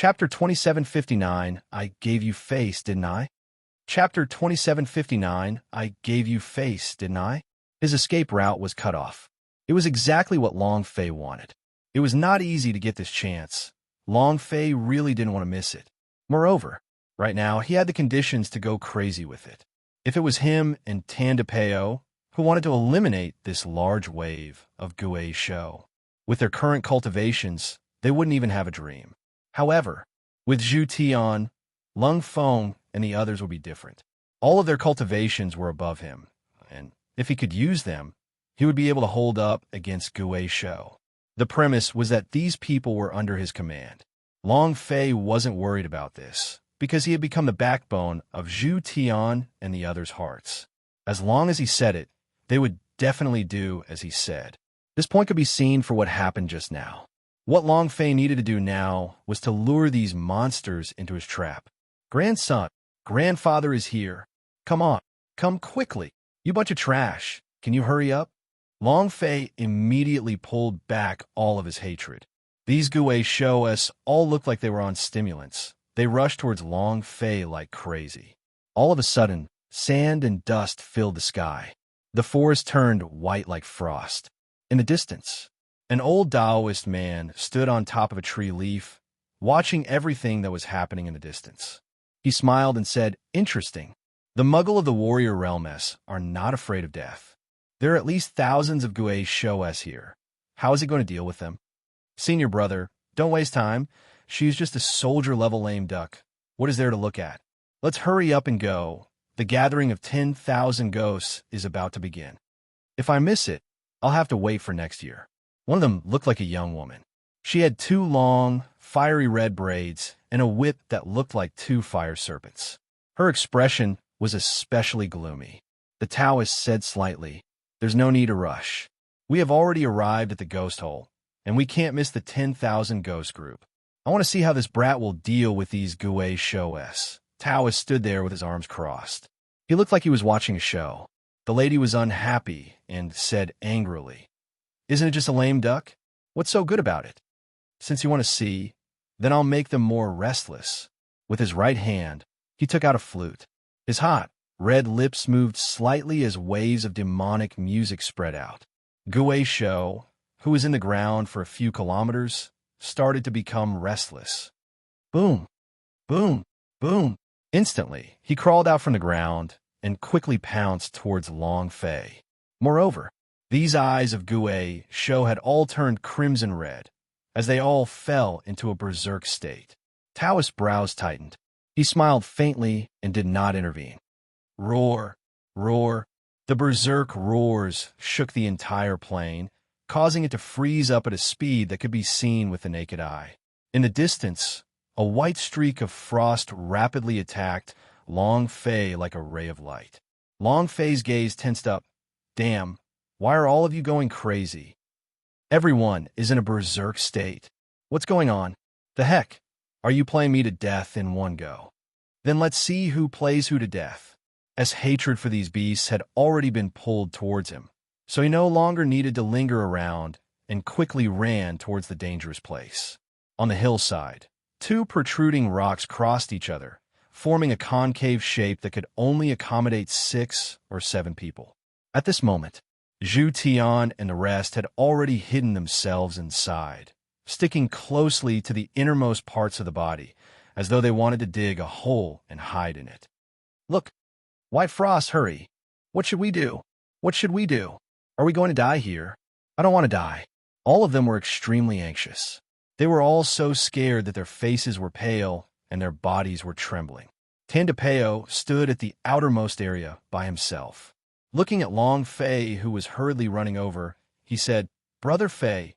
Chapter 2759, I gave you face, didn't I? Chapter 2759, I gave you face, didn't I? His escape route was cut off. It was exactly what Long Fei wanted. It was not easy to get this chance. Long Fei really didn't want to miss it. Moreover, right now, he had the conditions to go crazy with it. If it was him and Tandapeo who wanted to eliminate this large wave of Guei Shou, with their current cultivations, they wouldn't even have a dream. However, with Zhu Tian, Lung Feng, and the others would be different. All of their cultivations were above him, and if he could use them, he would be able to hold up against Guei Shou. The premise was that these people were under his command. Long Fei wasn't worried about this, because he had become the backbone of Zhu Tian and the others' hearts. As long as he said it, they would definitely do as he said. This point could be seen for what happened just now. What Long Fei needed to do now was to lure these monsters into his trap. Grandson, grandfather is here. Come on, come quickly. You bunch of trash. Can you hurry up? Long Fei immediately pulled back all of his hatred. These Guei Shou all looked like they were on stimulants. They rushed towards Long Fei like crazy. All of a sudden, sand and dust filled the sky. The forest turned white like frost. In the distance, an old Taoist man stood on top of a tree leaf, watching everything that was happening in the distance. He smiled and said, "Interesting. The Muggle of the Warrior Realms are not afraid of death. There are at least thousands of Guei Shou here. How is he going to deal with them? Senior brother, don't waste time. She's just a soldier-level lame duck. What is there to look at? Let's hurry up and go. The gathering of 10,000 ghosts is about to begin. If I miss it, I'll have to wait for next year." One of them looked like a young woman. She had two long, fiery red braids and a whip that looked like two fire serpents. Her expression was especially gloomy. The Taoist said slightly, "There's no need to rush. We have already arrived at the ghost hole, and we can't miss the 10,000 ghost group. I want to see how this brat will deal with these Guei Shou." Taoist stood there with his arms crossed. He looked like he was watching a show. The lady was unhappy and said angrily, "Isn't it just a lame duck? What's so good about it? Since you want to see, then I'll make them more restless." With his right hand, he took out a flute. His hot, red lips moved slightly as waves of demonic music spread out. Guei Shou, who was in the ground for a few kilometers, started to become restless. Boom, boom, boom. Instantly, he crawled out from the ground and quickly pounced towards Long Fei. Moreover, these eyes of Guei Shou had all turned crimson red, as they all fell into a berserk state. Taoist's brows tightened. He smiled faintly and did not intervene. Roar, roar. The berserk roars shook the entire plain, causing it to freeze up at a speed that could be seen with the naked eye. In the distance, a white streak of frost rapidly attacked Long Fei like a ray of light. Long Fei's gaze tensed up. Damn, why are all of you going crazy? Everyone is in a berserk state. What's going on? The heck? Are you playing me to death in one go? Then let's see who plays who to death. As hatred for these beasts had already been pulled towards him, so he no longer needed to linger around and quickly ran towards the dangerous place. On the hillside, two protruding rocks crossed each other, forming a concave shape that could only accommodate 6 or 7 people. At this moment, Zhu Tian and the rest had already hidden themselves inside, sticking closely to the innermost parts of the body, as though they wanted to dig a hole and hide in it. Look, White Frost, hurry. What should we do? What should we do? Are we going to die here? I don't want to die. All of them were extremely anxious. They were all so scared that their faces were pale and their bodies were trembling. Tandapeo stood at the outermost area by himself. Looking at Long Fei, who was hurriedly running over, he said, "Brother Fei,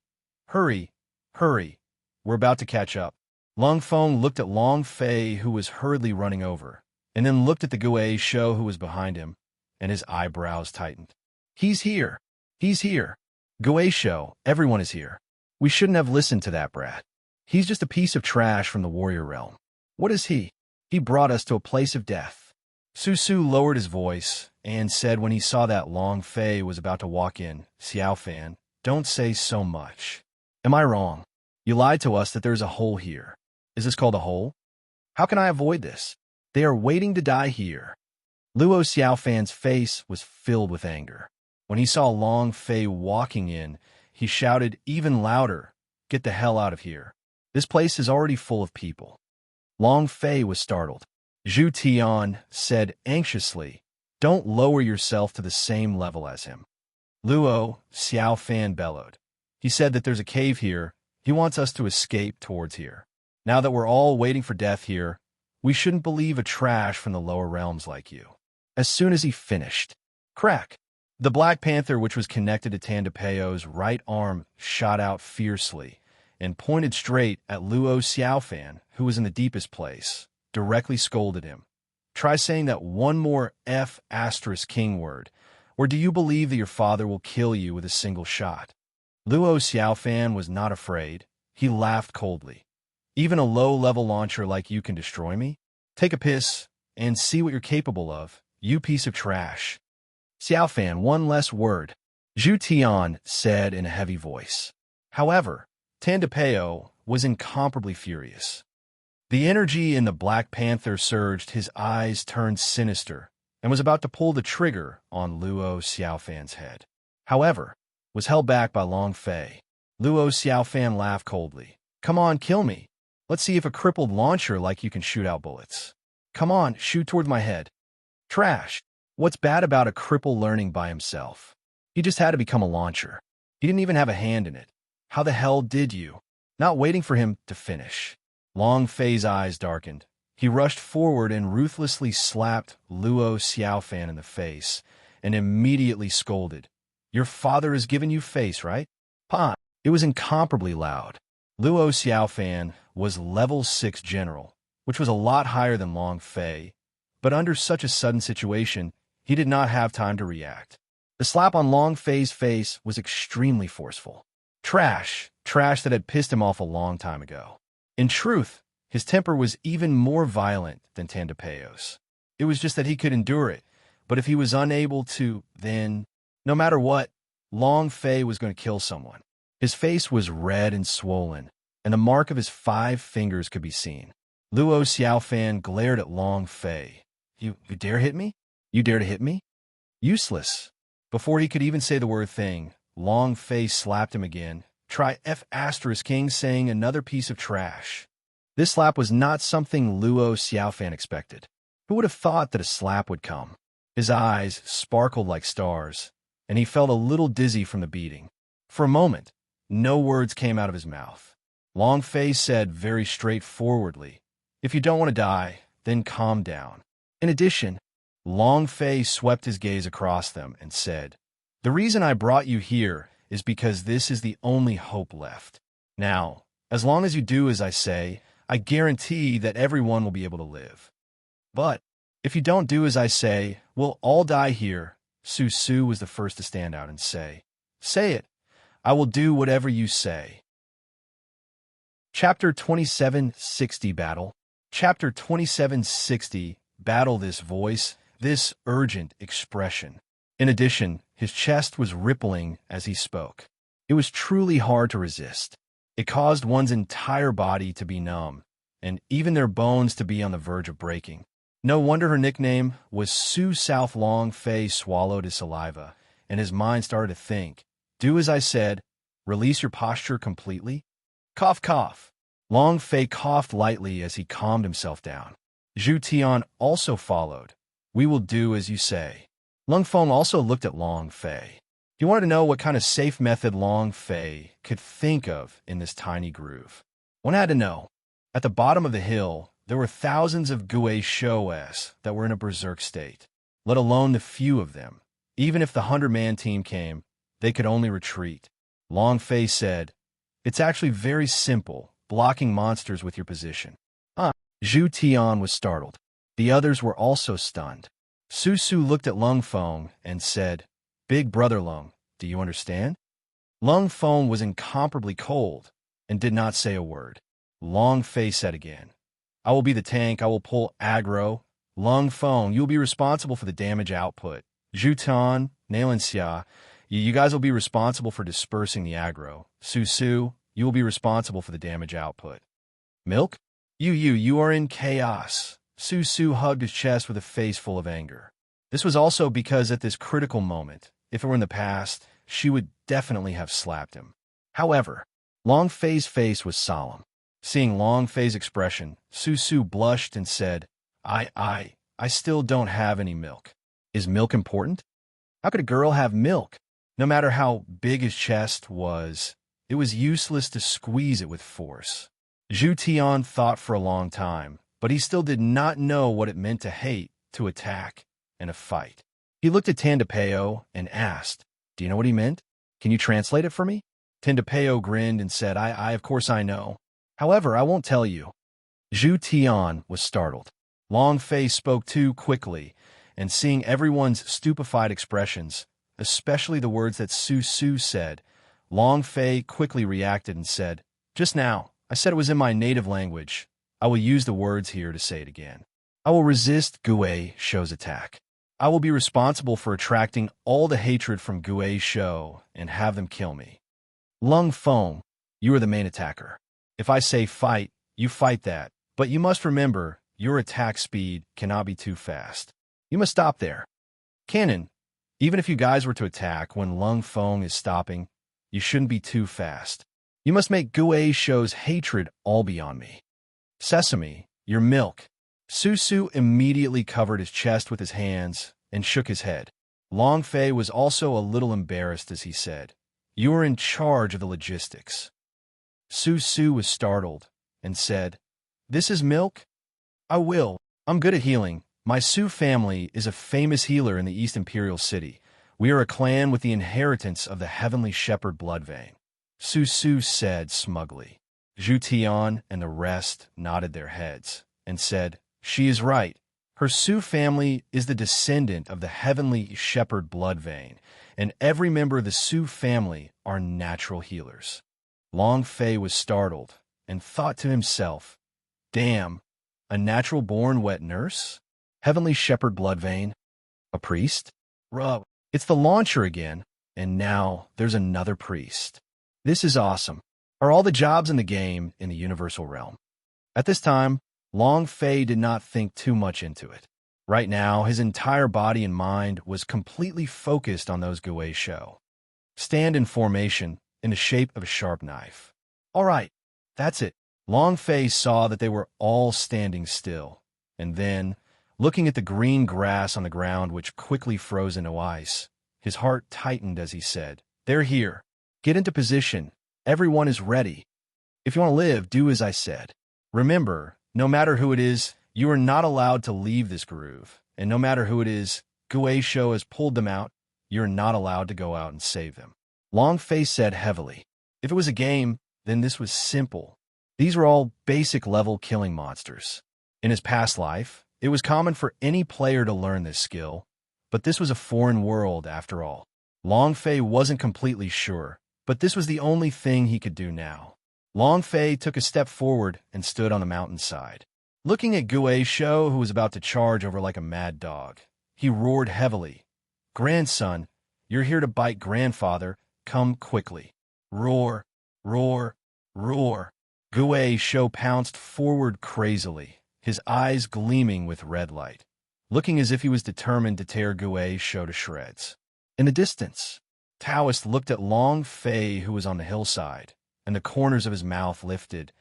hurry, hurry. We're about to catch up." Long Feng looked at Long Fei, who was hurriedly running over, and then looked at the Guei Shou who was behind him, and his eyebrows tightened. He's here. He's here. Guei Shou, everyone is here. We shouldn't have listened to that brat. He's just a piece of trash from the warrior realm. What is he? He brought us to a place of death. Susu lowered his voice and said when he saw that Long Fei was about to walk in, "Xiaofan, don't say so much. Am I wrong? You lied to us that there's a hole here. Is this called a hole? How can I avoid this? They are waiting to die here. Luo Xiaofan's face was filled with anger. When he saw Long Fei walking in, he shouted even louder, "Get the hell out of here. This place is already full of people." Long Fei was startled. Zhu Tian said anxiously, "Don't lower yourself to the same level as him." Luo Xiaofan bellowed. "He said that there's a cave here. He wants us to escape towards here. Now that we're all waiting for death here, we shouldn't believe a trash from the lower realms like you." As soon as he finished, crack! The Black Panther, which was connected to Tandapeo's right arm, shot out fiercely and pointed straight at Luo Xiaofan, who was in the deepest place, directly scolded him. "Try saying that one more F*king word, or do you believe that your father will kill you with a single shot?" Luo Xiaofan was not afraid. He laughed coldly. "Even a low-level launcher like you can destroy me? Take a piss and see what you're capable of, you piece of trash." "Xiaofan, one less word," Zhu Tian said in a heavy voice. However, Tandapeo was incomparably furious. The energy in the Black Panther surged, his eyes turned sinister, and was about to pull the trigger on Luo Xiaofan's head. However, was held back by Long Fei. Luo Xiaofan laughed coldly. "Come on, kill me. Let's see if a crippled launcher like you can shoot out bullets. Come on, shoot toward my head." "Trash. What's bad about a cripple learning by himself? He just had to become a launcher. He didn't even have a hand in it. How the hell did you?" Not waiting for him to finish, Long Fei's eyes darkened. He rushed forward and ruthlessly slapped Luo Xiaofan in the face and immediately scolded. "Your father has given you face, right? Pa!" It was incomparably loud. Luo Xiaofan was level 6 general, which was a lot higher than Long Fei, but under such a sudden situation, he did not have time to react. The slap on Long Fei's face was extremely forceful. Trash that had pissed him off a long time ago. In truth, his temper was even more violent than Tandapeo's. It was just that he could endure it, but if he was unable to, then, no matter what, Long Fei was going to kill someone. His face was red and swollen, and the mark of his 5 fingers could be seen. Luo Xiaofan glared at Long Fei. You dare hit me? You dare to hit me? Useless." Before he could even say the word thing, Long Fei slapped him again. Try F*king saying another piece of trash. This slap was not something Luo Xiaofan expected. Who would have thought that a slap would come? His eyes sparkled like stars, and he felt a little dizzy from the beating. For a moment, no words came out of his mouth. Long Fei said very straightforwardly, "If you don't want to die, then calm down." In addition, Long Fei swept his gaze across them and said, "The reason I brought you here is because this is the only hope left. Now, as long as you do as I say, I guarantee that everyone will be able to live. But if you don't do as I say, we'll all die here." Su Su was the first to stand out and say, "Say it. I will do whatever you say." Chapter 2760 Battle. Chapter 2760 Battle. This voice, this urgent expression. In addition, his chest was rippling as he spoke. It was truly hard to resist. It caused one's entire body to be numb, and even their bones to be on the verge of breaking. No wonder her nickname was Su South. Long Fei swallowed his saliva, and his mind started to think. "Do as I said. Release your posture completely." Cough, cough. Long Fei coughed lightly as he calmed himself down. Zhu Tian also followed. "We will do as you say." Lung Feng also looked at Long Fei. He wanted to know what kind of safe method Long Fei could think of in this tiny groove. One had to know. At the bottom of the hill, there were thousands of Gui Shoas that were in a berserk state, let alone the few of them. Even if the 100-man team came, they could only retreat. Long Fei said, "It's actually very simple, blocking monsters with your position." Zhu Tian was startled. The others were also stunned. Su Su looked at Lung Feng and said, "Big brother Lung, do you understand?" Lung Feng was incomparably cold and did not say a word. Long Fei said again, "I will be the tank. I will pull aggro. Lung Feng, you will be responsible for the damage output. Zhu Tan, Nailan Xia, you guys will be responsible for dispersing the aggro. Su Su, you will be responsible for the damage output." "Milk?" You are in chaos. Su hugged his chest with a face full of anger. This was also because at this critical moment, if it were in the past, she would definitely have slapped him. However, Long Fei's face was solemn. Seeing Long Fei's expression, Su blushed and said, I still don't have any milk. Is milk important? How could a girl have milk? No matter how big his chest was, it was useless to squeeze it with force. Zhu Tian thought for a long time, but he still did not know what it meant to hate, to attack, and to fight. He looked at Tandapeo and asked, do you know what he meant? Can you translate it for me? Tandapeo grinned and said, of course I know. However, I won't tell you. Zhu Tian was startled. Long Fei spoke too quickly, and seeing everyone's stupefied expressions, especially the words that Su said, Long Fei quickly reacted and said, just now, I said it was in my native language. I will use the words here to say it again. I will resist Gue Shou's attack. I will be responsible for attracting all the hatred from Gue Shou and have them kill me. Lung Feng, you are the main attacker. If I say fight, you fight that, but you must remember, your attack speed cannot be too fast. You must stop there. Cannon, even if you guys were to attack when Lung Feng is stopping, you shouldn't be too fast. You must make Gue Shou's hatred all beyond me. Sesame, your milk. Su immediately covered his chest with his hands and shook his head. Long Fei was also a little embarrassed as he said, you are in charge of the logistics. Su was startled and said, this is milk? I will. I'm good at healing. My Su family is a famous healer in the East Imperial City. We are a clan with the inheritance of the Heavenly Shepherd blood vein. Su said smugly. Zhu Tian and the rest nodded their heads and said, she is right. Her Su family is the descendant of the Heavenly Shepherd blood vein, and every member of the Su family are natural healers. Long Fei was startled and thought to himself, damn, a natural-born wet nurse? Heavenly Shepherd blood vein? A priest? Rub. It's the launcher again, and now there's another priest. This is awesome. Are all the jobs in the game in the universal realm? At this time, Long Fei did not think too much into it. Right now, his entire body and mind was completely focused on those Gue Shou. Stand in formation in the shape of a sharp knife. All right, that's it. Long Fei saw that they were all standing still, and then, looking at the green grass on the ground which quickly froze into ice, his heart tightened as he said, they're here. Get into position. Everyone is ready. If you want to live, do as I said. Remember, no matter who it is, you are not allowed to leave this groove. And no matter who it is, Gue Shou has pulled them out, you're not allowed to go out and save them. Long Fei said heavily. If it was a game, then this was simple. These were all basic level killing monsters. In his past life, it was common for any player to learn this skill, but this was a foreign world after all. Long Fei wasn't completely sure, but this was the only thing he could do now. Long Fei took a step forward and stood on the mountainside. Looking at Gue Shou, who was about to charge over like a mad dog, he roared heavily. Grandson, you're here to bite grandfather. Come quickly. Roar, roar, roar. Gue Shou pounced forward crazily, his eyes gleaming with red light, looking as if he was determined to tear Gue Shou to shreds. In the distance, Taoist looked at Long Fei, who was on the hillside, and the corners of his mouth lifted.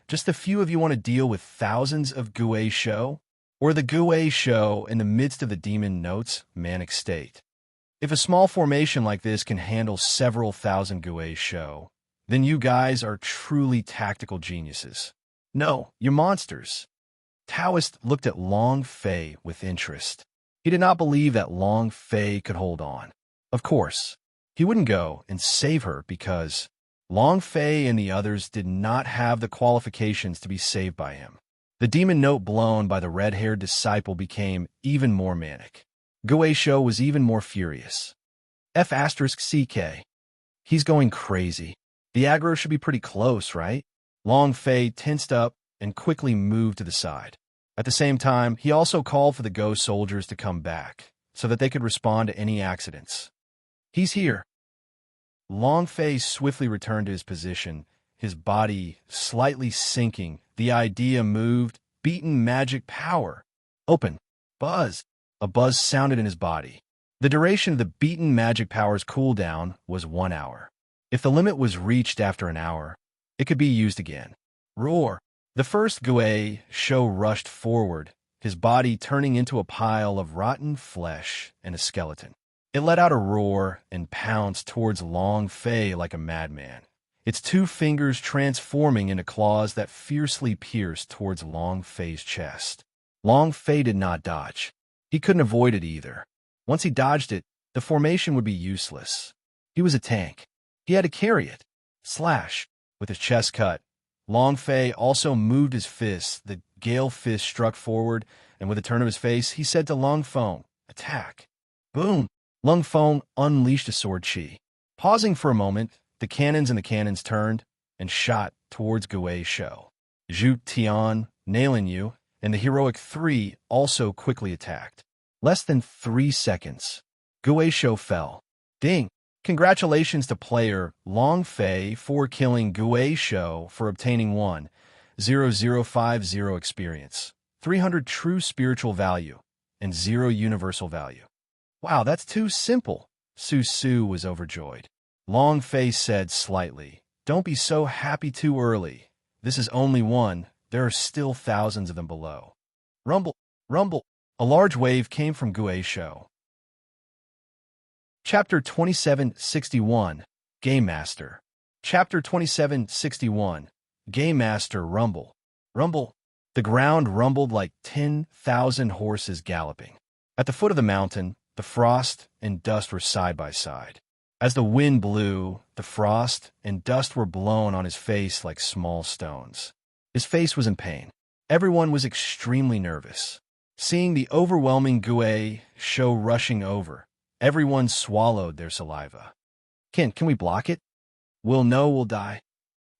Just a few of you want to deal with thousands of Gue Shou? Or the Gue Shou in the midst of the demon note's manic state? If a small formation like this can handle several thousand Gue Shou, then you guys are truly tactical geniuses. No, you're monsters. Taoist looked at Long Fei with interest. He did not believe that Long Fei could hold on. Of course, he wouldn't go and save her because Long Fei and the others did not have the qualifications to be saved by him. The demon note blown by the red-haired disciple became even more manic. Gue Shou was even more furious. F*CK. He's going crazy. The aggro should be pretty close, right? Long Fei tensed up and quickly moved to the side. At the same time, he also called for the Go soldiers to come back so that they could respond to any accidents. He's here. Long Fei swiftly returned to his position his body slightly sinking, the idea moved, beaten magic power. Open. Buzz. A buzz sounded in his body. The duration of the beaten magic power's cooldown was 1 hour. If the limit was reached after an hour, it could be used again. Roar. The first Guei Shou rushed forward, his body turning into a pile of rotten flesh and a skeleton. It let out a roar and pounced towards Long Fei like a madman, its 2 fingers transforming into claws that fiercely pierced towards Long Fei's chest. Long Fei did not dodge. He couldn't avoid it either. Once he dodged it, the formation would be useless. He was a tank. He had to carry it. Slash. With his chest cut, Long Fei also moved his fist. The gale fist struck forward, and with a turn of his face, he said to Lung Feng, "Attack." Boom! Lung Feng unleashed a sword chi. Pausing for a moment, the cannons turned and shot towards Guei Shou. Zhu Tian, Nailing You, and the heroic 3 also quickly attacked. Less than 3 seconds, Guei Shou fell. Ding! Congratulations to player Long Fei for killing Guei Shou for obtaining 1,0050 experience, 300 true spiritual value, and 0 universal value. Wow, that's too simple. Su Su was overjoyed. Long Fei said slightly, "Don't be so happy too early. This is only 1. There are still thousands of them below." Rumble, rumble. A large wave came from Guei Shou. Chapter 2761, Game Master. Chapter 2761, Game Master Rumble. Rumble. The ground rumbled like 10,000 horses galloping. At the foot of the mountain, the frost and dust were side by side. As the wind blew, the frost and dust were blown on his face like small stones. His face was in pain. Everyone was extremely nervous. Seeing the overwhelming Guei Shou rushing over, everyone swallowed their saliva. Can we block it? We'll die.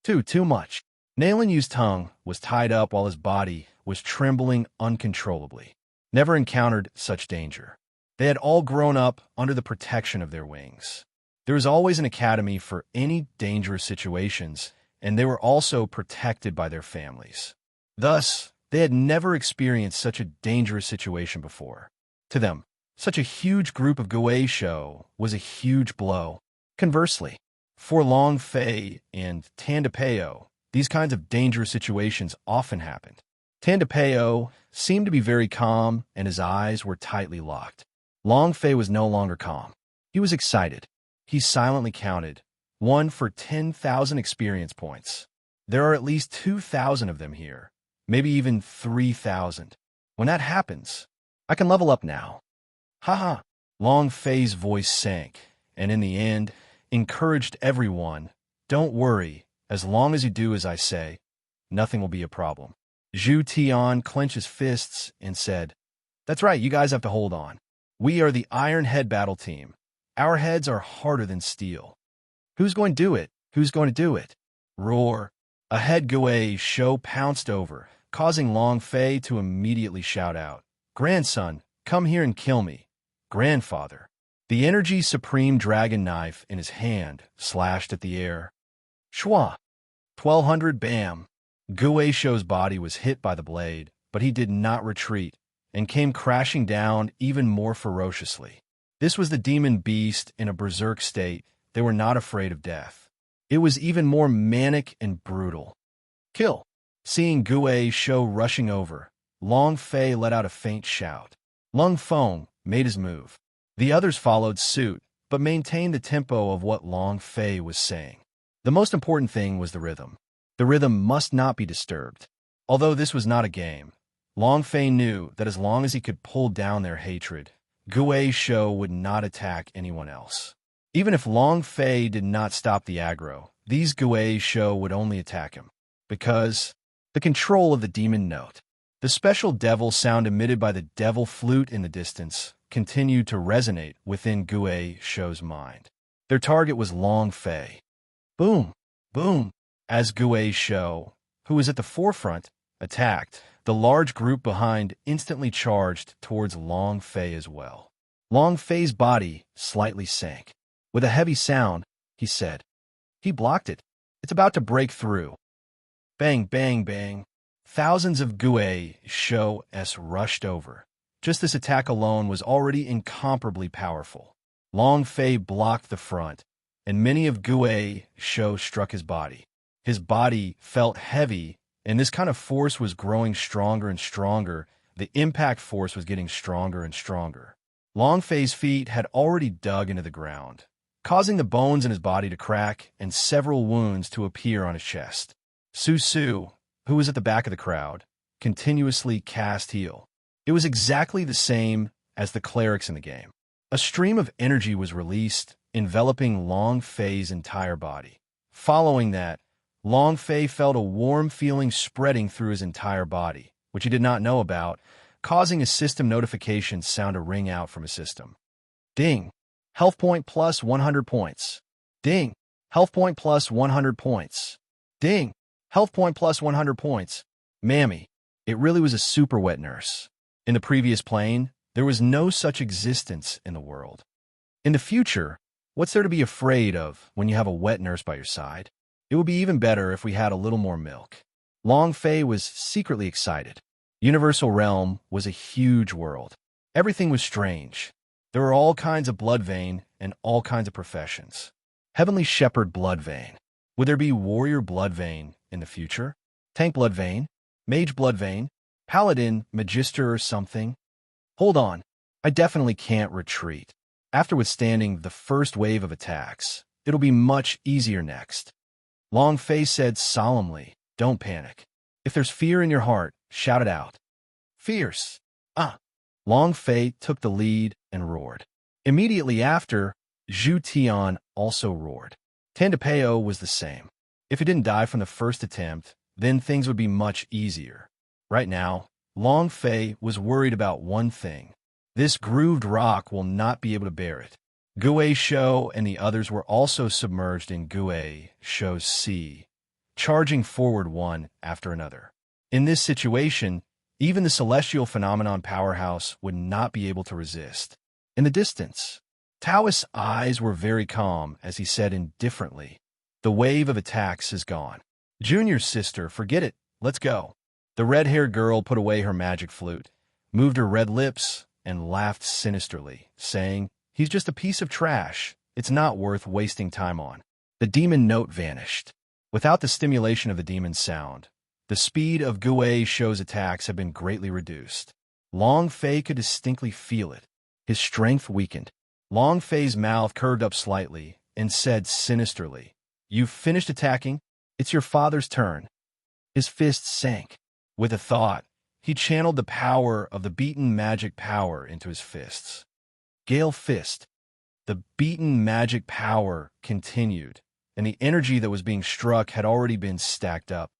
Too much. Nailing Yu's tongue was tied up while his body was trembling uncontrollably. Never encountered such danger. They had all grown up under the protection of their wings. There was always an academy for any dangerous situations, and they were also protected by their families. Thus, they had never experienced such a dangerous situation before. To them, such a huge group of Guei Shou was a huge blow. Conversely, for Long Fei and Tandapeo, these kinds of dangerous situations often happened. Tandapeo seemed to be very calm, and his eyes were tightly locked. Long Fei was no longer calm. He was excited. He silently counted, 1 for 10,000 experience points. There are at least 2,000 of them here, maybe even 3,000. When that happens, I can level up now. Haha. Long Fei's voice sank, and in the end, encouraged everyone, "Don't worry, as long as you do as I say, nothing will be a problem." Zhu Tian clenched his fists and said, "That's right, you guys have to hold on. We are the Iron Head battle team. Our heads are harder than steel. Who's going to do it? Who's going to do it?" Roar. A head Guei Shou pounced over, causing Long Fei to immediately shout out, "Grandson, come here and kill me. Grandfather." The energy supreme dragon knife in his hand slashed at the air. Shwa! 1,200 bam! Guei Shou's body was hit by the blade, but he did not retreat, and came crashing down even more ferociously. This was the demon beast in a berserk state. They were not afraid of death. It was even more manic and brutal. Kill! Seeing Guei Shou rushing over, Long Fei let out a faint shout. Lung Feng made his move. The others followed suit, but maintained the tempo of what Long Fei was saying. The most important thing was the rhythm. The rhythm must not be disturbed. Although this was not a game, Long Fei knew that as long as he could pull down their hatred, Guei Shou would not attack anyone else. Even if Long Fei did not stop the aggro, these Guei Shou would only attack him. Because the control of the demon note. The special devil sound emitted by the devil flute in the distance continued to resonate within Guei Shou's mind. Their target was Long Fei. Boom! Boom! As Guei Shou, who was at the forefront, attacked, the large group behind instantly charged towards Long Fei as well. Long Fei's body slightly sank. With a heavy sound, he said, "He blocked it. It's about to break through. Bang, bang, bang. Thousands of Gui Shou-s rushed over. Just this attack alone was already incomparably powerful. Long Fei blocked the front, and many of Gui Shou struck his body. His body felt heavy, and this kind of force was growing stronger and stronger. The impact force was getting stronger and stronger. Long Fei's feet had already dug into the ground, causing the bones in his body to crack and several wounds to appear on his chest. Su Su, who was at the back of the crowd, continuously cast heal. It was exactly the same as the clerics in the game. A stream of energy was released, enveloping Long Fei's entire body. Following that, Long Fei felt a warm feeling spreading through his entire body, which he did not know about, causing a system notification sound to ring out from his system. Ding! Health point plus 100 points. Ding! Health point plus 100 points. Ding! Health point plus 100 points. Mammy, it really was a super wet nurse. In the previous plane, there was no such existence in the world. In the future, what's there to be afraid of when you have a wet nurse by your side? It would be even better if we had a little more milk. Long Fei was secretly excited. Universal Realm was a huge world. Everything was strange. There were all kinds of blood vein and all kinds of professions. Heavenly Shepherd blood vein. Would there be warrior blood vein in the future? Tank blood vein? Mage blood vein? Paladin, magister or something? Hold on. I definitely can't retreat. After withstanding the first wave of attacks, it'll be much easier next. Long Fei said solemnly, don't panic. If there's fear in your heart, shout it out. Fierce. Long Fei took the lead and roared. Immediately after, Zhu Tian also roared. Tandapeo was the same. If he didn't die from the first attempt, then things would be much easier. Right now, Long Fei was worried about one thing. This grooved rock will not be able to bear it. Gui Shou and the others were also submerged in Gui Shou's sea, charging forward one after another. In this situation, even the celestial phenomenon powerhouse would not be able to resist. In the distance, Taoist's eyes were very calm as he said indifferently, the wave of attacks is gone. Junior's sister, forget it, let's go. The red-haired girl put away her magic flute, moved her red lips, and laughed sinisterly, saying, he's just a piece of trash. It's not worth wasting time on. The demon note vanished. Without the stimulation of the demon's sound, the speed of Gui Shou's attacks had been greatly reduced. Long Fei could distinctly feel it. His strength weakened. Long Fei's mouth curved up slightly and said sinisterly, you've finished attacking? It's your father's turn. His fists sank. With a thought, he channeled the power of the beaten magic power into his fists. Gale Fist. The beaten magic power continued, and the energy that was being struck had already been stacked up.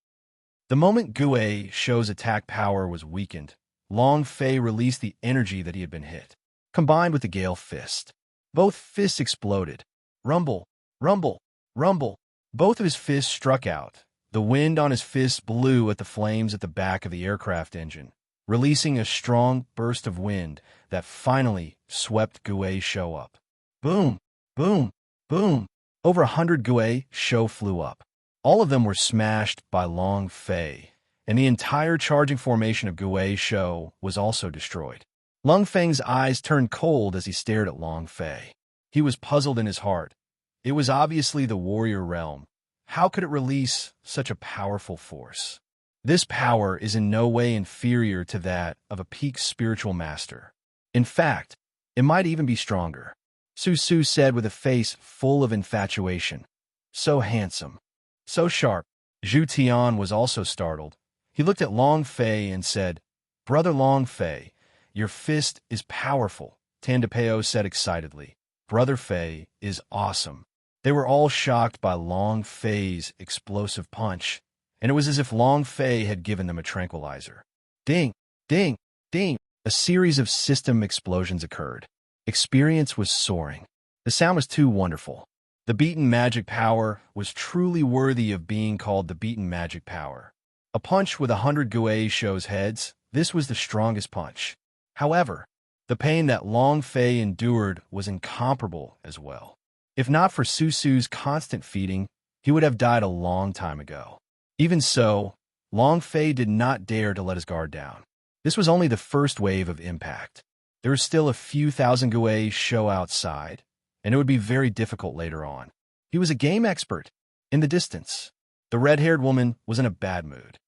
The moment Gui Shou's attack power was weakened, Long Fei released the energy that he had been hit, combined with the Gale Fist. Both fists exploded. Rumble, rumble, rumble. Both of his fists struck out. The wind on his fists blew at the flames at the back of the aircraft engine, releasing a strong burst of wind that finally swept Gui Shou up. Boom, boom, boom. Over 100 Gui Shou flew up. All of them were smashed by Long Fei, and the entire charging formation of Gui Shou was also destroyed. Lung Feng's eyes turned cold as he stared at Long Fei. He was puzzled in his heart. It was obviously the warrior realm. How could it release such a powerful force? This power is in no way inferior to that of a peak spiritual master. In fact, it might even be stronger. Su Su said with a face full of infatuation. So handsome. So sharp. Zhu Tian was also startled. He looked at Long Fei and said, Brother Long Fei, your fist is powerful, Tandapeo said excitedly. Brother Fei is awesome. They were all shocked by Long Fei's explosive punch, and it was as if Long Fei had given them a tranquilizer. Ding, ding, ding. A series of system explosions occurred. Experience was soaring. The sound was too wonderful. The beaten magic power was truly worthy of being called the beaten magic power. A punch with 100 Gui Shou's heads, this was the strongest punch. However, the pain that Long Fei endured was incomparable as well. If not for Su Su's constant feeding, he would have died a long time ago. Even so, Long Fei did not dare to let his guard down. This was only the first wave of impact. There were still a few thousand Gui show outside, and it would be very difficult later on. He was a game expert. In the distance, the red-haired woman was in a bad mood.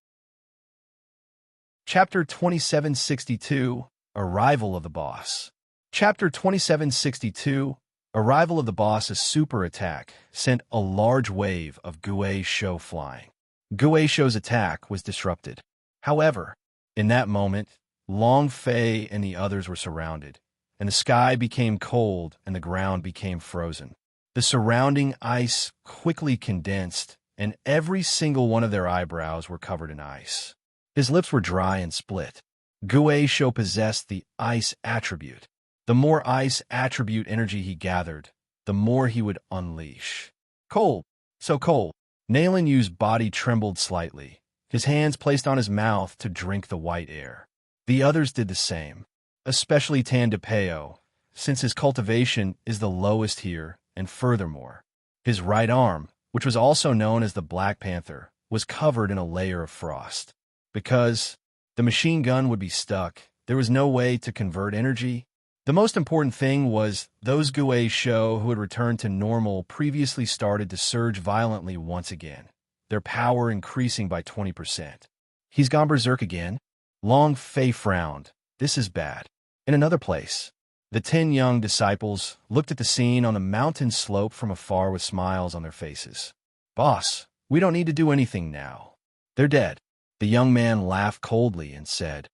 Chapter 2762, Arrival of the Boss. Chapter 2762, Arrival of the Boss. A super attack sent a large wave of Gui Shou flying. Gui Shou's attack was disrupted. However, in that moment, Long Fei and the others were surrounded, and the sky became cold and the ground became frozen. The surrounding ice quickly condensed, and every single one of their eyebrows were covered in ice. His lips were dry and split. Gui Shou possessed the ice attribute. The more ice attribute energy he gathered, the more he would unleash. Cold, so cold. Nailan Yu's body trembled slightly, his hands placed on his mouth to drink the white air. The others did the same, especially Tan DePeo, since his cultivation is the lowest here, and furthermore, his right arm, which was also known as the Black Panther, was covered in a layer of frost. Because the machine gun would be stuck, there was no way to convert energy. The most important thing was those Gui Shou who had returned to normal previously started to surge violently once again, their power increasing by 20%. He's gone berserk again? Long Fei frowned. This is bad. In another place, the 10 young disciples looked at the scene on the mountain slope from afar with smiles on their faces. Boss, we don't need to do anything now. They're dead. The young man laughed coldly and said,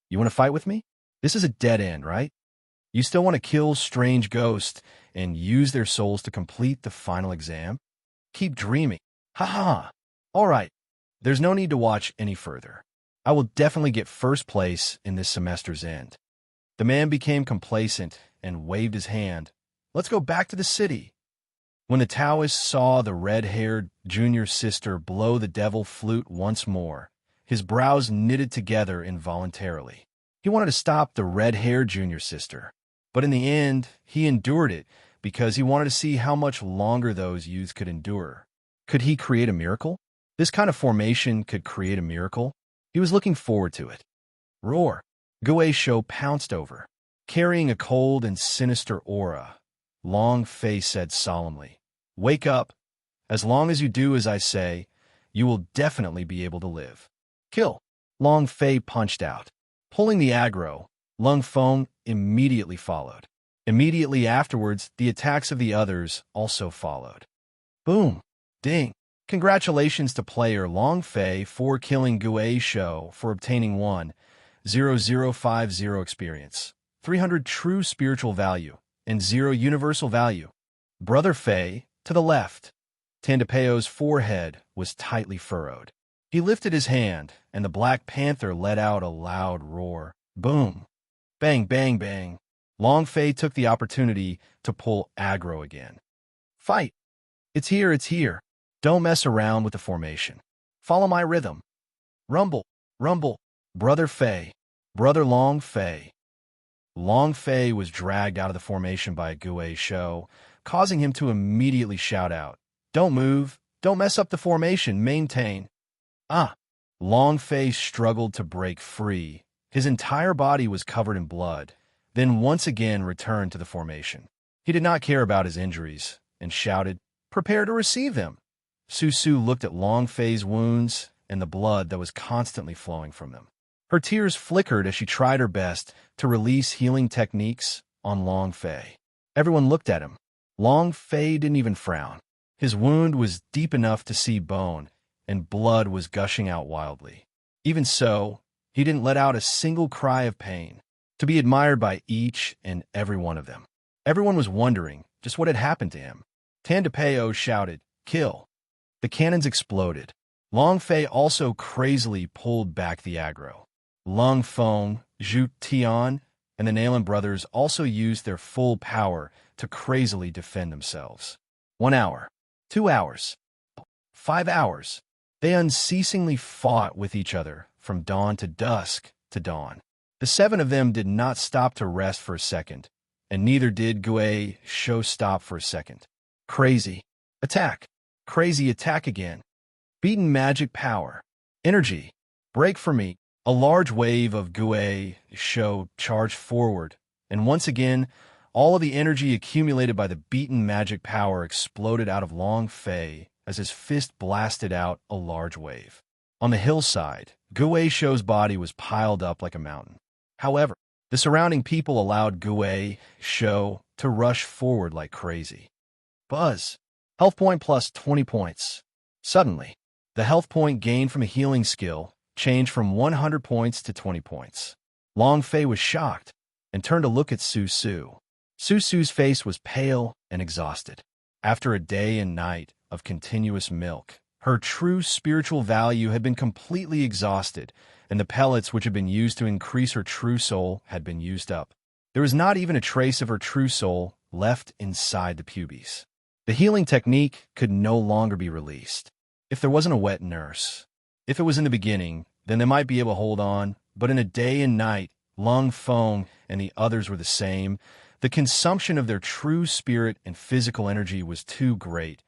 You want to fight with me? This is a dead end, right? You still want to kill strange ghosts and use their souls to complete the final exam? Keep dreaming. Ha ha. All right. There's no need to watch any further. I will definitely get first place in this semester's end. The man became complacent and waved his hand. Let's go back to the city. When the Taoist saw the red-haired junior sister blow the devil flute once more, his brows knitted together involuntarily. He wanted to stop the red-haired junior sister, but in the end, he endured it because he wanted to see how much longer those youths could endure. Could he create a miracle? This kind of formation could create a miracle. He was looking forward to it. Roar! Gui Shou pounced over. Carrying a cold and sinister aura, Long Fei said solemnly, Wake up. As long as you do as I say, you will definitely be able to live. Kill. Long Fei punched out. Pulling the aggro, Lung Feng immediately followed. Immediately afterwards, the attacks of the others also followed. Boom! Ding! Congratulations to player Long Fei for killing Gui Shou for obtaining 1,0050 experience, 300 true spiritual value, and 0 universal value. Brother Fei, to the left. Tandapeo's forehead was tightly furrowed. He lifted his hand, and the Black Panther let out a loud roar. Boom! Bang, bang, bang. Long Fei took the opportunity to pull aggro again. Fight! It's here, it's here. Don't mess around with the formation. Follow my rhythm. Rumble, rumble. Brother Fei. Brother Long Fei. Long Fei was dragged out of the formation by a Gui Shou, causing him to immediately shout out, Don't move. Don't mess up the formation. Maintain. Ah! Long Fei struggled to break free. His entire body was covered in blood, then once again returned to the formation. He did not care about his injuries, and shouted, Prepare to receive them. Su looked at Long Fei's wounds and the blood that was constantly flowing from them. Her tears flickered as she tried her best to release healing techniques on Long Fei. Everyone looked at him. Long Fei didn't even frown. His wound was deep enough to see bone, and blood was gushing out wildly. Even so, he didn't let out a single cry of pain, to be admired by each and every one of them. Everyone was wondering just what had happened to him. Tandapeo shouted, Kill! The cannons exploded. Long Fei also crazily pulled back the aggro. Lung Feng, Zhu Tian, and the Nailan brothers also used their full power to crazily defend themselves. 1 hour, 2 hours, 5 hours. They unceasingly fought with each other from dawn to dusk to dawn. The 7 of them did not stop to rest for a second, and neither did Gui Shou stop for a second. Crazy. Attack. Crazy attack again. Beaten magic power. Energy. Break for me. A large wave of Gui Sho charged forward, and once again, all of the energy accumulated by the beaten magic power exploded out of Long Fei as his fist blasted out a large wave. On the hillside, Gui Sho's body was piled up like a mountain. However, the surrounding people allowed Gui Sho to rush forward like crazy. Buzz. Health point plus 20 points. Suddenly, the health point gained from a healing skill changed from 100 points to 20 points. Long Fei was shocked and turned to look at Su Su. Su Su's face was pale and exhausted. After a day and night of continuous milk, her true spiritual value had been completely exhausted, and the pellets which had been used to increase her true soul had been used up. There was not even a trace of her true soul left inside the pubes. The healing technique could no longer be released. If there wasn't a wet nurse, if it was in the beginning, then they might be able to hold on, but in a day and night, Lung Feng and the others were the same. The consumption of their true spirit and physical energy was too great.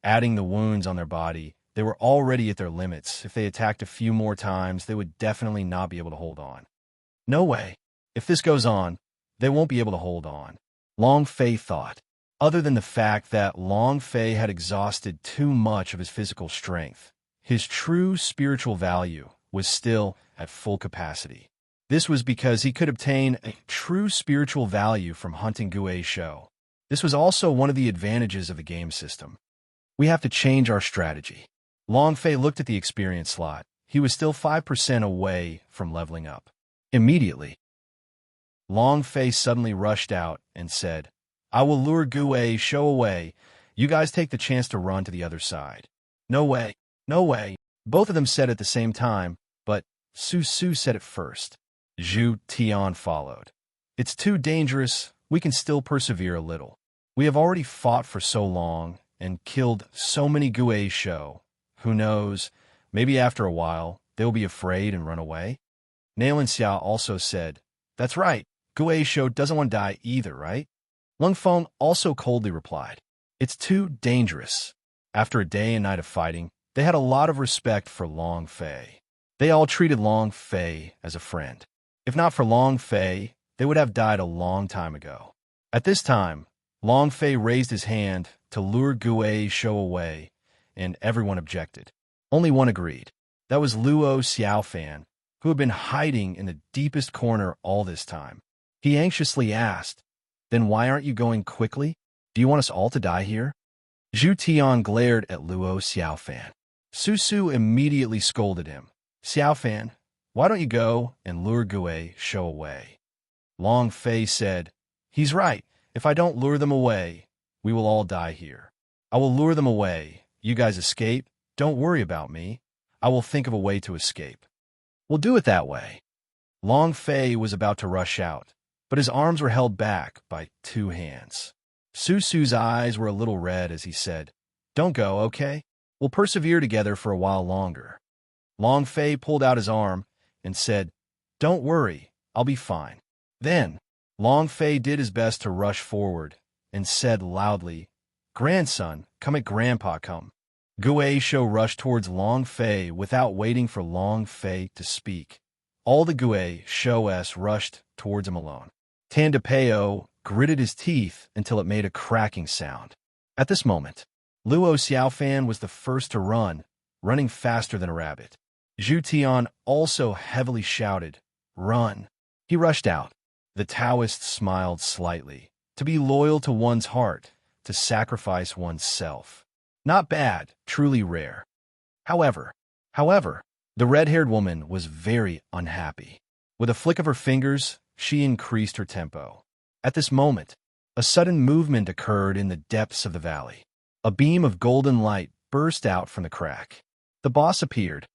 Adding the wounds on their body, they were already at their limits. If they attacked a few more times, they would definitely not be able to hold on. No way. If this goes on, they won't be able to hold on. Long Fei thought. Other than the fact that Long Fei had exhausted too much of his physical strength, his true spiritual value was still at full capacity. This was because he could obtain a true spiritual value from hunting Gui Sho. This was also one of the advantages of the game system. We have to change our strategy. Long Fei looked at the experience slot. He was still 5% away from leveling up. Immediately, Long Fei suddenly rushed out and said, "I will lure Gui Sho away. You guys take the chance to run to the other side." "No way, no way." Both of them said at the same time, but Su Su said it first. Zhu Tian followed. "It's too dangerous. We can still persevere a little. We have already fought for so long and killed so many Gui Sho. Who knows, maybe after a while, they'll be afraid and run away." Nailin Xia also said, "That's right. Gui Sho doesn't want to die either, right?" Lung Feng also coldly replied, "It's too dangerous." After a day and night of fighting, they had a lot of respect for Long Fei. They all treated Long Fei as a friend. If not for Long Fei, they would have died a long time ago. At this time, Long Fei raised his hand to lure Gui Sho away, and everyone objected. Only one agreed. That was Luo Xiaofan, who had been hiding in the deepest corner all this time. He anxiously asked, "Then why aren't you going quickly? Do you want us all to die here?" Zhu Tian glared at Luo Xiaofan. Su Su immediately scolded him. "Xiaofan, why don't you go and lure Gui Sho away?" Long Fei said, "He's right. If I don't lure them away, we will all die here. I will lure them away. You guys escape. Don't worry about me. I will think of a way to escape. We'll do it that way." Long Fei was about to rush out, but his arms were held back by two hands. Su Su's eyes were a little red as he said, "Don't go, okay? We'll persevere together for a while longer." Long Fei pulled out his arm and said, "Don't worry, I'll be fine." Then, Long Fei did his best to rush forward and said loudly, "Grandson, come at Grandpa, come." Gui Sho rushed towards Long Fei without waiting for Long Fei to speak. All the Gui Shos rushed towards him alone. Tandapeo gritted his teeth until it made a cracking sound. At this moment, Luo Xiaofan was the first to run, running faster than a rabbit. Zhu Tian also heavily shouted, "Run!" He rushed out. The Taoist smiled slightly. To be loyal to one's heart, to sacrifice one's self. Not bad, truly rare. However, the red-haired woman was very unhappy. With a flick of her fingers, she increased her tempo. At this moment, a sudden movement occurred in the depths of the valley. A beam of golden light burst out from the crack. The boss appeared.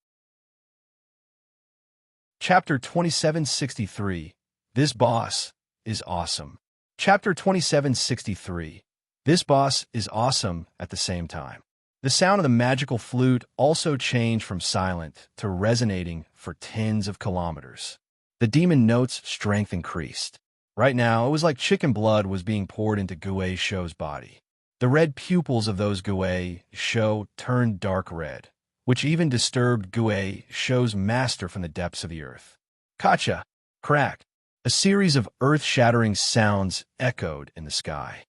Chapter 2763. This boss is awesome. Chapter 2763. This boss is awesome at the same time. The sound of the magical flute also changed from silent to resonating for tens of kilometers. The demon note's strength increased. Right now, it was like chicken blood was being poured into Gui Sho's body. The red pupils of those Guay Shou turned dark red, which even disturbed Guay Shou's master from the depths of the earth. Kacha! Crack! A series of earth-shattering sounds echoed in the sky.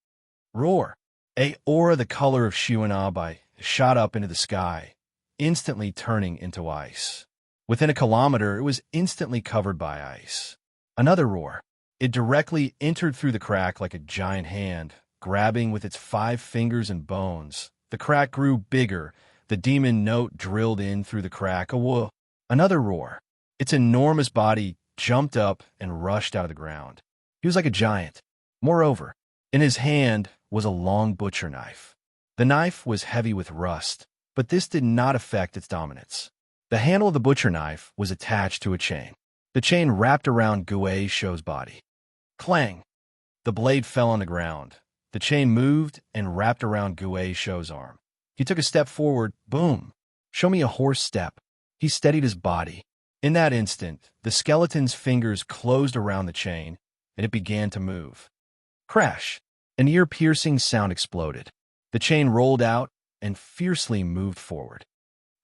Roar! A aura the color of Shuanabai shot up into the sky, instantly turning into ice. Within a kilometer, it was instantly covered by ice. Another roar. It directly entered through the crack like a giant hand, grabbing with its 5 fingers and bones. The crack grew bigger. The demon note drilled in through the crack. Whoa! Another roar. Its enormous body jumped up and rushed out of the ground. He was like a giant. Moreover, in his hand was a long butcher knife. The knife was heavy with rust, but this did not affect its dominance. The handle of the butcher knife was attached to a chain. The chain wrapped around Guay Shou's body. Clang! The blade fell on the ground. The chain moved and wrapped around Guay Shou's arm. He took a step forward. Boom! Show me a horse step. He steadied his body. In that instant, the skeleton's fingers closed around the chain, and it began to move. Crash! An ear-piercing sound exploded. The chain rolled out and fiercely moved forward.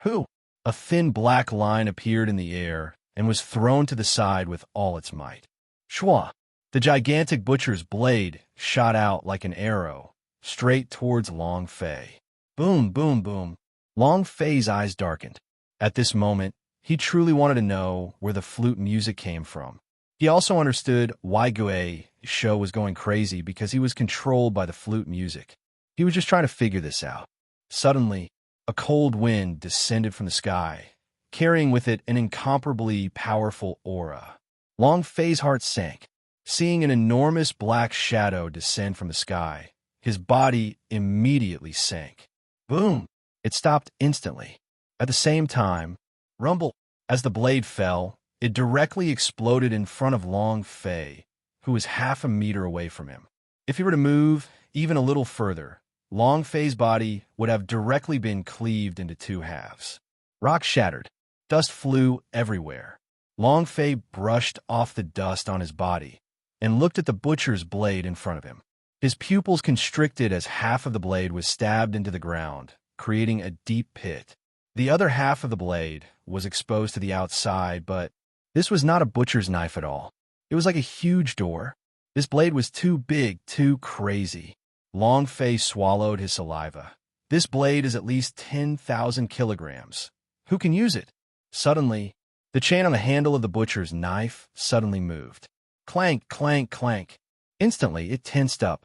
Who? A thin black line appeared in the air and was thrown to the side with all its might. Shua! The gigantic butcher's blade shot out like an arrow, straight towards Long Fei. Boom, boom, boom. Long Fei's eyes darkened. At this moment, he truly wanted to know where the flute music came from. He also understood why Guay Shou was going crazy because he was controlled by the flute music. He was just trying to figure this out. Suddenly, a cold wind descended from the sky, carrying with it an incomparably powerful aura. Long Fei's heart sank. Seeing an enormous black shadow descend from the sky, his body immediately sank. Boom! It stopped instantly. At the same time, rumble! As the blade fell, it directly exploded in front of Long Fei, who was half a meter away from him. If he were to move even a little further, Long Fei's body would have directly been cleaved into 2 halves. Rock shattered. Dust flew everywhere. Long Fei brushed off the dust on his body and looked at the butcher's blade in front of him. His pupils constricted as half of the blade was stabbed into the ground, creating a deep pit. The other half of the blade was exposed to the outside, but this was not a butcher's knife at all. It was like a huge door. This blade was too big, too crazy. Long Fei swallowed his saliva. This blade is at least 10,000 kilograms. Who can use it? Suddenly, the chain on the handle of the butcher's knife suddenly moved. Clank, clank, clank. Instantly, it tensed up.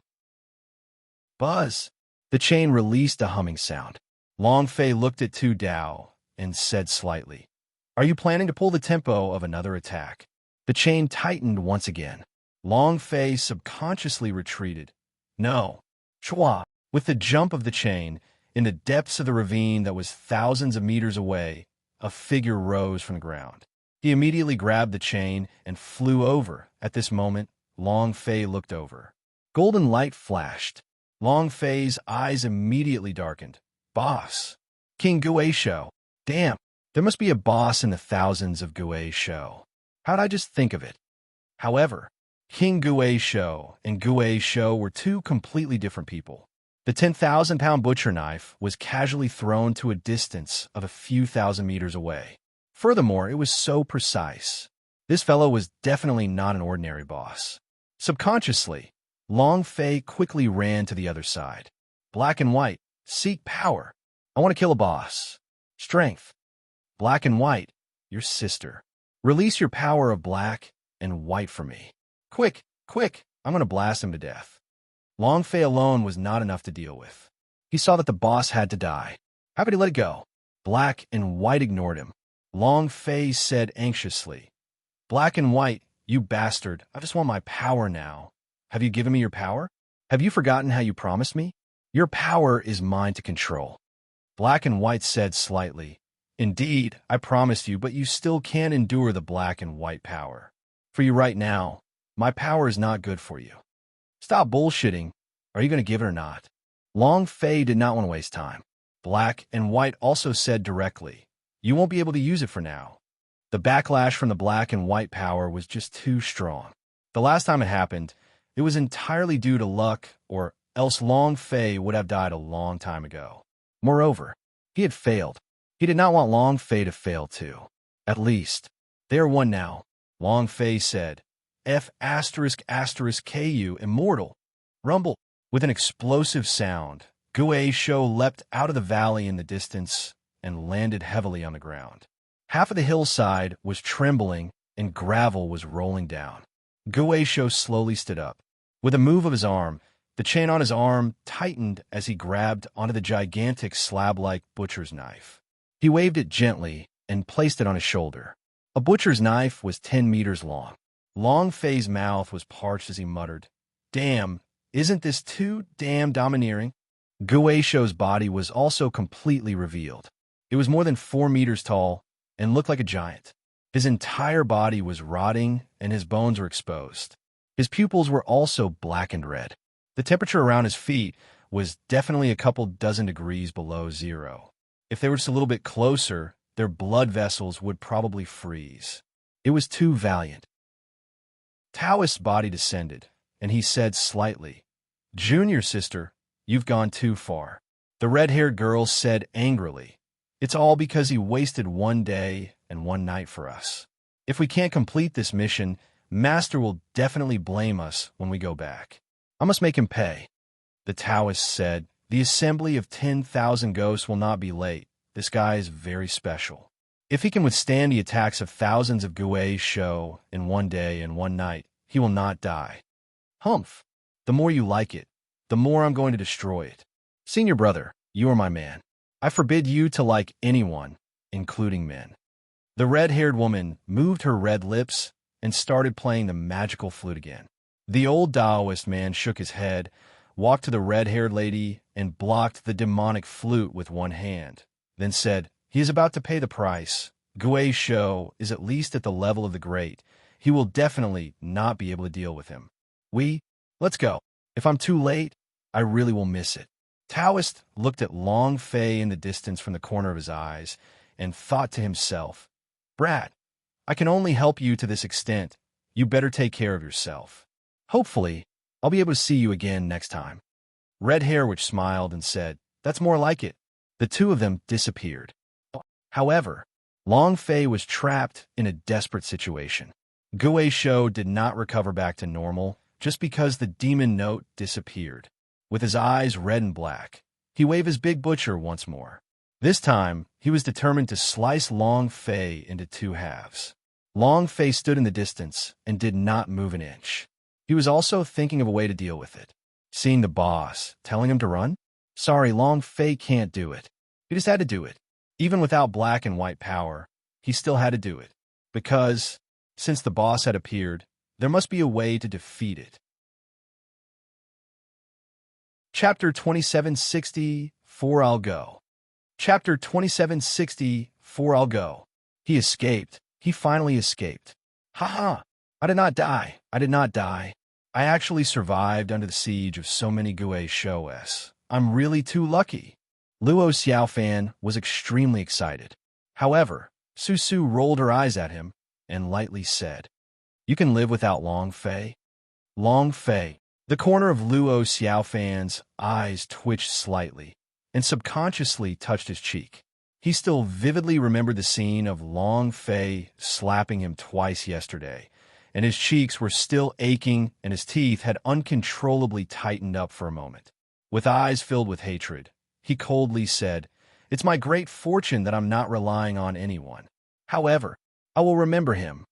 Buzz! The chain released a humming sound. Long Fei looked at Tu Dao and said slightly, "Are you planning to pull the tempo of another attack?" The chain tightened once again. Long Fei subconsciously retreated. No. Chua! With the jump of the chain, in the depths of the ravine that was thousands of meters away, a figure rose from the ground. He immediately grabbed the chain and flew over. At this moment, Long Fei looked over. Golden light flashed. Long Fei's eyes immediately darkened. Boss! King Guay Shou. Damn, there must be a boss in the thousands of Guay Shou. How'd I just think of it? However, King Guay Shou and Guay Shou were 2 completely different people. The 10,000-pound butcher knife was casually thrown to a distance of a few thousand meters away. Furthermore, it was so precise. This fellow was definitely not an ordinary boss. Subconsciously, Long Fei quickly ran to the other side. Black and white, seek power. I want to kill a boss. Strength. Black and white, your sister. Release your power of black and white for me. Quick, quick, I'm going to blast him to death. Long Fei alone was not enough to deal with. He saw that the boss had to die. How could he let it go? Black and white ignored him. Long Fei said anxiously, "Black and white, you bastard, I just want my power now. Have you given me your power? Have you forgotten how you promised me? Your power is mine to control." Black and white said slightly, "Indeed, I promised you, but you still can't endure the black and white power. For you right now, my power is not good for you. Stop bullshitting. Are you going to give it or not?" Long Fei did not want to waste time. Black and white also said directly, "You won't be able to use it for now." The backlash from the black and white power was just too strong. The last time it happened, it was entirely due to luck or else Long Fei would have died a long time ago. Moreover, he had failed. He did not want Long Fei to fail too. At least, they are one now, Long Fei said. F***ku immortal. Rumble. With an explosive sound, Gui Shou leapt out of the valley in the distance and landed heavily on the ground. Half of the hillside was trembling and gravel was rolling down. Gui Shou slowly stood up. With a move of his arm, the chain on his arm tightened as he grabbed onto the gigantic slab-like butcher's knife. He waved it gently and placed it on his shoulder. A butcher's knife was 10 meters long. Long Fei's mouth was parched as he muttered, "Damn, isn't this too damn domineering?" Gui Shou's body was also completely revealed. It was more than 4 meters tall and looked like a giant. His entire body was rotting and his bones were exposed. His pupils were also black and red. The temperature around his feet was definitely a couple dozen degrees below zero. If they were just a little bit closer, their blood vessels would probably freeze. It was too valiant. Taoist's body descended, and he said slightly, "Junior sister, you've gone too far." The red-haired girl said angrily, "It's all because he wasted 1 day and 1 night for us. If we can't complete this mission, Master will definitely blame us when we go back. I must make him pay." The Taoist said, "The assembly of 10,000 ghosts will not be late. This guy is very special. If he can withstand the attacks of thousands of Gui Shou in 1 day and 1 night, he will not die." "Humph. The more you like it, the more I'm going to destroy it. Senior brother, you are my man. I forbid you to like anyone, including men." The red-haired woman moved her red lips and started playing the magical flute again. The old Taoist man shook his head, walked to the red-haired lady, and blocked the demonic flute with one hand, then said, "He is about to pay the price. Gui Shou is at least at the level of the great. He will definitely not be able to deal with him. Let's go. If I'm too late, I really will miss it." Taoist looked at Long Fei in the distance from the corner of his eyes and thought to himself, "Brat, I can only help you to this extent. You better take care of yourself. Hopefully, I'll be able to see you again next time." Red Hair Witch smiled and said, "That's more like it." The two of them disappeared. However, Long Fei was trapped in a desperate situation. Gui Shou did not recover back to normal just because the demon note disappeared. With his eyes red and black, he waved his big butcher once more. This time, he was determined to slice Long Fei into 2 halves. Long Fei stood in the distance and did not move an inch. He was also thinking of a way to deal with it. Seeing the boss, telling him to run? Sorry, Long Fei can't do it. He just had to do it. Even without black and white power, he still had to do it. Because, since the boss had appeared, there must be a way to defeat it. Chapter 2760, 4 I'll Go. Chapter 2760, 4 I'll Go. He escaped. He finally escaped. Ha! I did not die. I did not die. I actually survived under the siege of so many Gui Shou's. I'm really too lucky. Luo Xiaofan was extremely excited. However, Su rolled her eyes at him and lightly said, "You can live without Long Fei." Long Fei. The corner of Luo Xiaofan's eyes twitched slightly and subconsciously touched his cheek. He still vividly remembered the scene of Long Fei slapping him twice yesterday, and his cheeks were still aching and his teeth had uncontrollably tightened up for a moment. With eyes filled with hatred, he coldly said, "It's my great fortune that I'm not relying on anyone. However, I will remember him.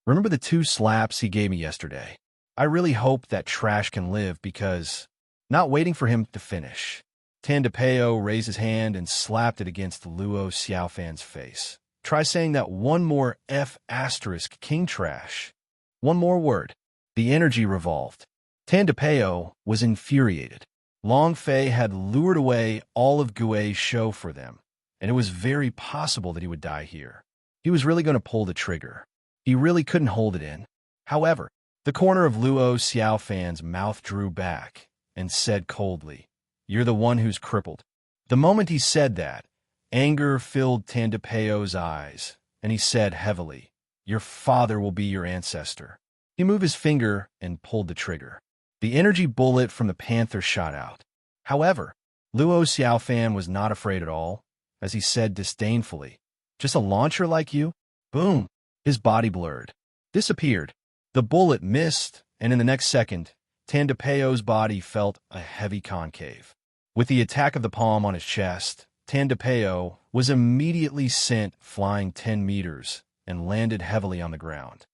Remember the 2 slaps he gave me yesterday. I really hope that trash can live because..." Not waiting for him to finish, Tandapeo raised his hand and slapped it against Luo Xiaofan's face. "Try saying that one more **king trash. One more word." The energy revolved. Tandapeo was infuriated. Long Fei had lured away all of Gui Shou for them, and it was very possible that he would die here. He was really going to pull the trigger. He really couldn't hold it in. However, the corner of Luo Xiaofan's mouth drew back and said coldly, "You're the one who's crippled." The moment he said that, anger filled Tandapeo's eyes, and he said heavily, "Your father will be your ancestor." He moved his finger and pulled the trigger. The energy bullet from the panther shot out. However, Luo Xiaofan was not afraid at all, as he said disdainfully, "Just a launcher like you?" Boom! His body blurred. Disappeared. The bullet missed, and in the next second, Tandapeo's body felt a heavy concave. With the attack of the palm on his chest, Tandapeo was immediately sent flying 10 meters and landed heavily on the ground.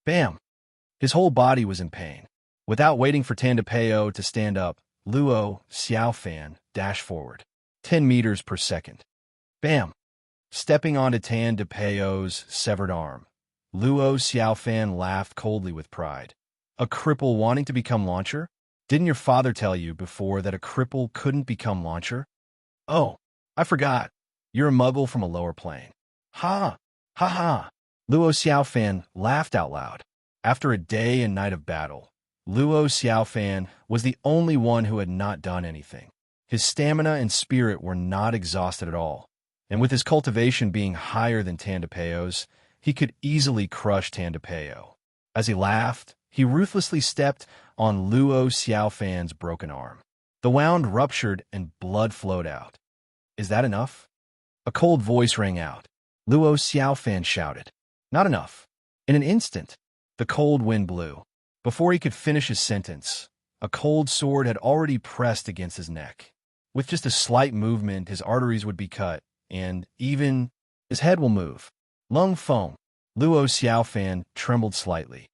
Bam! His whole body was in pain. Without waiting for Tandapeo to stand up, Luo Xiaofan dashed forward, 10 meters per second. Bam! Stepping onto Tandapeo's severed arm, Luo Xiaofan laughed coldly with pride. A cripple wanting to become launcher? Didn't your father tell you before that a cripple couldn't become launcher? Oh, I forgot. You're a muggle from a lower plane. Ha! Ha ha! Luo Xiaofan laughed out loud. After a day and night of battle, Luo Xiaofan was the only one who had not done anything. His stamina and spirit were not exhausted at all, and with his cultivation being higher than Tandapeo's, he could easily crush Tandapeo. As he laughed, he ruthlessly stepped on Luo Xiaofan's broken arm. The wound ruptured and blood flowed out. "Is that enough?" A cold voice rang out. Luo Xiaofan shouted. "Not enough." In an instant, the cold wind blew. Before he could finish his sentence, a cold sword had already pressed against his neck. With just a slight movement, his arteries would be cut, and even his head will move. Lung foam. Luo Xiaofan trembled slightly.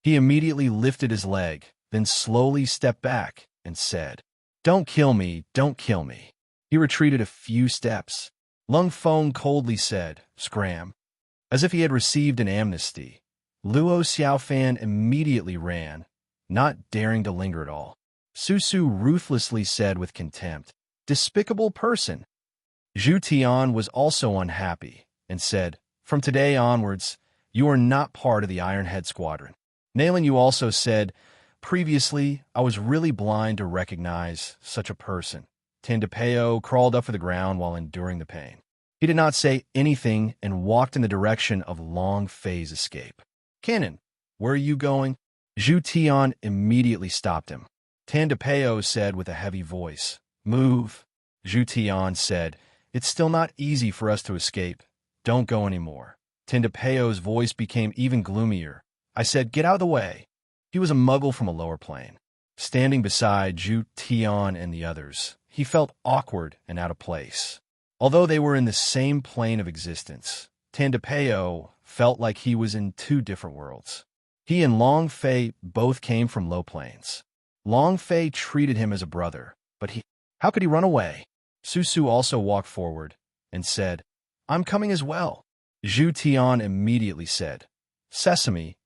He immediately lifted his leg, then slowly stepped back and said, "Don't kill me, don't kill me." He retreated a few steps. Lung Feng coldly said, "Scram." As if he had received an amnesty, Luo Xiaofan immediately ran, not daring to linger at all. Susu ruthlessly said with contempt, "Despicable person." Zhu Tian was also unhappy and said, "From today onwards, you are not part of the Ironhead Squadron." Nailan Yu also said, "Previously, I was really blind to recognize such a person." Tandapeo crawled up to the ground while enduring the pain. He did not say anything and walked in the direction of Long Fei's escape. "Canon, where are you going?" Zhu Tian immediately stopped him. Tandapeo said with a heavy voice, "Move." Zhu Tian said, "It's still not easy for us to escape. Don't go anymore." Tandapeo's voice became even gloomier. I said, "Get out of the way." He was a muggle from a lower plane. Standing beside Zhu Tian and the others, he felt awkward and out of place. Although they were in the same plane of existence, Tandapeo felt like he was in two different worlds. He and Long Fei both came from low planes. Long Fei treated him as a brother, but how could he run away? Susu also walked forward and said, "I'm coming as well." Zhu Tian immediately said, "Sesame,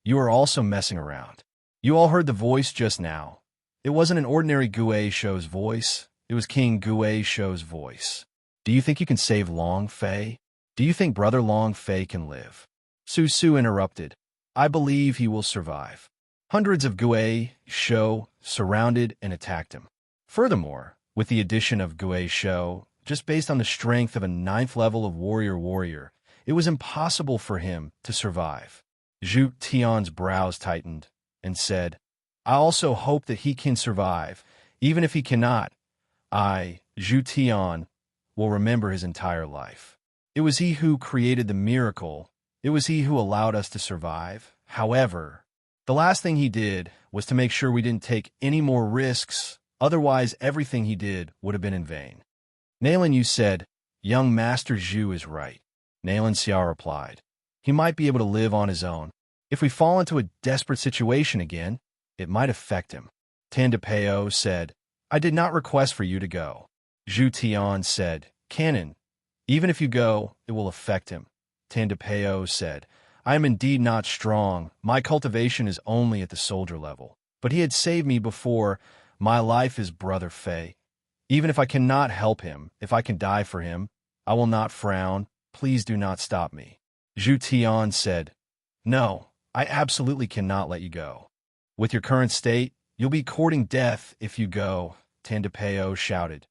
you are also messing around. You all heard the voice just now. It wasn't an ordinary Gue Shou's voice. It was King Gue Shou's voice. Do you think you can save Long Fei? Do you think Brother Long Fei can live?" Susu interrupted. "I believe he will survive." Hundreds of Gue Shou surrounded and attacked him. Furthermore, with the addition of Gue Shou, just based on the strength of a 9th level of warrior, it was impossible for him to survive. Zhu Tian's brows tightened and said, "I also hope that he can survive. Even if he cannot, Zhu Tian, will remember his entire life. It was he who created the miracle. It was he who allowed us to survive. However, the last thing he did was to make sure we didn't take any more risks. Otherwise, everything he did would have been in vain." Nailan Yu said, "Young Master Zhu is right." Nailan Xiao replied, "He might be able to live on his own. If we fall into a desperate situation again, it might affect him." Tandapeo said, "I did not request for you to go." Zhu Tian said, "Canon, even if you go, it will affect him." Tandapeo said, "I am indeed not strong. My cultivation is only at the soldier level. But he had saved me before. My life is Brother Fei. Even if I cannot help him, if I can die for him, I will not frown. Please do not stop me." Zhu Tian said, "No, I absolutely cannot let you go. With your current state, you'll be courting death if you go." Tandapeo shouted,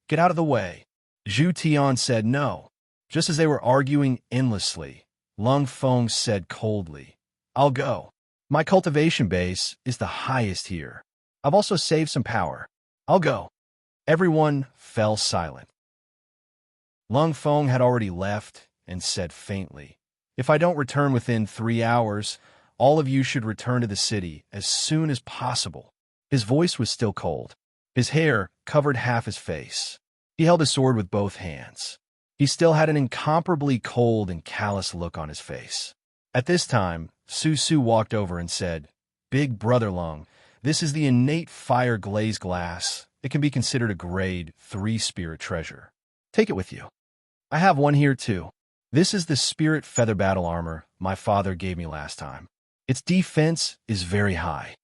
"Get out of the way." Zhu Tian said no. Just as they were arguing endlessly, Lung Feng said coldly, "I'll go." My cultivation base is the highest here. I've also saved some power. I'll go. Everyone fell silent. Lung Feng had already left and said faintly, "If I don't return within 3 hours, all of you should return to the city as soon as possible." His voice was still cold. His hair covered half his face. He held his sword with both hands. He still had an incomparably cold and callous look on his face. At this time, Su Su walked over and said, "Big Brother Lung, this is the innate fire glazed glass. It can be considered a grade 3 spirit treasure. Take it with you. I have one here too. This is the spirit feather battle armor my father gave me last time. Its defense is very high.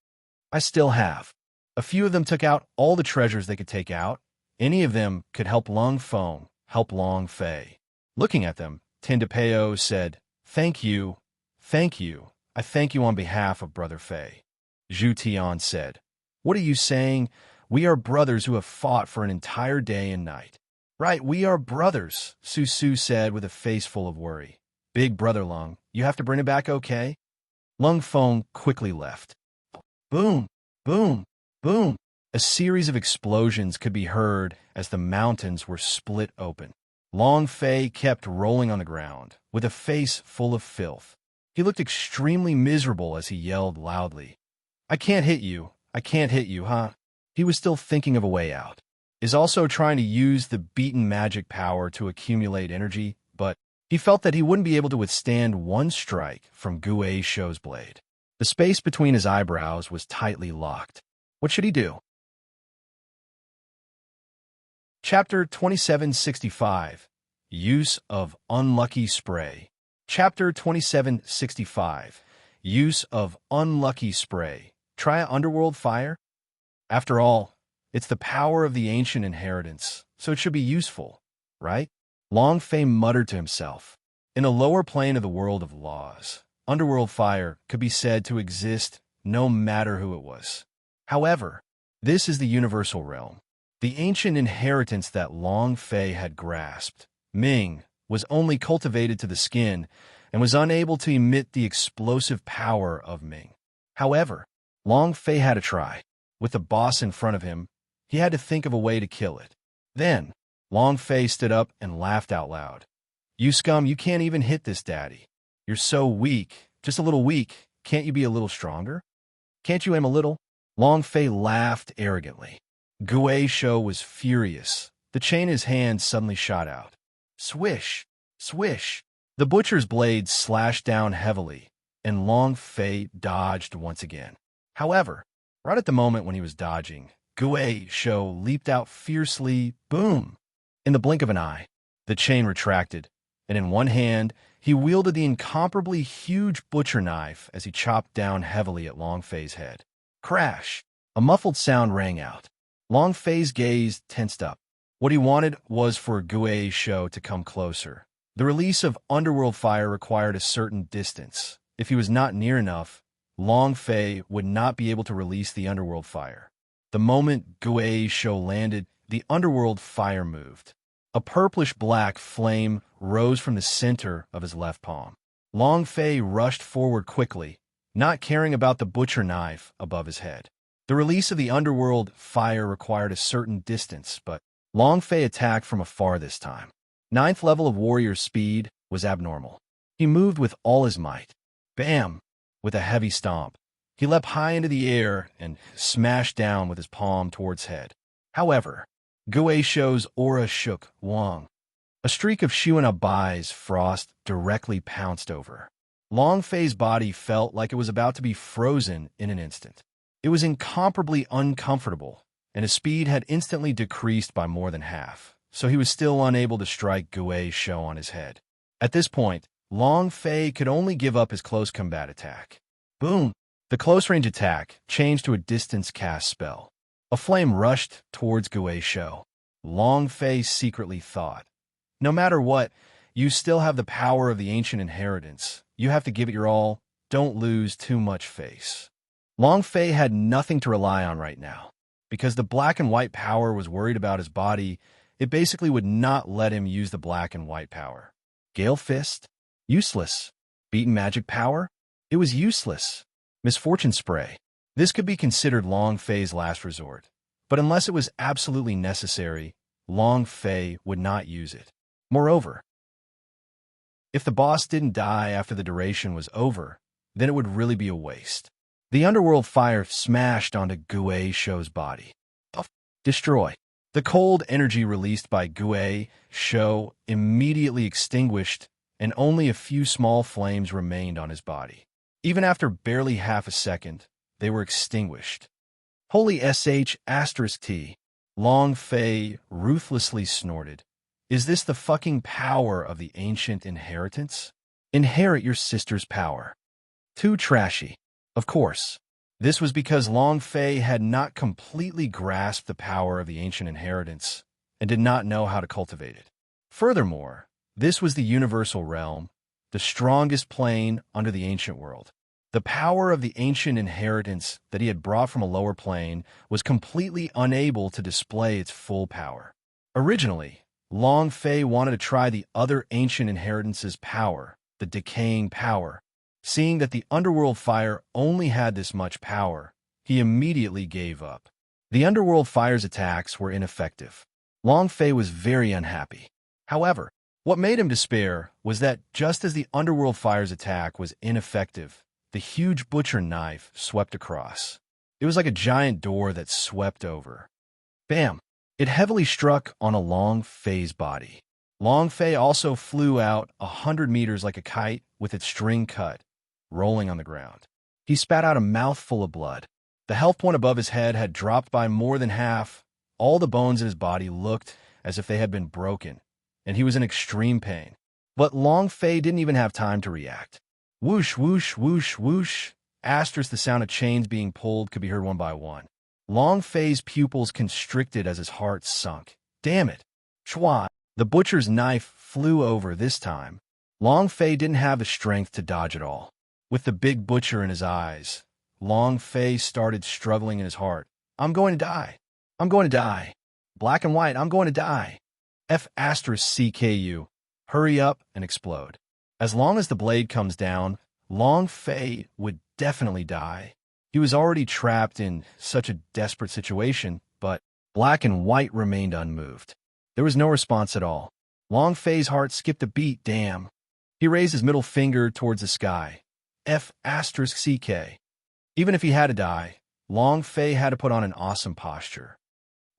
I still have. A few of them took out all the treasures they could take out. Any of them could help Lung Feng, help Long Fei." Looking at them, Tindapeo said, "Thank you. Thank you. I thank you on behalf of Brother Fei." Zhu Tian said, "What are you saying? We are brothers who have fought for an entire day and night." "Right, we are brothers," Su Su said with a face full of worry. "Big Brother Lung, you have to bring it back, okay?" Lung Feng quickly left. Boom, boom, boom. A series of explosions could be heard as the mountains were split open. Long Fei kept rolling on the ground, with a face full of filth. He looked extremely miserable as he yelled loudly, "I can't hit you. I can't hit you, huh?" He was still thinking of a way out. Is also trying to use the beaten magic power to accumulate energy, but he felt that he wouldn't be able to withstand one strike from Gue Shou's blade. The space between his eyebrows was tightly locked. What should he do? Chapter 2765. Use of Unlucky Spray. Chapter 2765. Use of Unlucky Spray. Try Underworld Fire? After all, it's the power of the ancient inheritance, so it should be useful, right? Long Fei muttered to himself. In a lower plane of the world of laws, Underworld Fire could be said to exist no matter who it was. However, this is the universal realm. The ancient inheritance that Long Fei had grasped, Ming, was only cultivated to the skin and was unable to emit the explosive power of Ming. However, Long Fei had to try. With the boss in front of him, he had to think of a way to kill it. Then, Long Fei stood up and laughed out loud. "You scum, you can't even hit this daddy. You're so weak, just a little weak. Can't you be a little stronger? Can't you aim a little?" Long Fei laughed arrogantly. Gue Shou was furious. The chain in his hand suddenly shot out. Swish! Swish! The butcher's blade slashed down heavily, and Long Fei dodged once again. However, right at the moment when he was dodging, Gue Shou leaped out fiercely, boom! In the blink of an eye, the chain retracted, and in one hand, he wielded the incomparably huge butcher knife as he chopped down heavily at Long Fei's head. Crash! A muffled sound rang out. Long Fei's gaze tensed up. What he wanted was for Gue Shou to come closer. The release of Underworld Fire required a certain distance. If he was not near enough, Long Fei would not be able to release the Underworld Fire. The moment Gue Shou landed, the Underworld Fire moved. A purplish-black flame rose from the center of his left palm. Long Fei rushed forward quickly, not caring about the butcher knife above his head. The release of the Underworld Fire required a certain distance, but Long Fei attacked from afar this time. 9th level of warrior speed was abnormal. He moved with all his might. Bam! With a heavy stomp, he leapt high into the air and smashed down with his palm towards head. However, Gue Shou's aura shook Wang. A streak of Shuana Bai's frost directly pounced over. Long Fei's body felt like it was about to be frozen in an instant. It was incomparably uncomfortable, and his speed had instantly decreased by more than half, so he was still unable to strike Gue Shou on his head. At this point, Long Fei could only give up his close combat attack. Boom! The close-range attack changed to a distance cast spell. A flame rushed towards Gue Shou. Long Fei secretly thought, "No matter what, you still have the power of the ancient inheritance. You have to give it your all. Don't lose too much face." Long Fei had nothing to rely on right now. Because the black and white power was worried about his body, it basically would not let him use the black and white power. Gale Fist? Useless. Beaten magic power? It was useless. Misfortune spray. This could be considered Long Fei's last resort, but unless it was absolutely necessary, Long Fei would not use it. Moreover, if the boss didn't die after the duration was over, then it would really be a waste. The underworld fire smashed onto Gue Shou's body. Destroy. The cold energy released by Gue Shou immediately extinguished, and only a few small flames remained on his body. Even after barely half a second, they were extinguished. Holy **T. Long Fei ruthlessly snorted. Is this the fucking power of the ancient inheritance? Inherit your sister's power. Too trashy. Of course. This was because Long Fei had not completely grasped the power of the ancient inheritance and did not know how to cultivate it. Furthermore, this was the universal realm, the strongest plane under the ancient world. The power of the ancient inheritance that he had brought from a lower plane was completely unable to display its full power. Originally, Long Fei wanted to try the other ancient inheritance's power, the decaying power. Seeing that the underworld fire only had this much power, he immediately gave up. The underworld fire's attacks were ineffective. Long Fei was very unhappy. However, what made him despair was that just as the underworld fire's attack was ineffective, the huge butcher knife swept across. It was like a giant door that swept over. Bam! It heavily struck on a Long Fei's body. Long Fei also flew out 100 meters like a kite with its string cut, rolling on the ground. He spat out a mouthful of blood. The health point above his head had dropped by more than half. All the bones in his body looked as if they had been broken, and he was in extreme pain. But Long Fei didn't even have time to react. Whoosh, whoosh, whoosh, whoosh. The sound of chains being pulled could be heard one by one. Long Fei's pupils constricted as his heart sunk. Damn it! Chua! The butcher's knife flew over this time. Long Fei didn't have the strength to dodge it all. With the big butcher in his eyes, Long Fei started struggling in his heart. I'm going to die. I'm going to die. Black and white, I'm going to die. F***CKU. Hurry up and explode. As long as the blade comes down, Long Fei would definitely die. He was already trapped in such a desperate situation, but Black and White remained unmoved. There was no response at all. Long Fei's heart skipped a beat, damn. He raised his middle finger towards the sky. F***CK. Even if he had to die, Long Fei had to put on an awesome posture.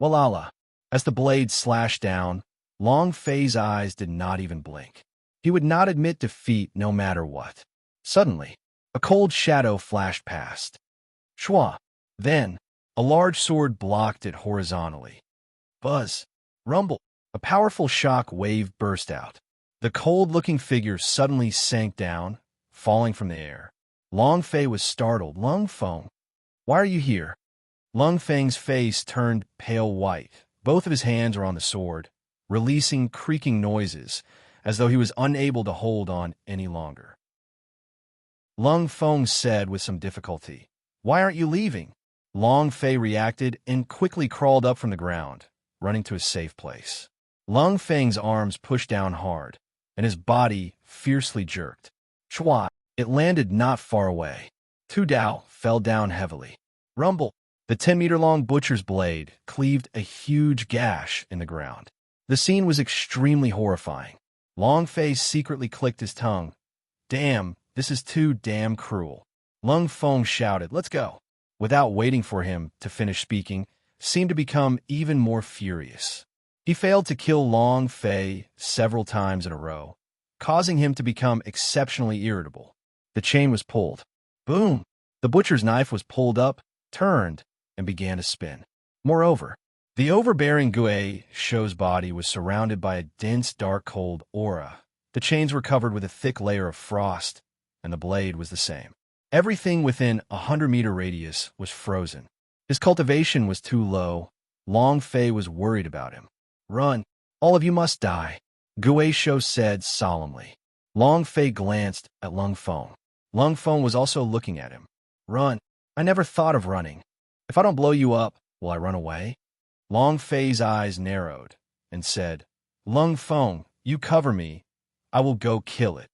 Walala. As the blade slashed down, Long Fei's eyes did not even blink. He would not admit defeat no matter what. Suddenly, a cold shadow flashed past. Shwa. Then, a large sword blocked it horizontally. Buzz. Rumble. A powerful shock wave burst out. The cold-looking figure suddenly sank down, falling from the air. Long Fei was startled. Lung Feng, why are you here? Lung Feng's face turned pale white. Both of his hands were on the sword, releasing creaking noises, as though he was unable to hold on any longer. Lung Feng said with some difficulty, Why aren't you leaving? Long Fei reacted and quickly crawled up from the ground, running to a safe place. Lung Feng's arms pushed down hard, and his body fiercely jerked. Chua! It landed not far away. Tu Dao fell down heavily. Rumble! The 10-meter-long butcher's blade cleaved a huge gash in the ground. The scene was extremely horrifying. Long Fei secretly clicked his tongue. Damn, this is too damn cruel. Lung Feng shouted, Let's go! Without waiting for him to finish speaking, seemed to become even more furious. He failed to kill Long Fei several times in a row, causing him to become exceptionally irritable. The chain was pulled. Boom! The butcher's knife was pulled up, turned, and began to spin. Moreover, the overbearing Gue Shou's body was surrounded by a dense, dark, cold aura. The chains were covered with a thick layer of frost, and the blade was the same. Everything within a 100-meter radius was frozen. His cultivation was too low. Long Fei was worried about him. Run! All of you must die, Gue Shou said solemnly. Long Fei glanced at Lung Feng. Lung Feng was also looking at him. Run! I never thought of running. If I don't blow you up, will I run away? Long Fei's eyes narrowed and said, Lung Feng, you cover me. I will go kill it.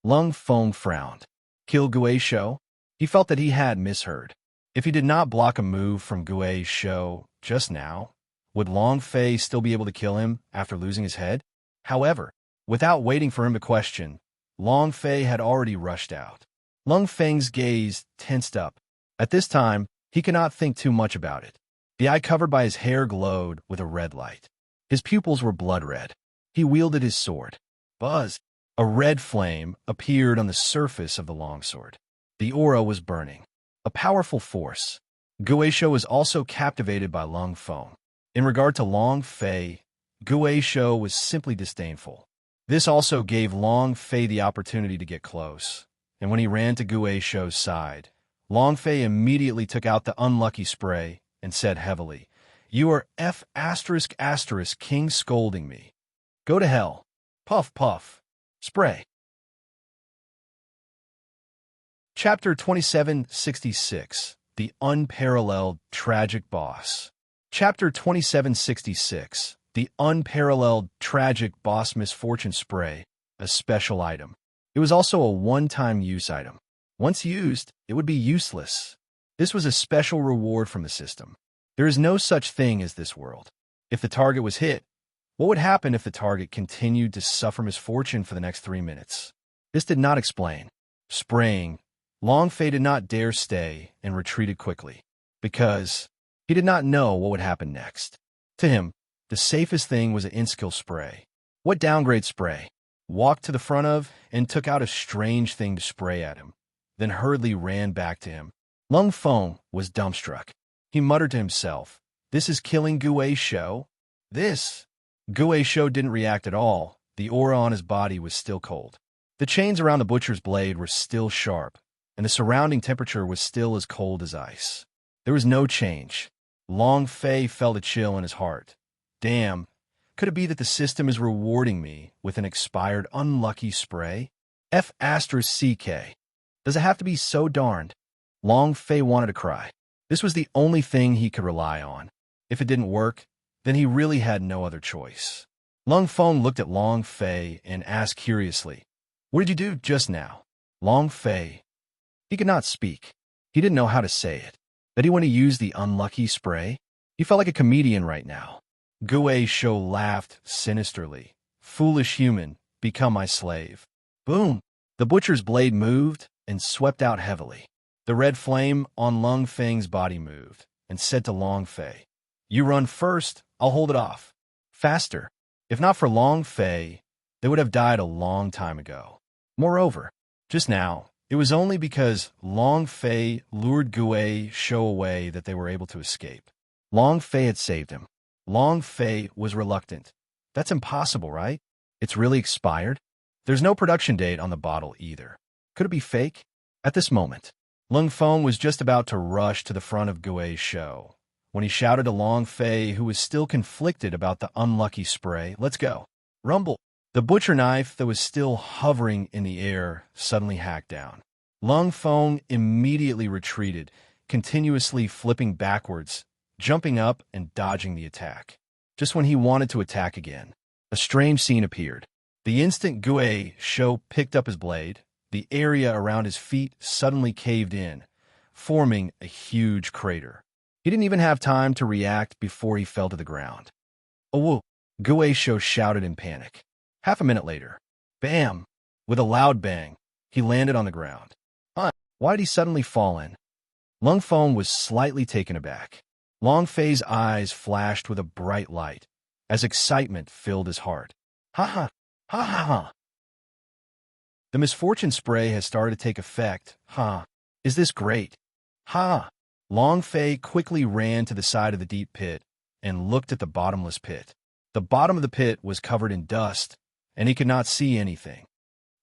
Lung Feng frowned. Kill Gue Shou? He felt that he had misheard. If he did not block a move from Gui's show just now, would Long Fei still be able to kill him after losing his head? However, without waiting for him to question, Long Fei had already rushed out. Long Feng's gaze tensed up. At this time, he could not think too much about it. The eye covered by his hair glowed with a red light. His pupils were blood red. He wielded his sword. Buzz! A red flame appeared on the surface of the longsword. The aura was burning. A powerful force. Guisho was also captivated by Long Feng. In regard to Long Fei, Guisho was simply disdainful. This also gave Long Fei the opportunity to get close, and when he ran to Guisho's side, Long Fei immediately took out the unlucky spray and said heavily, "You are F*** king scolding me. Go to hell. Puff, puff. Spray." Chapter 2766, The Unparalleled Tragic Boss. Chapter 2766, The Unparalleled Tragic Boss Misfortune Spray, a special item. It was also a one-time use item. Once used, it would be useless. This was a special reward from the system. There is no such thing as this world. If the target was hit, what would happen if the target continued to suffer misfortune for the next 3 minutes? This did not explain. Spraying, Long Fei did not dare stay and retreated quickly, because he did not know what would happen next. To him, the safest thing was an in-skill spray. What downgrade spray? Walked to the front of and took out a strange thing to spray at him, then hurriedly ran back to him. Long Feng was dumbstruck. He muttered to himself, "This is killing Guisho? This?" Guisho didn't react at all. The aura on his body was still cold. The chains around the butcher's blade were still sharp, and the surrounding temperature was still as cold as ice. There was no change. Long Fei felt a chill in his heart. Damn, could it be that the system is rewarding me with an expired unlucky spray? F***CK. Does it have to be so darned? Long Fei wanted to cry. This was the only thing he could rely on. If it didn't work, then he really had no other choice. Long Feng looked at Long Fei and asked curiously, "What did you do just now?" Long Fei. He could not speak. He didn't know how to say it. That he want to use the unlucky spray? He felt like a comedian right now. Guisho laughed sinisterly. "Foolish human, become my slave." Boom! The butcher's blade moved and swept out heavily. The red flame on Long Feng's body moved and said to Long Fei, "You run first, I'll hold it off." Faster. If not for Long Fei, they would have died a long time ago. Moreover, just now, it was only because Long Fei lured Guisho away that they were able to escape. Long Fei had saved him. Long Fei was reluctant. That's impossible, right? It's really expired? There's no production date on the bottle either. Could it be fake? At this moment, Long Feng was just about to rush to the front of Guisho when he shouted to Long Fei, who was still conflicted about the unlucky spray, "Let's go." Rumble. The butcher knife that was still hovering in the air suddenly hacked down. Long Feng immediately retreated, continuously flipping backwards, jumping up and dodging the attack. Just when he wanted to attack again, a strange scene appeared. The instant Guisho picked up his blade, the area around his feet suddenly caved in, forming a huge crater. He didn't even have time to react before he fell to the ground. "Oh!" Guisho shouted in panic. Half a minute later, bam! With a loud bang, he landed on the ground. Why did he suddenly fall in? Long Feng was slightly taken aback. Long Fei's eyes flashed with a bright light, as excitement filled his heart. Ha ha! Ha ha ha! The misfortune spray has started to take effect. Ha! Is this great? Ha! Long Fei quickly ran to the side of the deep pit and looked at the bottomless pit. The bottom of the pit was covered in dust, and he could not see anything.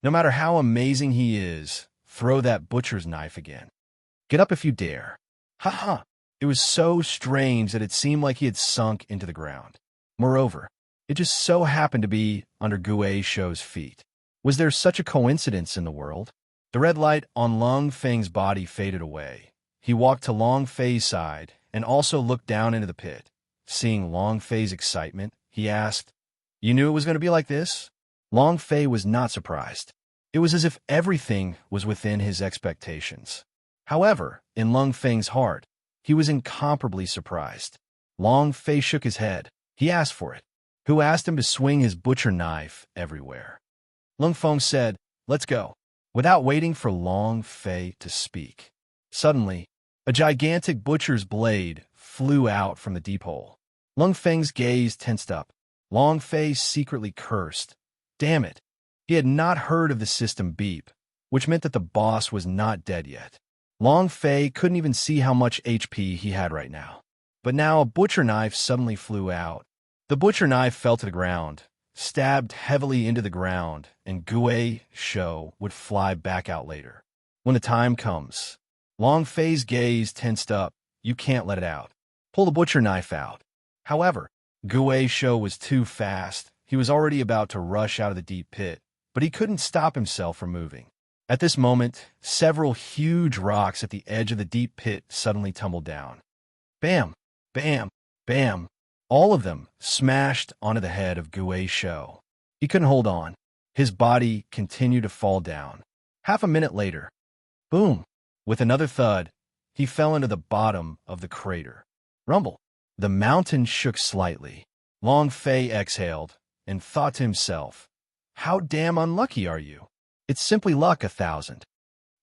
No matter how amazing he is, throw that butcher's knife again. Get up if you dare. Ha ha! It was so strange that it seemed like he had sunk into the ground. Moreover, it just so happened to be under Guisho's feet. Was there such a coincidence in the world? The red light on Long Feng's body faded away. He walked to Long Fei's side and also looked down into the pit. Seeing Long Fei's excitement, he asked, "You knew it was going to be like this?" Long Fei was not surprised. It was as if everything was within his expectations. However, in Lung Feng's heart, he was incomparably surprised. Long Fei shook his head. He asked for it. Who asked him to swing his butcher knife everywhere? Lung Feng said, "Let's go," without waiting for Long Fei to speak. Suddenly, a gigantic butcher's blade flew out from the deep hole. Lung Feng's gaze tensed up. Long Fei secretly cursed. Damn it. He had not heard of the system beep, which meant that the boss was not dead yet. Long Fei couldn't even see how much HP he had right now. But now a butcher knife suddenly flew out. The butcher knife fell to the ground, stabbed heavily into the ground, and Gue Shou would fly back out later. When the time comes, Long Fei's gaze tensed up. You can't let it out. Pull the butcher knife out. However, Gue Shou was too fast. He was already about to rush out of the deep pit, but he couldn't stop himself from moving. At this moment, several huge rocks at the edge of the deep pit suddenly tumbled down. Bam! Bam! Bam! All of them smashed onto the head of Gue Shou. He couldn't hold on. His body continued to fall down. Half a minute later, boom! With another thud, he fell into the bottom of the crater. Rumble! The mountain shook slightly. Long Fei exhaled and thought to himself, how damn unlucky are you? It's simply luck 1,000.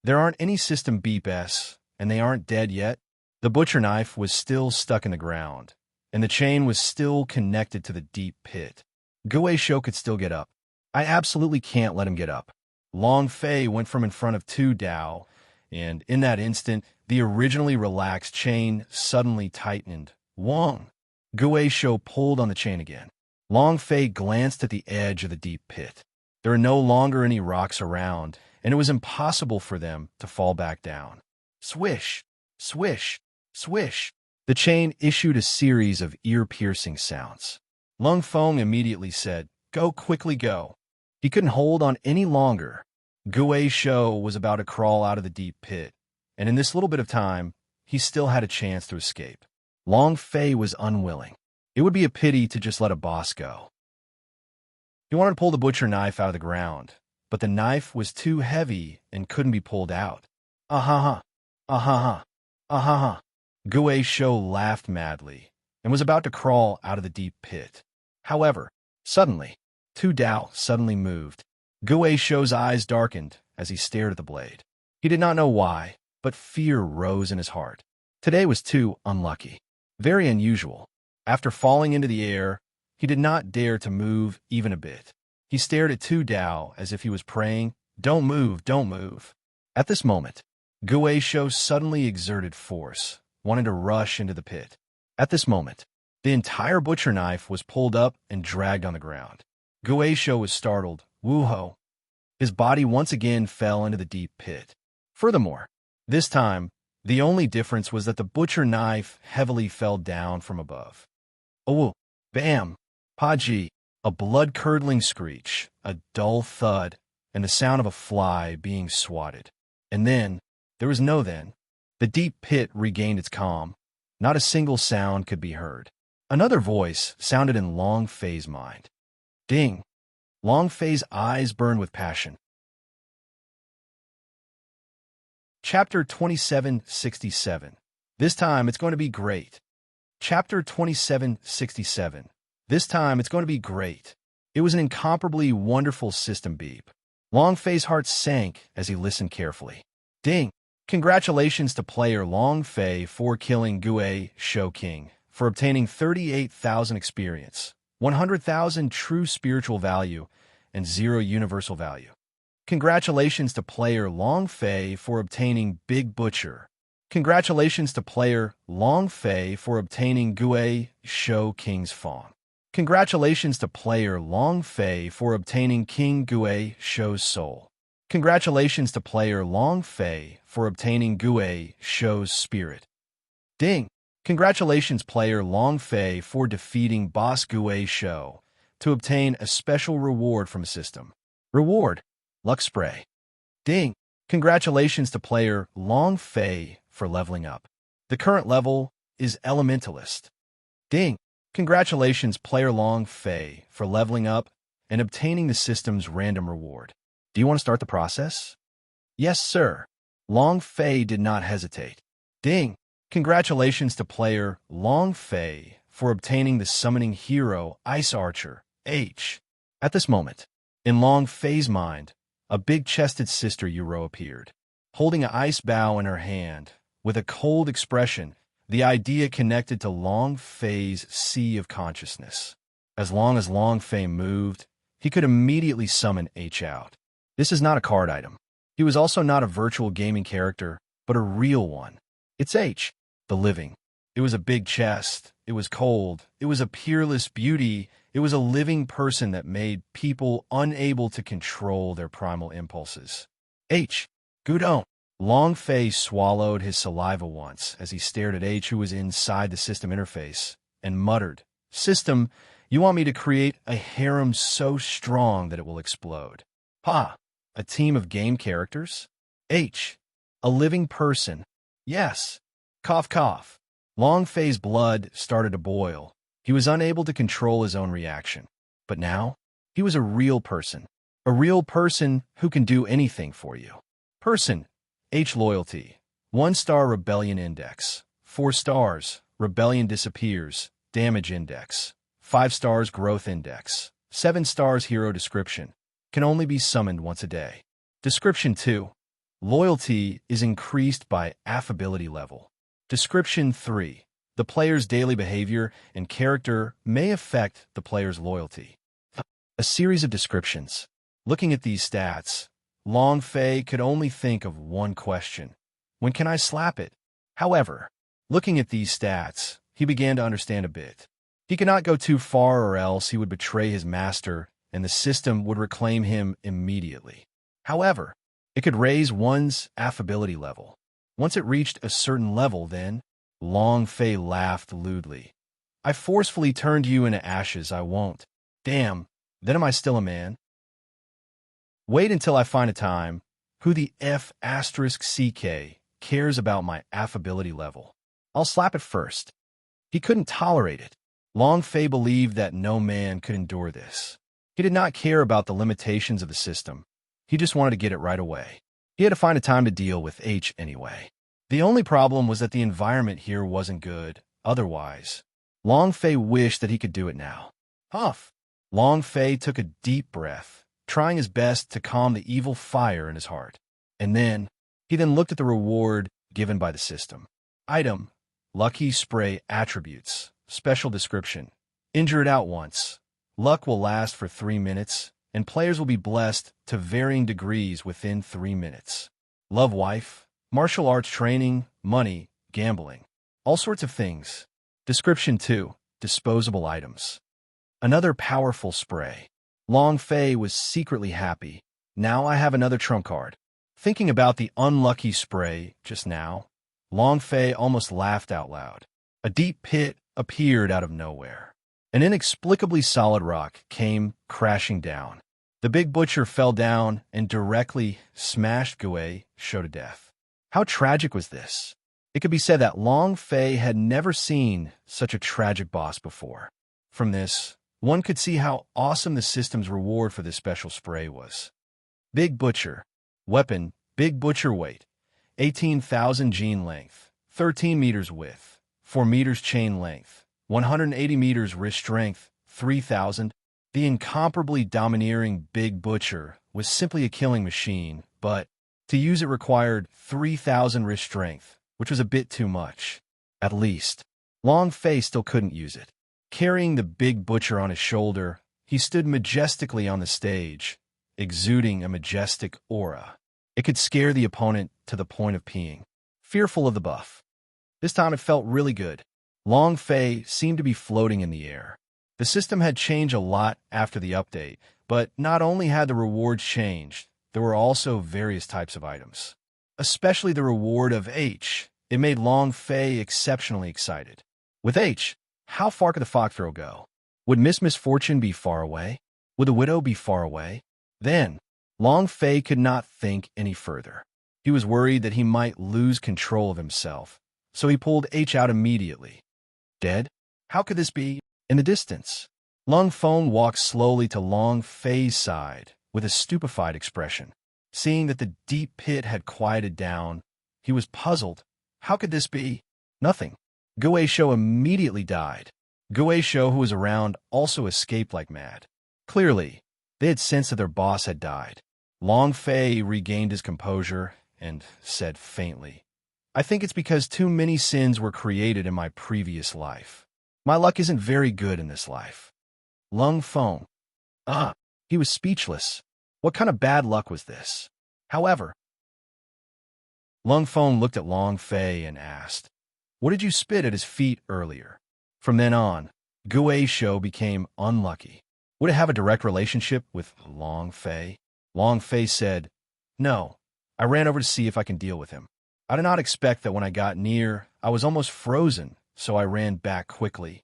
There aren't any system beep-s, and they aren't dead yet. The butcher knife was still stuck in the ground, and the chain was still connected to the deep pit. Gue Shou could still get up. I absolutely can't let him get up. Long Fei went from in front of Tu Dao, and in that instant, the originally relaxed chain suddenly tightened. Wong! Gue Shou pulled on the chain again. Long Fei glanced at the edge of the deep pit. There were no longer any rocks around, and it was impossible for them to fall back down. Swish! Swish! Swish! The chain issued a series of ear-piercing sounds. Lung Feng immediately said, "Go, quickly go." He couldn't hold on any longer. Gue Shou was about to crawl out of the deep pit, and in this little bit of time, he still had a chance to escape. Long Fei was unwilling. It would be a pity to just let a boss go. He wanted to pull the butcher knife out of the ground, but the knife was too heavy and couldn't be pulled out. Ah-ha-ha! Ah-ha-ha! Ah-ha-ha! Gue Shou laughed madly and was about to crawl out of the deep pit. However, suddenly, Tu Dao suddenly moved. Gue Shou's eyes darkened as he stared at the blade. He did not know why, but fear rose in his heart. Today was too unlucky. Very unusual. After falling into the air, he did not dare to move even a bit. He stared at Tu Dao as if he was praying, "Don't move, don't move." At this moment, Gue Shou suddenly exerted force, wanting to rush into the pit. At this moment, the entire butcher knife was pulled up and dragged on the ground. Gue Shou was startled. Woo-ho! His body once again fell into the deep pit. Furthermore, this time, the only difference was that the butcher knife heavily fell down from above. Oh, bam! Paji! A blood-curdling screech, a dull thud, and the sound of a fly being swatted. And then, there was no then. The deep pit regained its calm. Not a single sound could be heard. Another voice sounded in Long Fei's mind. Ding! Long Fei's eyes burned with passion. Chapter 2767. This time it's going to be great. Chapter 2767. This time it's going to be great. It was an incomparably wonderful system beep. Long Fei's heart sank as he listened carefully. Ding! Congratulations to player Long Fei for killing Gue Shou King, for obtaining 38,000 experience, 100,000 true spiritual value, and 0 universal value. Congratulations to player Long Fei for obtaining Big Butcher. Congratulations to player Long Fei for obtaining Gue Shou King's Fawn. Congratulations to player Long Fei for obtaining King Gue Shou's Soul. Congratulations to player Long Fei for obtaining Gue Shou's Spirit. Ding! Congratulations player Long Fei for defeating boss Gue Shou to obtain a special reward from a system. Reward: Luck Spray. Ding! Congratulations to player Long Fei for leveling up. The current level is Elementalist. Ding! Congratulations player Long Fei for leveling up and obtaining the system's random reward. Do you want to start the process? Yes, sir. Long Fei did not hesitate. Ding! Congratulations to player Long Fei for obtaining the summoning hero Ice Archer H. At this moment, in Long Fei's mind, a big-chested sister Yuro appeared, holding an ice bow in her hand. With a cold expression, the idea connected to Long Fei's sea of consciousness. As long as Long Fei moved, he could immediately summon H out. This is not a card item. He was also not a virtual gaming character, but a real one. It's H, the living. It was a big chest. It was cold. It was a peerless beauty. It was a living person that made people unable to control their primal impulses. H, Gudon. Long Fei swallowed his saliva once as he stared at H, who was inside the system interface, and muttered, "System, you want me to create a harem so strong that it will explode." Ha! A team of game characters? H, a living person. Yes. Cough, cough. Long Fei's blood started to boil. He was unable to control his own reaction. But now, he was a real person. A real person who can do anything for you. Person. H loyalty. 1-star rebellion index. 4 stars. Rebellion disappears. Damage index. 5 stars growth index. 7 stars hero description. Can only be summoned once a day. Description 2. Loyalty is increased by affability level. Description 3. The player's daily behavior and character may affect the player's loyalty. A series of descriptions. Looking at these stats, Long Fei could only think of one question. When can I slap it? However, looking at these stats, he began to understand a bit. He could not go too far or else he would betray his master and the system would reclaim him immediately. However, it could raise one's affability level. Once it reached a certain level, then, Long Fei laughed lewdly. I forcefully turned you into ashes, I won't. Damn, then am I still a man? Wait until I find a time. Who the F***CK cares about my affability level? I'll slap it first. He couldn't tolerate it. Long Fei believed that no man could endure this. He did not care about the limitations of the system. He just wanted to get it right away. He had to find a time to deal with H anyway. The only problem was that the environment here wasn't good. Otherwise, Long Fei wished that he could do it now. Huff! Long Fei took a deep breath, trying his best to calm the evil fire in his heart. And then, he looked at the reward given by the system. Item: Lucky Spray Attributes. Special description: Injure it out once. Luck will last for 3 minutes, and players will be blessed to varying degrees within 3 minutes. Love wife, martial arts training, money, gambling, all sorts of things. Description 2. Disposable items. Another powerful spray. Long Fei was secretly happy. Now I have another trump card. Thinking about the unlucky spray just now, Long Fei almost laughed out loud. A deep pit appeared out of nowhere. An inexplicably solid rock came crashing down. The big butcher fell down and directly smashed Gue Sho to death. How tragic was this? It could be said that Long Fei had never seen such a tragic boss before. From this, one could see how awesome the system's reward for this special spray was. Big Butcher. Weapon: Big Butcher weight, 18,000 gene length, 13 meters width, 4 meters chain length, 180 meters wrist strength, 3,000. The incomparably domineering Big Butcher was simply a killing machine, but to use it required 3,000 wrist strength, which was a bit too much. At least, Long Fei still couldn't use it. Carrying the Big Butcher on his shoulder, he stood majestically on the stage, exuding a majestic aura. It could scare the opponent to the point of peeing. Fearful of the buff. This time it felt really good. Long Fei seemed to be floating in the air. The system had changed a lot after the update, but not only had the rewards changed, there were also various types of items. Especially the reward of H. It made Long Fei exceptionally excited. With H, how far could the Fox throw go? Would Miss Misfortune be far away? Would the Widow be far away? Then, Long Fei could not think any further. He was worried that he might lose control of himself, so he pulled H out immediately. Dead? How could this be? In the distance, Lung Feng walked slowly to Long Fei's side with a stupefied expression. Seeing that the deep pit had quieted down, he was puzzled. How could this be? Nothing. Guisho immediately died. Guisho, who was around, also escaped like mad. Clearly, they had sensed that their boss had died. Long Fei regained his composure and said faintly, I think it's because too many sins were created in my previous life. My luck isn't very good in this life. Lung Feng. He was speechless. What kind of bad luck was this? However, Lung Feng looked at Long Fei and asked, What did you spit at his feet earlier? From then on, Guisho became unlucky. Would it have a direct relationship with Long Fei? Long Fei said, No, I ran over to see if I can deal with him. I did not expect that when I got near, I was almost frozen, so I ran back quickly.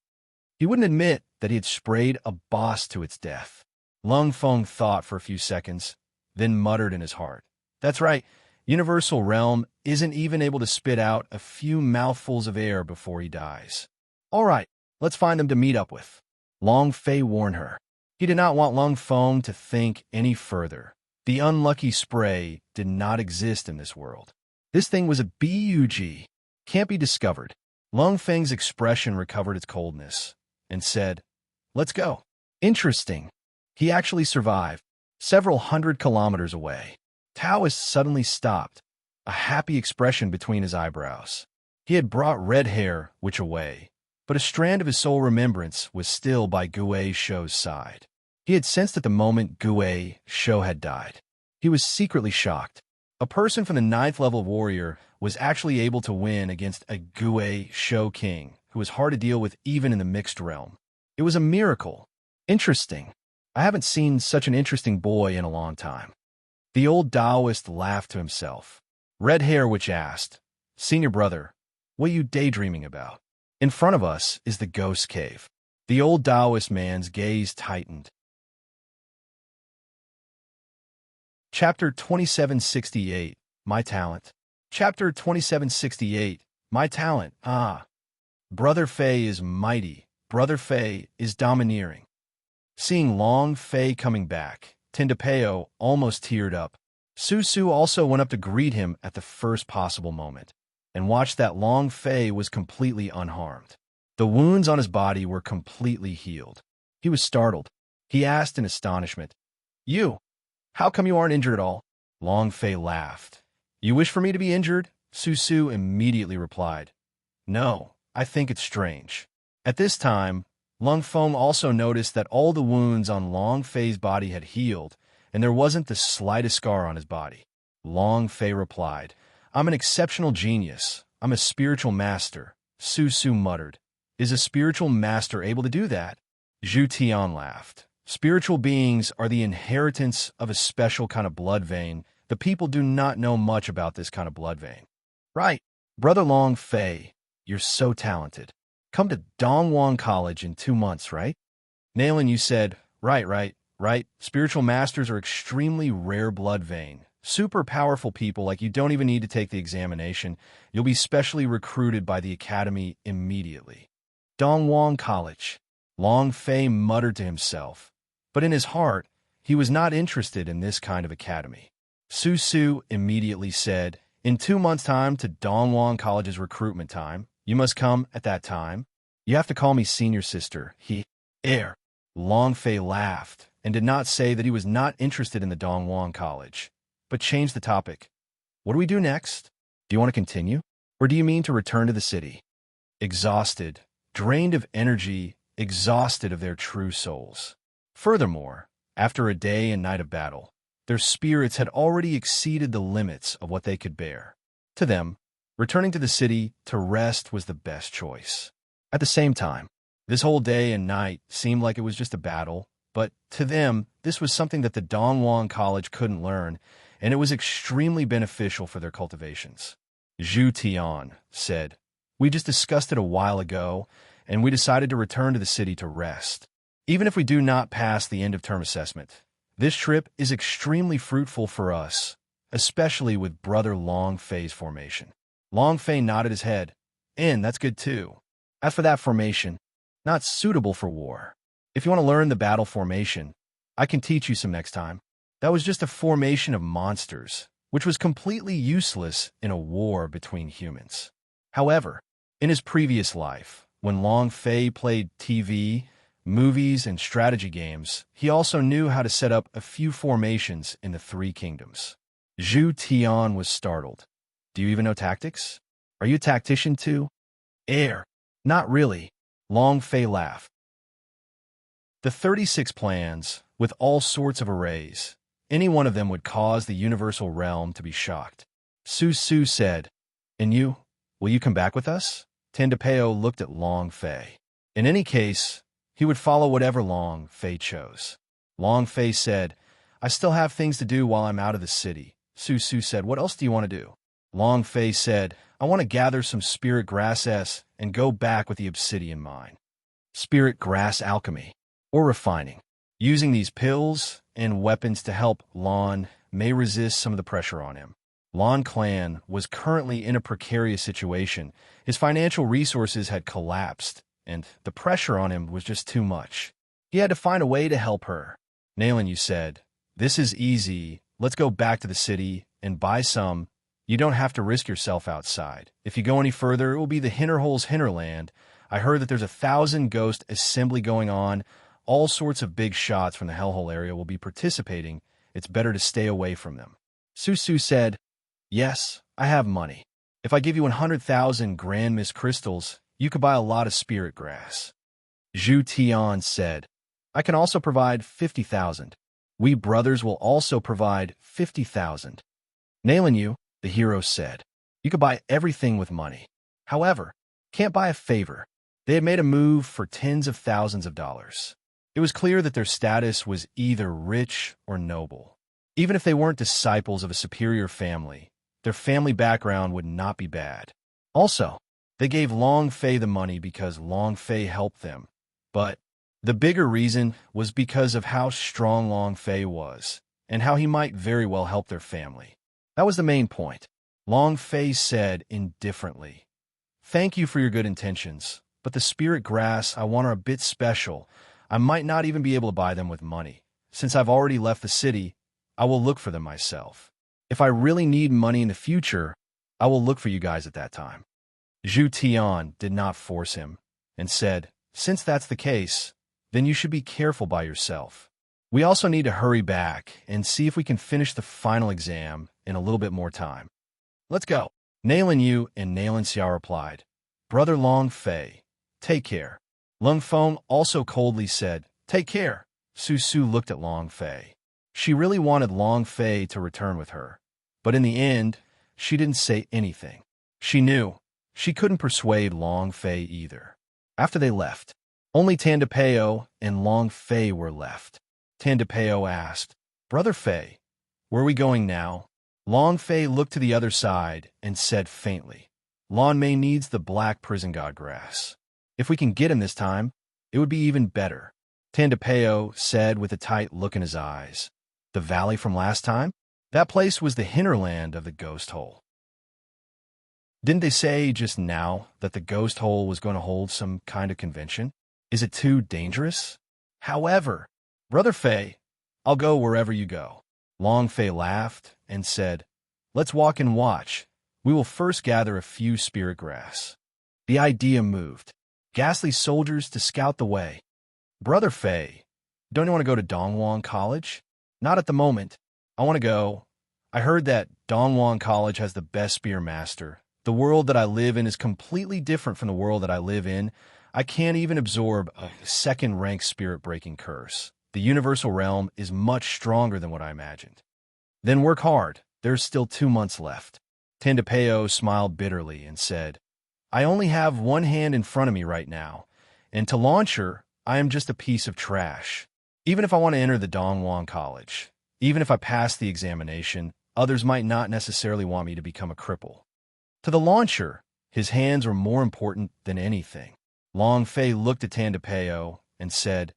He wouldn't admit that he had sprayed a boss to its death. Lung Feng thought for a few seconds, then muttered in his heart, That's right, Universal Realm isn't even able to spit out a few mouthfuls of air before he dies. All right, let's find him to meet up with. Long Fei warned her. He did not want Lung Feng to think any further. The unlucky spray did not exist in this world. This thing was a bug. Can't be discovered. Lung Feng's expression recovered its coldness and said, Let's go. Interesting. He actually survived, several hundred kilometers away. Taoist suddenly stopped, a happy expression between his eyebrows. He had brought red hair, which away, but a strand of his soul remembrance was still by Guisho's side. He had sensed at the moment Guisho had died. He was secretly shocked. A person from the 9th level warrior was actually able to win against a Guisho king, who was hard to deal with even in the mixed realm. It was a miracle. Interesting. I haven't seen such an interesting boy in a long time. The old Taoist laughed to himself. Red Hair Witch asked, Senior brother, what are you daydreaming about? In front of us is the ghost cave. The old Taoist man's gaze tightened. Chapter 2768, My Talent. Chapter 2768, My Talent. Brother Fei is mighty. Brother Fei is domineering. Seeing Long Fei coming back, Tindapeo almost teared up. Su also went up to greet him at the first possible moment, and watched that Long Fei was completely unharmed. The wounds on his body were completely healed. He was startled. He asked in astonishment, You? How come you aren't injured at all? Long Fei laughed. You wish for me to be injured? Su immediately replied, No, I think it's strange. At this time, Lung Feng also noticed that all the wounds on Long Fei's body had healed, and there wasn't the slightest scar on his body. Long Fei replied, I'm an exceptional genius. I'm a spiritual master. Su muttered, Is a spiritual master able to do that? Zhu Tian laughed. Spiritual beings are the inheritance of a special kind of blood vein. The people do not know much about this kind of blood vein. Right. Brother Long Fei, you're so talented. Come to Dongwon College in 2 months, right? Nailin, you said, right. Spiritual masters are extremely rare blood vein. Super powerful people like you don't even need to take the examination. You'll be specially recruited by the academy immediately. Dongwon College. Long Fei muttered to himself. But in his heart, he was not interested in this kind of academy. Su immediately said, In 2 months' time to Dongwon College's recruitment time. You must come at that time. You have to call me senior sister. Long Fei laughed and did not say that he was not interested in the Dongwon College, but changed the topic. What do we do next? Do you want to continue? Or do you mean to return to the city? Exhausted, drained of energy, exhausted of their true souls. Furthermore, after a day and night of battle, their spirits had already exceeded the limits of what they could bear. To them, returning to the city to rest was the best choice. At the same time, this whole day and night seemed like it was just a battle, but to them, this was something that the Dongwon College couldn't learn, and it was extremely beneficial for their cultivations. Zhu Tian said, We just discussed it a while ago, and we decided to return to the city to rest. Even if we do not pass the end-of-term assessment, this trip is extremely fruitful for us, especially with Brother Long Fei's formation. Long Fei nodded his head, and that's good too. As for that formation, not suitable for war. If you want to learn the battle formation, I can teach you some next time. That was just a formation of monsters, which was completely useless in a war between humans. However, in his previous life, when Long Fei played TV, movies, and strategy games, he also knew how to set up a few formations in the Three Kingdoms. Zhu Tian was startled. Do you even know tactics? Are you a tactician too? Air. Not really. Long Fei laughed. The 36 plans, with all sorts of arrays, any one of them would cause the universal realm to be shocked. Su Su said, And you? Will you come back with us? Tandapeo looked at Long Fei. In any case, he would follow whatever Long Fei chose. Long Fei said, I still have things to do while I'm out of the city. Su Su said, What else do you want to do? Long Fei said, I want to gather some spirit grasses and go back with the obsidian mine. Spirit grass alchemy, or refining. Using these pills and weapons to help Lon may resist some of the pressure on him. Lon Clan was currently in a precarious situation. His financial resources had collapsed, and the pressure on him was just too much. He had to find a way to help her. Nalen, you said, This is easy. Let's go back to the city and buy some. You don't have to risk yourself outside. If you go any further, it will be the Hinterhole's hinterland. I heard that there's 1,000 ghost assembly going on. All sorts of big shots from the Hellhole area will be participating. It's better to stay away from them. Susu said, Yes, I have money. If I give you 100,000 Grand Miss crystals, you could buy a lot of spirit grass. Zhu Tian said, I can also provide 50,000. We brothers will also provide 50,000. Nailing you, the hero said. You could buy everything with money. However, can't buy a favor. They had made a move for tens of thousands of dollars. It was clear that their status was either rich or noble. Even if they weren't disciples of a superior family, their family background would not be bad. Also, they gave Long Fei the money because Long Fei helped them. But the bigger reason was because of how strong Long Fei was, and how he might very well help their family. That was the main point. Long Fei said indifferently, Thank you for your good intentions, but the spirit grass I want are a bit special. I might not even be able to buy them with money. Since I've already left the city, I will look for them myself. If I really need money in the future, I will look for you guys at that time. Zhu Tian did not force him, and said, Since that's the case, then you should be careful by yourself. We also need to hurry back and see if we can finish the final exam in a little bit more time. Let's go. Nailan Yu and Nailan Xiao replied, Brother Long Fei, take care. Lung Feng also coldly said, Take care. Su Su looked at Long Fei. She really wanted Long Fei to return with her, but in the end, she didn't say anything. She knew she couldn't persuade Long Fei either. After they left, only Tandapeo and Long Fei were left. Tandapeo asked, Brother Fei, where are we going now? Long Fei looked to the other side and said faintly, Lon Mei needs the black prison god grass. If we can get him this time, it would be even better. Tandapeo said with a tight look in his eyes. The valley from last time? That place was the hinterland of the ghost hole. Didn't they say just now that the ghost hole was going to hold some kind of convention? Is it too dangerous? However, Brother Fei, I'll go wherever you go. Long Fei laughed and said, Let's walk and watch. We will first gather a few spirit grass. The idea moved. Ghastly soldiers to scout the way. Brother Fei, don't you want to go to Dongwon College? Not at the moment. I want to go. I heard that Dongwon College has the best spear master. The world that I live in is completely different from the world that I live in. I can't even absorb a second-rank spirit-breaking curse. The universal realm is much stronger than what I imagined. Then work hard. There's still 2 months left. Tandapeo smiled bitterly and said, I only have one hand in front of me right now, and to launch her, I am just a piece of trash. Even if I want to enter the Dongwon College, even if I pass the examination, others might not necessarily want me to become a cripple. To the launcher, his hands were more important than anything. Long Fei looked at Tandapeo and said,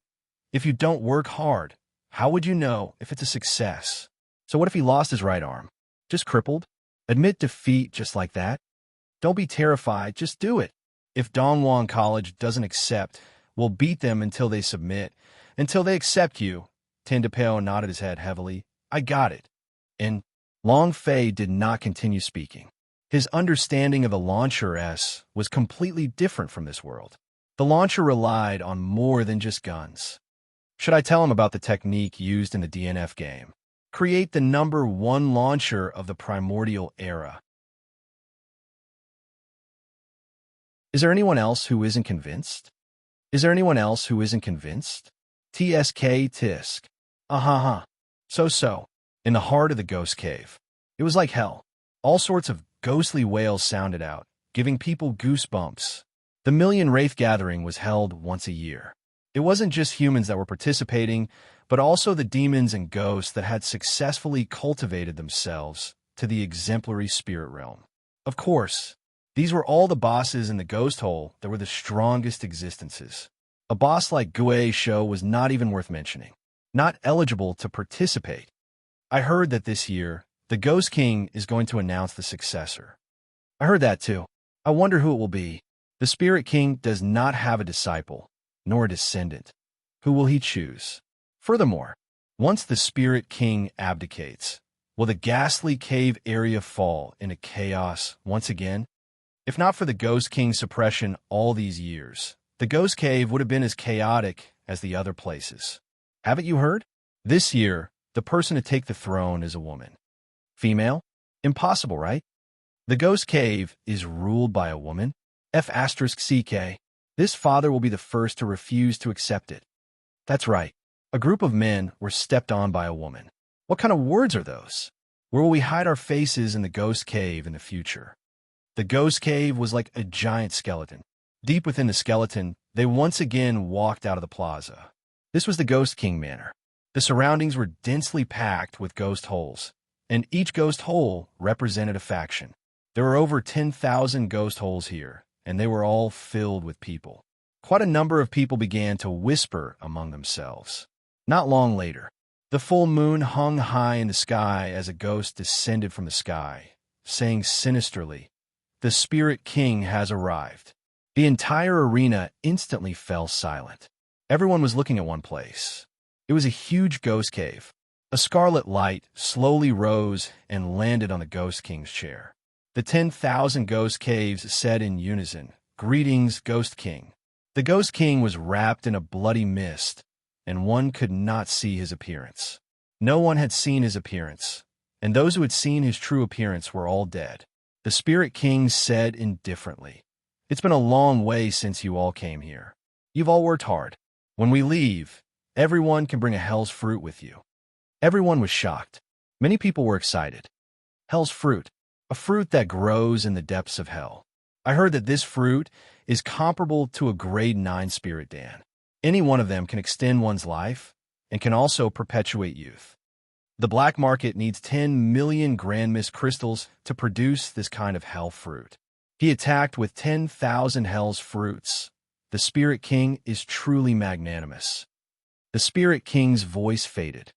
If you don't work hard, how would you know if it's a success? So what if he lost his right arm? Just crippled? Admit defeat just like that? Don't be terrified, just do it. If Dongwon College doesn't accept, we'll beat them until they submit. Until they accept you. Tandapeo nodded his head heavily. I got it. And Long Fei did not continue speaking. His understanding of the Launcher S was completely different from this world. The launcher relied on more than just guns. Should I tell him about the technique used in the DNF game? Create the #1 launcher of the primordial era. Is there anyone else who isn't convinced? Is there anyone else who isn't convinced? TSK Tisk. Uh-huh. So. In the heart of the ghost cave. It was like hell. All sorts of ghostly wails sounded out, giving people goosebumps. The Million Wraith Gathering was held once a year. It wasn't just humans that were participating, but also the demons and ghosts that had successfully cultivated themselves to the exemplary spirit realm. Of course, these were all the bosses in the ghost hole that were the strongest existences. A boss like Guei Shou was not even worth mentioning, not eligible to participate. I heard that this year, the Ghost King is going to announce the successor. I heard that too. I wonder who it will be. The Spirit King does not have a disciple, nor a descendant. Who will he choose? Furthermore, once the Spirit King abdicates, will the ghastly cave area fall into chaos once again? If not for the Ghost King's suppression all these years, the Ghost Cave would have been as chaotic as the other places. Haven't you heard? This year, the person to take the throne is a woman. Female? Impossible, right? The Ghost Cave is ruled by a woman. F*CK. This father will be the first to refuse to accept it. That's right. A group of men were stepped on by a woman. What kind of words are those? Where will we hide our faces in the Ghost Cave in the future? The Ghost Cave was like a giant skeleton. Deep within the skeleton, they once again walked out of the plaza. This was the Ghost King Manor. The surroundings were densely packed with ghost holes, and each ghost hole represented a faction. There were over 10,000 ghost holes here, and they were all filled with people. Quite a number of people began to whisper among themselves. Not long later, the full moon hung high in the sky as a ghost descended from the sky, saying sinisterly, "The Spirit King has arrived." The entire arena instantly fell silent. Everyone was looking at one place. It was a huge ghost cave. A scarlet light slowly rose and landed on the Ghost King's chair. The 10,000 ghost caves said in unison, "Greetings, Ghost King." The Ghost King was wrapped in a bloody mist, and one could not see his appearance. No one had seen his appearance, and those who had seen his true appearance were all dead. The Spirit King said indifferently, "It's been a long way since you all came here. You've all worked hard. When we leave, everyone can bring a hell's fruit with you." Everyone was shocked. Many people were excited. Hell's fruit, a fruit that grows in the depths of hell. I heard that this fruit is comparable to a grade 9 spirit Dan. Any one of them can extend one's life and can also perpetuate youth. The black market needs 10 million Grand Mist crystals to produce this kind of hell fruit. He attacked with 10,000 hell's fruits. The Spirit King is truly magnanimous. The Spirit King's voice faded.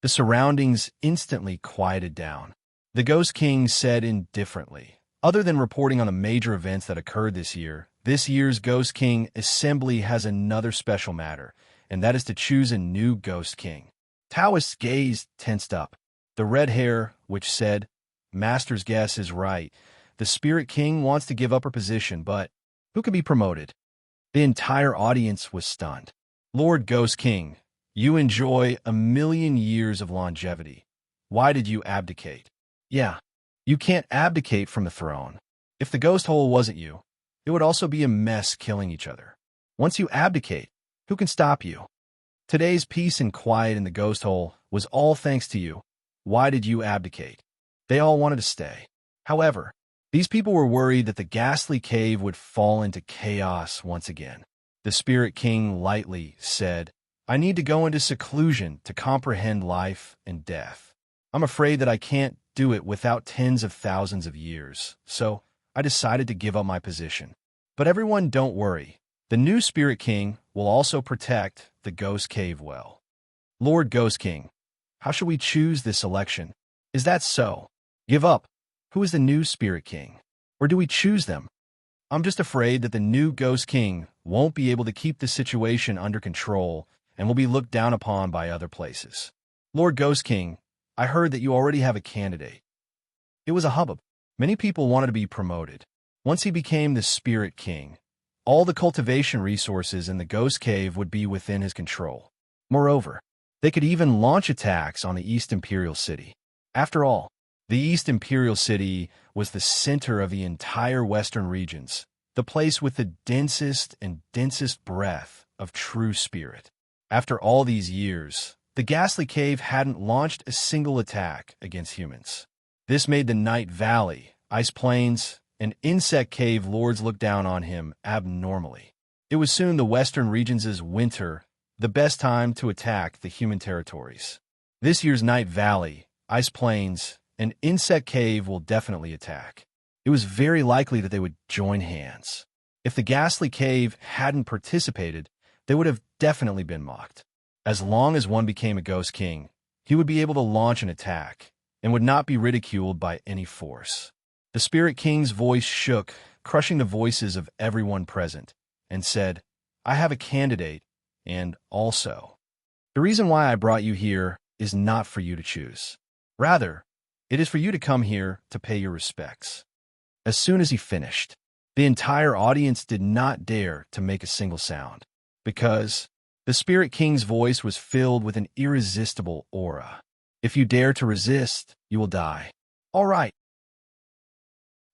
The surroundings instantly quieted down. The Ghost King said indifferently, "Other than reporting on the major events that occurred this year's Ghost King Assembly has another special matter, and that is to choose a new Ghost King." Taoist's gaze tensed up. The red hair, which said, "Master's guess is right. The Spirit King wants to give up her position, but who can be promoted?" The entire audience was stunned. "Lord Ghost King, you enjoy 1,000,000 years of longevity. Why did you abdicate?" "Yeah, you can't abdicate from the throne. If the ghost hole wasn't you, it would also be a mess killing each other. Once you abdicate, who can stop you? Today's peace and quiet in the ghost hole was all thanks to you. Why did you abdicate?" They all wanted to stay. However, these people were worried that the ghastly cave would fall into chaos once again. The Spirit King lightly said, "I need to go into seclusion to comprehend life and death. I'm afraid that I can't do it without tens of thousands of years, so I decided to give up my position. But everyone don't worry. The new Spirit King will also protect the Ghost Cave well." "Lord Ghost King, how should we choose this election? Is that so? Give up. Who is the new Spirit King? Or do we choose them? I'm just afraid that the new Ghost King won't be able to keep the situation under control and will be looked down upon by other places." Lord Ghost King, I heard that you already have a candidate. It was a hubbub. Many people wanted to be promoted. Once he became the Spirit King, all the cultivation resources in the Ghost Cave would be within his control. Moreover, they could even launch attacks on the East Imperial City. After all, the East Imperial City was the center of the entire Western regions, the place with the densest and densest breath of true spirit. After all these years, the Ghastly Cave hadn't launched a single attack against humans. This made the Night Valley, Ice Plains, and Insect Cave lords look down on him abnormally. It was soon the Western regions' winter, the best time to attack the human territories. This year's Night Valley, Ice Plains, and Insect Cave will definitely attack. It was very likely that they would join hands. If the Ghastly Cave hadn't participated, they would have definitely been mocked. As long as one became a Ghost King, he would be able to launch an attack and would not be ridiculed by any force. The Spirit King's voice shook, crushing the voices of everyone present, and said, I have a candidate, and also. The reason why I brought you here is not for you to choose. Rather, it is for you to come here to pay your respects. As soon as he finished, the entire audience did not dare to make a single sound, because the Spirit King's voice was filled with an irresistible aura. If you dare to resist, you will die. All right.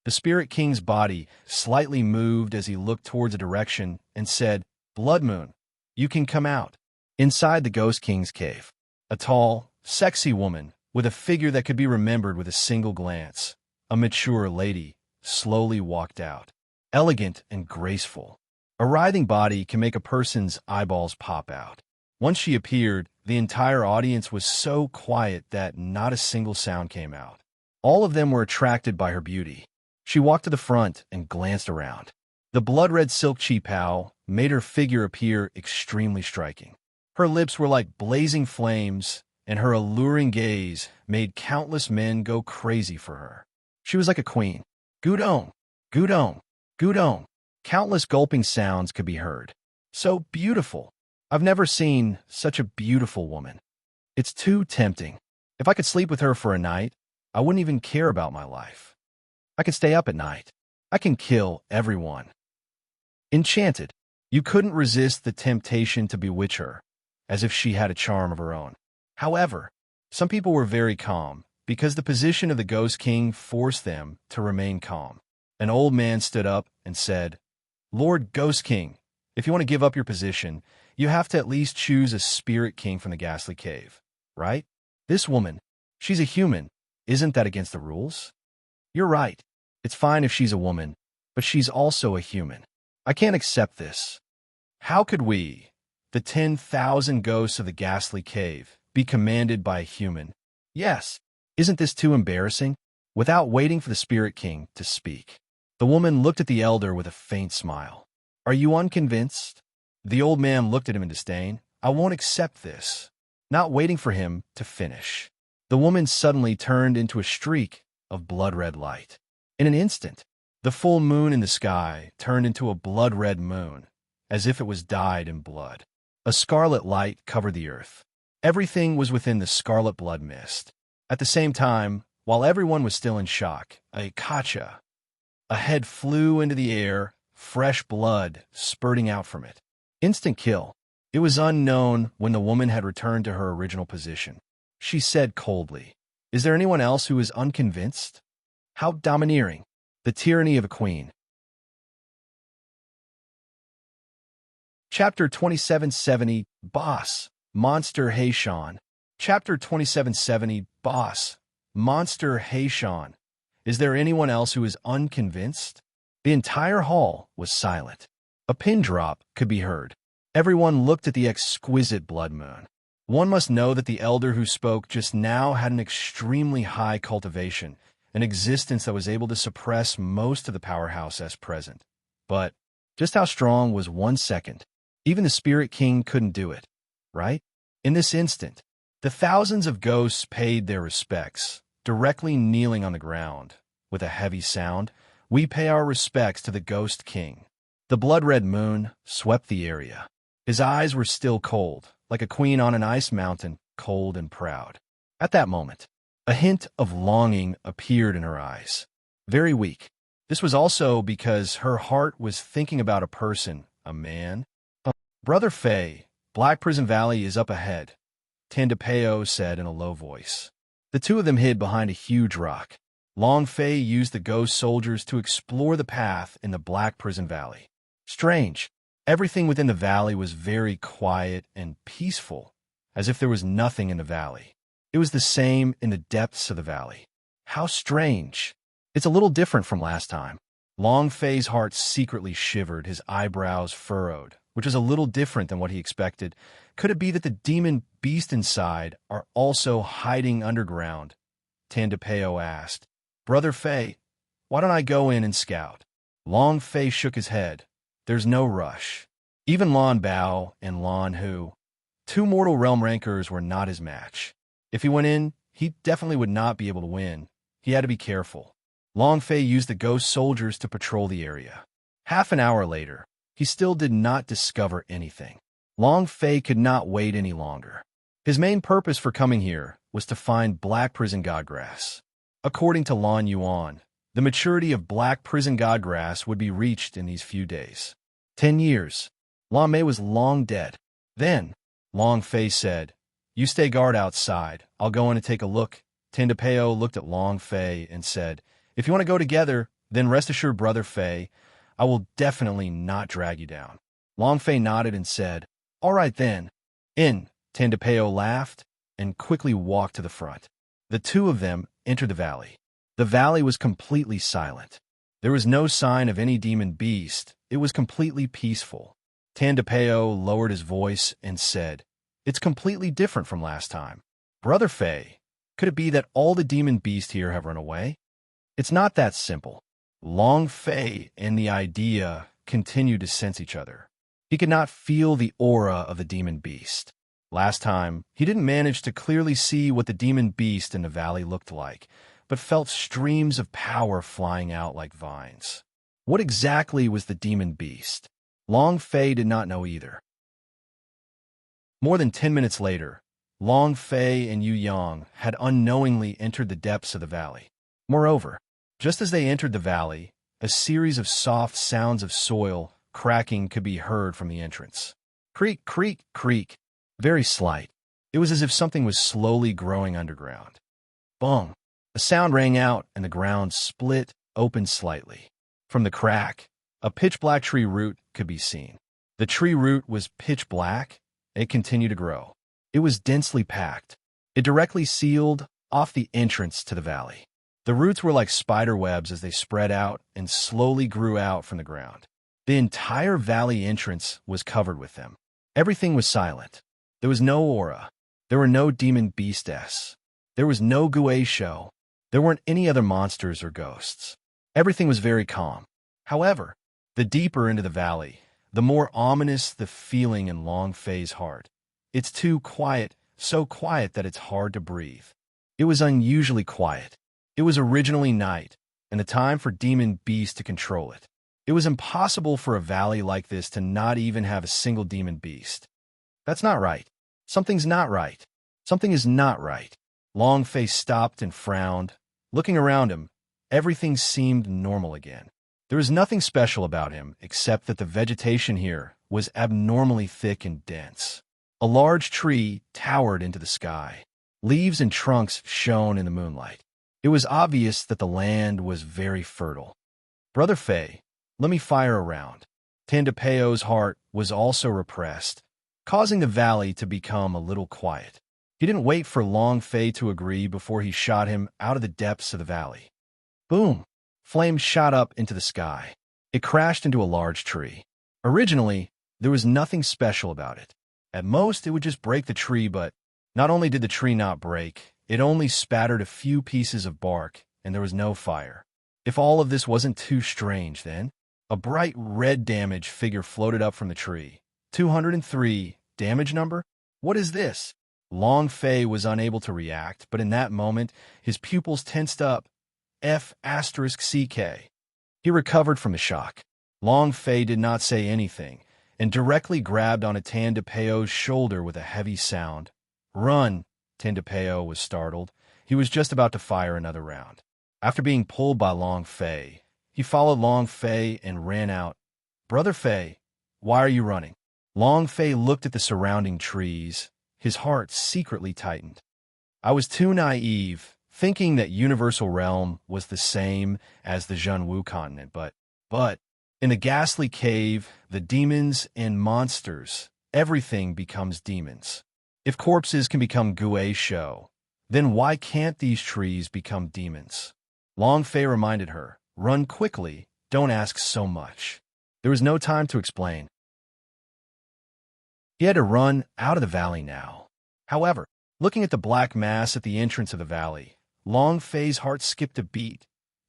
The Spirit King's body slightly moved as he looked towards a direction and said, Blood Moon, you can come out. Inside the Ghost King's cave, a tall, sexy woman with a figure that could be remembered with a single glance, a mature lady, slowly walked out. Elegant and graceful. A writhing body can make a person's eyeballs pop out. Once she appeared, the entire audience was so quiet that not a single sound came out. All of them were attracted by her beauty. She walked to the front and glanced around. The blood-red silk qipao made her figure appear extremely striking. Her lips were like blazing flames, and her alluring gaze made countless men go crazy for her. She was like a queen. Gudong, gudong, gudong. Countless gulping sounds could be heard. So beautiful. I've never seen such a beautiful woman. It's too tempting. If I could sleep with her for a night, I wouldn't even care about my life. I can stay up at night. I can kill everyone. Enchanted. You couldn't resist the temptation to bewitch her, as if she had a charm of her own. However, some people were very calm, because the position of the Ghost King forced them to remain calm. An old man stood up and said, Lord Ghost King, if you want to give up your position, you have to at least choose a Spirit King from the Ghastly Cave, right? This woman, she's a human. Isn't that against the rules? You're right. It's fine if she's a woman, but she's also a human. I can't accept this. How could we, the 10,000 ghosts of the Ghastly Cave, be commanded by a human? Yes. Isn't this too embarrassing? Without waiting for the Spirit King to speak, the woman looked at the elder with a faint smile. Are you unconvinced? The old man looked at him in disdain. I won't accept this. Not waiting for him to finish, the woman suddenly turned into a streak of blood-red light. In an instant, the full moon in the sky turned into a blood-red moon, as if it was dyed in blood. A scarlet light covered the earth. Everything was within the scarlet blood mist. At the same time, while everyone was still in shock, a head flew into the air, fresh blood spurting out from it. Instant kill. It was unknown when the woman had returned to her original position. She said coldly, Is there anyone else who is unconvinced? How domineering. The tyranny of a queen. Chapter 2770, Boss, Monster Heishan. Chapter 2770, Boss, Monster Heishan. Is there anyone else who is unconvinced? The entire hall was silent. A pin drop could be heard. Everyone looked at the exquisite blood moon. One must know that the elder who spoke just now had an extremely high cultivation, an existence that was able to suppress most of the powerhouse as present. But just how strong was 1 second? Even the Spirit King couldn't do it, right? In this instant, the thousands of ghosts paid their respects, directly kneeling on the ground. With a heavy sound, we pay our respects to the Ghost King. The blood-red moon swept the area. His eyes were still cold, like a queen on an ice mountain, cold and proud. At that moment, a hint of longing appeared in her eyes. Very weak. This was also because her heart was thinking about a person, a man. Brother Fei, Black Prison Valley is up ahead, Tandapeo said in a low voice. The two of them hid behind a huge rock. Long Fei used the ghost soldiers to explore the path in the Black Prison Valley. Strange. Everything within the valley was very quiet and peaceful, as if there was nothing in the valley. It was the same in the depths of the valley. How strange. It's a little different from last time. Long Fei's heart secretly shivered, his eyebrows furrowed, which is a little different than what he expected. Could it be that the demon beast inside are also hiding underground? Tandapeo asked. Brother Fei, why don't I go in and scout? Long Fei shook his head. There's no rush. Even Lan Bao and Lan Hu, two mortal realm rankers, were not his match. If he went in, he definitely would not be able to win. He had to be careful. Long Fei used the ghost soldiers to patrol the area. Half an hour later, he still did not discover anything. Long Fei could not wait any longer. His main purpose for coming here was to find Black Prison Godgrass. According to Lan Yuan, the maturity of Black Prison Godgrass would be reached in these few days. 10 years. Lan Mei was long dead. Then, Long Fei said, You stay guard outside. I'll go in and take a look. Tandapeo looked at Long Fei and said, If you want to go together, then rest assured, Brother Fei, I will definitely not drag you down. Long Fei nodded and said, All right then. In. Tandapeo laughed and quickly walked to the front. The two of them entered the valley. The valley was completely silent. There was no sign of any demon beast. It was completely peaceful. Tandapeo lowered his voice and said, It's completely different from last time. Brother Fei, could it be that all the demon beasts here have run away? It's not that simple. Long Fei and the idea continued to sense each other. He could not feel the aura of the demon beast. Last time, he didn't manage to clearly see what the demon beast in the valley looked like, but felt streams of power flying out like vines. What exactly was the demon beast? Long Fei did not know either. More than 10 minutes later, Long Fei and Yu Yang had unknowingly entered the depths of the valley. Moreover, just as they entered the valley, a series of soft sounds of soil cracking could be heard from the entrance. Creak, creak, creak. Very slight. It was as if something was slowly growing underground. Bong! A sound rang out, and the ground split open slightly. From the crack, a pitch-black tree root could be seen. The tree root was pitch black, and it continued to grow. It was densely packed. It directly sealed off the entrance to the valley. The roots were like spider webs as they spread out and slowly grew out from the ground. The entire valley entrance was covered with them. Everything was silent. There was no aura. There were no demon beastess. There was no Gui show. There weren't any other monsters or ghosts. Everything was very calm. However, the deeper into the valley, the more ominous the feeling in Long Fei's heart. It's too quiet, so quiet that it's hard to breathe. It was unusually quiet. It was originally night, and the time for demon beasts to control it. It was impossible for a valley like this to not even have a single demon beast. That's not right. Something's not right. Something is not right. Long Fei stopped and frowned. Looking around him, everything seemed normal again. There was nothing special about him except that the vegetation here was abnormally thick and dense. A large tree towered into the sky. Leaves and trunks shone in the moonlight. It was obvious that the land was very fertile. Brother Fei, let me fire a round. Tandapeo's heart was also repressed, causing the valley to become a little quiet. He didn't wait for Long Fei to agree before he shot him out of the depths of the valley. Boom! Flames shot up into the sky. It crashed into a large tree. Originally, there was nothing special about it. At most, it would just break the tree, but not only did the tree not break, it only spattered a few pieces of bark, and there was no fire. If all of this wasn't too strange, then, a bright red damage figure floated up from the tree. 203, damage number? What is this? Long Fei was unable to react, but in that moment, his pupils tensed up. F***CK. He recovered from the shock. Long Fei did not say anything, and directly grabbed on Tandapeo's shoulder with a heavy sound. Run, Tendapeo was startled. He was just about to fire another round. After being pulled by Long Fei, he followed Long Fei and ran out. "Brother Fei, why are you running?" Long Fei looked at the surrounding trees. His heart secretly tightened. "I was too naive, thinking that Universal Realm was the same as the Zhenwu continent, but in the ghastly cave, the demons and monsters, everything becomes demons. If corpses can become Gui Shou, then why can't these trees become demons?" Long Fei reminded her, "Run quickly, don't ask so much." There was no time to explain. He had to run out of the valley now. However, looking at the black mass at the entrance of the valley, Long Fei's heart skipped a beat.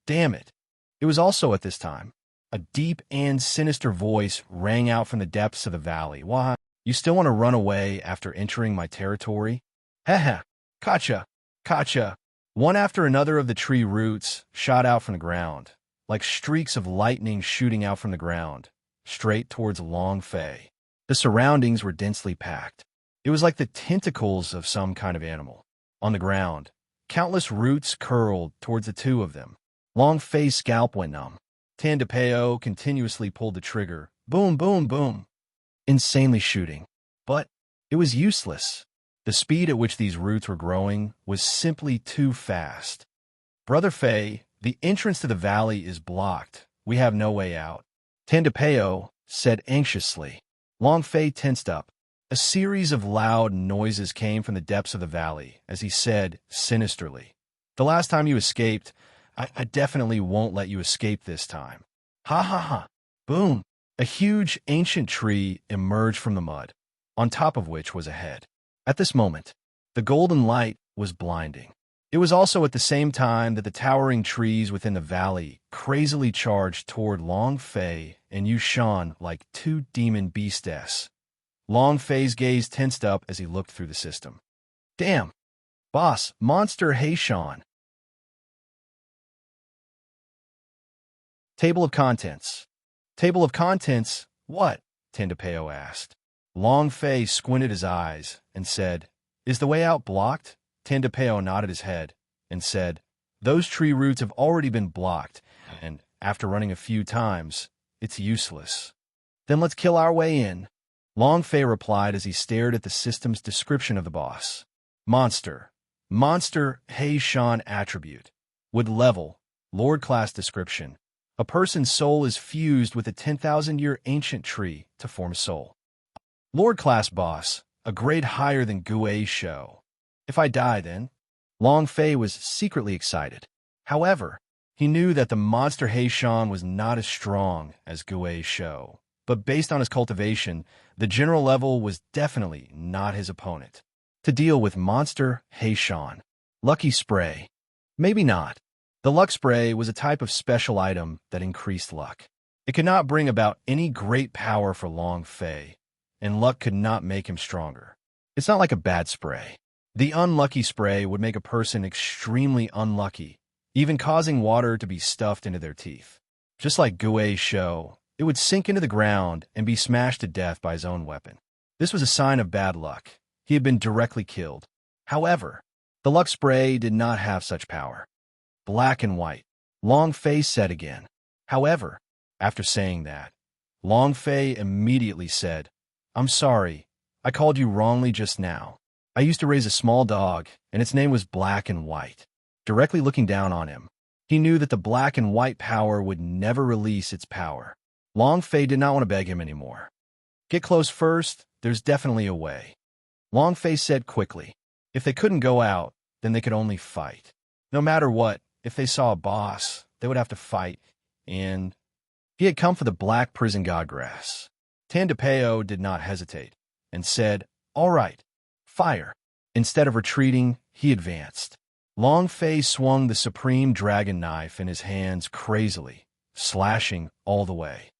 Damn it! It was also at this time. A deep and sinister voice rang out from the depths of the valley. "Why, you still want to run away after entering my territory? Heh, gotcha, gotcha." One after another of the tree roots shot out from the ground, like streaks of lightning shooting out from the ground, straight towards Long Fei. The surroundings were densely packed. It was like the tentacles of some kind of animal. On the ground, countless roots curled towards the two of them. Long Fei's scalp went numb. Tendapeo continuously pulled the trigger. Boom, boom, boom. Insanely shooting. But it was useless. The speed at which these roots were growing was simply too fast. "Brother Fei, the entrance to the valley is blocked. We have no way out," Tendapeo said anxiously. Long Fei tensed up. A series of loud noises came from the depths of the valley as he said sinisterly, "The last time you escaped, I definitely won't let you escape this time." Ha ha ha. Boom. A huge ancient tree emerged from the mud, on top of which was a head. At this moment, the golden light was blinding. It was also at the same time that the towering trees within the valley crazily charged toward Long Fei and Yushan like two demon beasts. Long Fei's gaze tensed up as he looked through the system. "Damn! Boss, monster Heishan." Table of Contents. Table of Contents? What? Tendapeo asked. Long Fei squinted his eyes and said, "Is the way out blocked?" Tendapeo nodded his head and said, "Those tree roots have already been blocked, and after running a few times, it's useless." "Then let's kill our way in," Long Fei replied as he stared at the system's description of the boss. Monster. Monster Heishan attribute. Would level. Lord class description. A person's soul is fused with a 10,000-year ancient tree to form a soul. Lord class boss. A grade higher than Gui Shou. If I die, then? Long Fei was secretly excited. However, he knew that the monster Heishan was not as strong as Gui Shou, but based on his cultivation, the general level was definitely not his opponent. To deal with monster Heishan. Lucky spray. Maybe not. The luck spray was a type of special item that increased luck. It could not bring about any great power for Long Fei, and luck could not make him stronger. It's not like a bad spray. The unlucky spray would make a person extremely unlucky, even causing water to be stuffed into their teeth. Just like Gui Shou, it would sink into the ground and be smashed to death by his own weapon. This was a sign of bad luck. He had been directly killed. However, the luck spray did not have such power. Black and white. Long Fei said again. However, after saying that, Long Fei immediately said, "I'm sorry, I called you wrongly just now. I used to raise a small dog, and its name was Black and White." Directly looking down on him, he knew that the black and white power would never release its power. Long Fei did not want to beg him anymore. "Get close first, there's definitely a way." Long Fei said quickly. If they couldn't go out, then they could only fight. No matter what, if they saw a boss, they would have to fight, and he had come for the black prison godgrass. Tendapeo did not hesitate, and said, "All right, fire." Instead of retreating, he advanced. Long Fei swung the supreme dragon knife in his hands crazily, slashing all the way.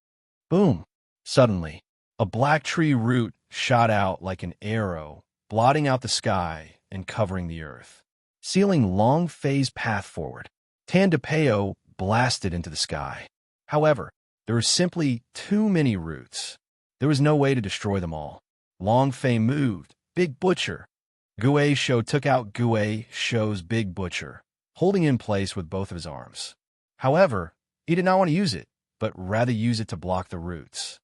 Boom! Suddenly, a black tree root shot out like an arrow, blotting out the sky and covering the earth, sealing Long Fei's path forward. Tendapeo blasted into the sky. However, there were simply too many roots. There was no way to destroy them all. Long Fei moved. "Big Butcher." Gue Sho took out Gue Sho's big butcher, holding it in place with both of his arms. However, he did not want to use it, but rather use it to block the roots.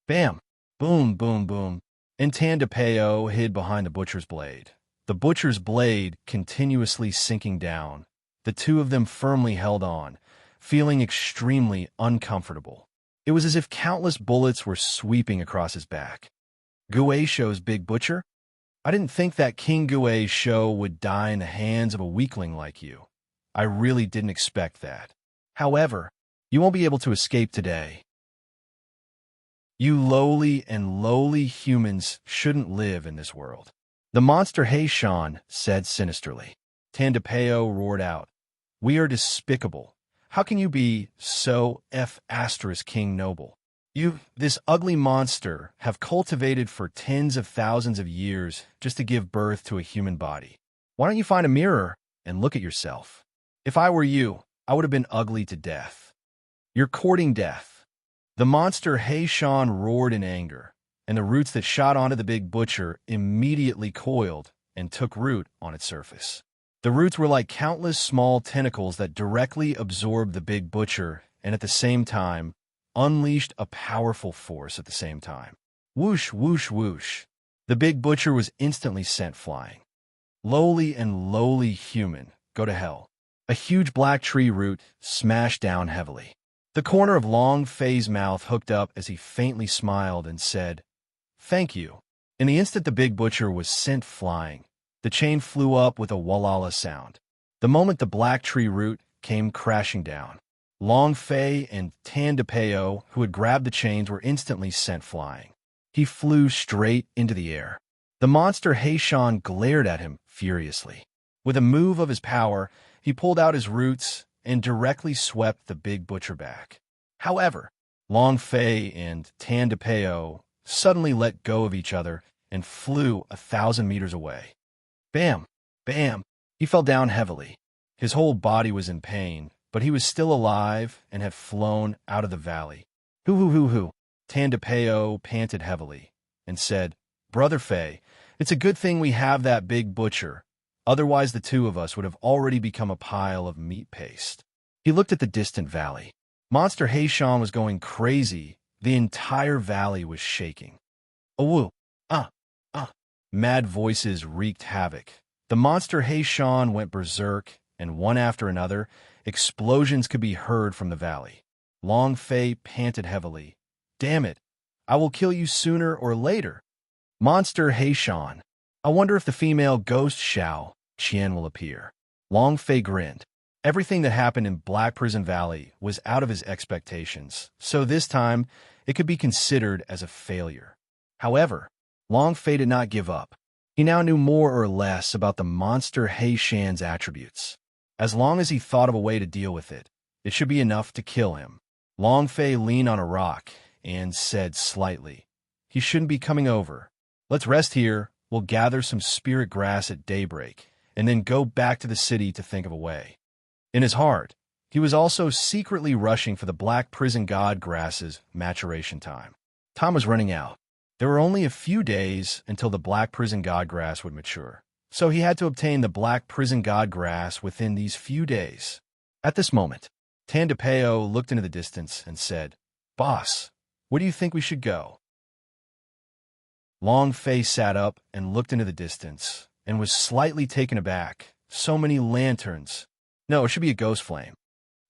Bam! Boom, boom, boom. And Tandapeo hid behind the butcher's blade. The butcher's blade continuously sinking down. The two of them firmly held on, feeling extremely uncomfortable. It was as if countless bullets were sweeping across his back. Gue Sho's big butcher? I didn't think that King Gue Sho would die in the hands of a weakling like you. I really didn't expect that. However, you won't be able to escape today. You lowly humans shouldn't live in this world. The monster Heishan said sinisterly. Tandapeo roared out, "We are despicable. How can you be so King noble? You, this ugly monster, have cultivated for tens of thousands of years just to give birth to a human body. Why don't you find a mirror and look at yourself? If I were you, I would have been ugly to death. You're courting death." The monster Heishan roared in anger, and the roots that shot onto the big butcher immediately coiled and took root on its surface. The roots were like countless small tentacles that directly absorbed the big butcher and at the same time unleashed a powerful force at the same time. Whoosh, whoosh, whoosh. The big butcher was instantly sent flying. Lowly human, go to hell. A huge black tree root smashed down heavily. The corner of Long Fei's mouth hooked up as he faintly smiled and said, "Thank you." In the instant the big butcher was sent flying, the chain flew up with a wallala sound. The moment the black tree root came crashing down, Long Fei and Tandapeo, who had grabbed the chains, were instantly sent flying. He flew straight into the air. The monster Heishan glared at him furiously. With a move of his power, he pulled out his roots and directly swept the big butcher back. However, Long Fei and Tandapeo suddenly let go of each other and flew 1,000 meters away. Bam! Bam! He fell down heavily. His whole body was in pain, but he was still alive and had flown out of the valley. Hoo. Tandapeo panted heavily and said, "Brother Fei, it's a good thing we have that big butcher. Otherwise the two of us would have already become a pile of meat paste." He looked at the distant valley. Monster Heishan was going crazy. The entire valley was shaking. "Awoo! Mad voices wreaked havoc. The monster Heishan went berserk, and one after another, explosions could be heard from the valley. Long Fei panted heavily. "Damn it! I will kill you sooner or later." Monster Heishan. "I wonder if the female ghost Xiao Qian will appear." Long Fei grinned. Everything that happened in Black Prison Valley was out of his expectations, so this time it could be considered as a failure. However, Long Fei did not give up. He now knew more or less about the monster Heishan's attributes. As long as he thought of a way to deal with it, it should be enough to kill him. Long Fei leaned on a rock and said slightly, "He shouldn't be coming over. Let's rest here, we'll gather some spirit grass at daybreak, and then go back to the city to think of a way." In his heart, he was also secretly rushing for the Black Prison God Grass's maturation time. Time was running out. There were only a few days until the Black Prison God Grass would mature, so he had to obtain the Black Prison God Grass within these few days. At this moment, Tandapeo looked into the distance and said, "Boss, where do you think we should go?" Long Fei sat up and looked into the distance and was slightly taken aback. So many lanterns. No, it should be a ghost flame.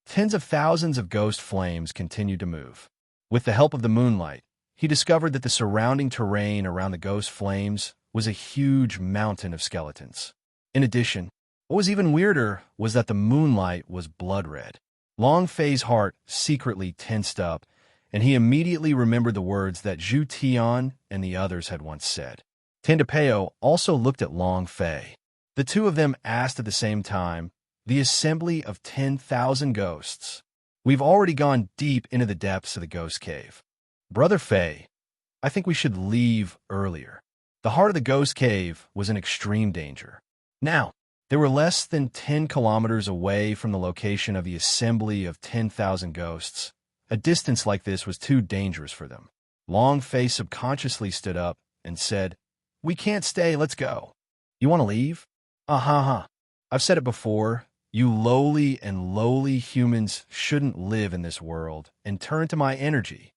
Tens of thousands of ghost flames continued to move. With the help of the moonlight, he discovered that the surrounding terrain around the ghost flames was a huge mountain of skeletons. In addition, what was even weirder was that the moonlight was blood red. Long Fei's heart secretly tensed up, and he immediately remembered the words that Zhu Tian and the others had once said. Tandapeo also looked at Long Fei. The two of them asked at the same time, "The assembly of 10,000 ghosts. We've already gone deep into the depths of the ghost cave. Brother Fei, I think we should leave earlier." The heart of the ghost cave was in extreme danger. Now, they were less than 10 kilometers away from the location of the assembly of 10,000 ghosts. A distance like this was too dangerous for them. Long Fei subconsciously stood up and said, "We can't stay, let's go." You want to leave? Ha. I've said it before. You lowly and lowly humans shouldn't live in this world and turn to my energy.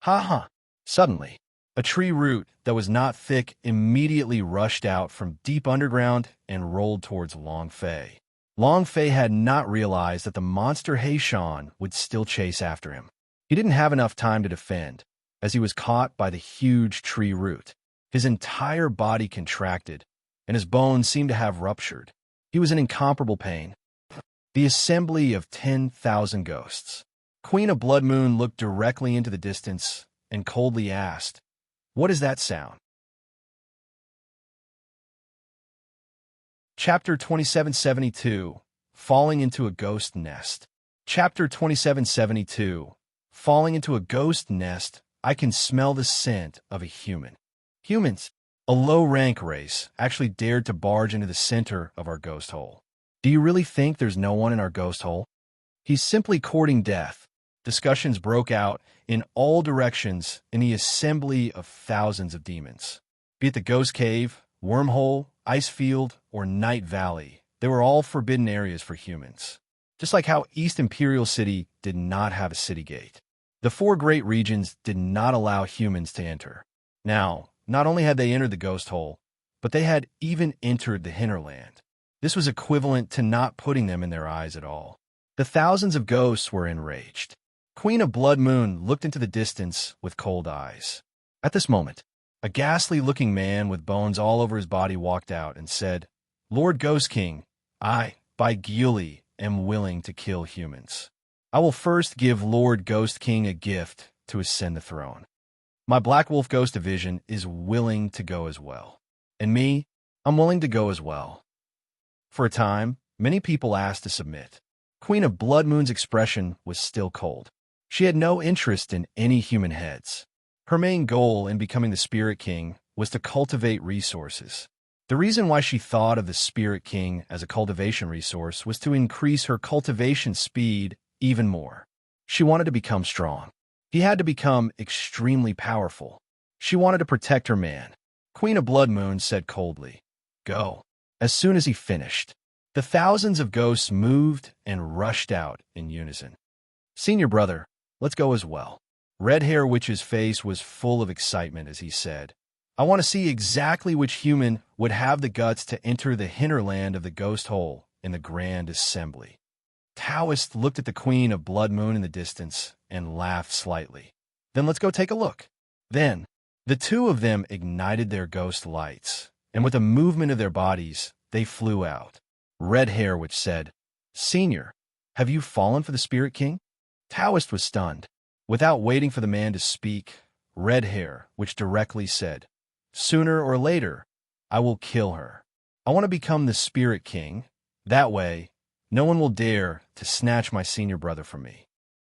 Ha. Suddenly, a tree root that was not thick immediately rushed out from deep underground and rolled towards Long Fei. Long Fei had not realized that the monster Heishan would still chase after him. He didn't have enough time to defend, as he was caught by the huge tree root. His entire body contracted, and his bones seemed to have ruptured. He was in incomparable pain. The assembly of 10,000 ghosts. Queen of Blood Moon looked directly into the distance and coldly asked, "What is that sound?" Chapter 2772, Falling into a Ghost Nest. Chapter 2772, Falling into a Ghost Nest. I can smell the scent of a human. Humans, a low-rank race, actually dared to barge into the center of our ghost hole. Do you really think there's no one in our ghost hole? He's simply courting death. Discussions broke out in all directions in the assembly of thousands of demons. Be it the Ghost Cave, Wormhole, Icefield, or Night Valley, they were all forbidden areas for humans. Just like how East Imperial City did not have a city gate. The four great regions did not allow humans to enter. Now, not only had they entered the ghost hole, but they had even entered the hinterland. This was equivalent to not putting them in their eyes at all. The thousands of ghosts were enraged. Queen of Blood Moon looked into the distance with cold eyes. At this moment, a ghastly-looking man with bones all over his body walked out and said, "Lord Ghost King, I, by Gyuli, am willing to kill humans. I will first give Lord Ghost King a gift to ascend the throne. My Black Wolf Ghost Division is willing to go as well. And me, I'm willing to go as well." For a time, many people asked to submit. Queen of Blood Moon's expression was still cold. She had no interest in any human heads. Her main goal in becoming the Spirit King was to cultivate resources. The reason why she thought of the Spirit King as a cultivation resource was to increase her cultivation speed even more. She wanted to become strong. He had to become extremely powerful. She wanted to protect her man. Queen of Blood Moon said coldly, "Go." As soon as he finished, the thousands of ghosts moved and rushed out in unison. "Senior brother, let's go as well." Red Hair Witch's face was full of excitement as he said, "I want to see exactly which human would have the guts to enter the hinterland of the ghost hole in the grand assembly." Taoist looked at the Queen of Blood Moon in the distance and laughed slightly. "Then let's go take a look." Then, the two of them ignited their ghost lights, and with a movement of their bodies, they flew out. Red Hair Witch said, "Senior, have you fallen for the Spirit King?" Taoist was stunned. Without waiting for the man to speak, Red Hair Witch directly said, "Sooner or later, I will kill her. I want to become the Spirit King. That way, no one will dare to snatch my senior brother from me."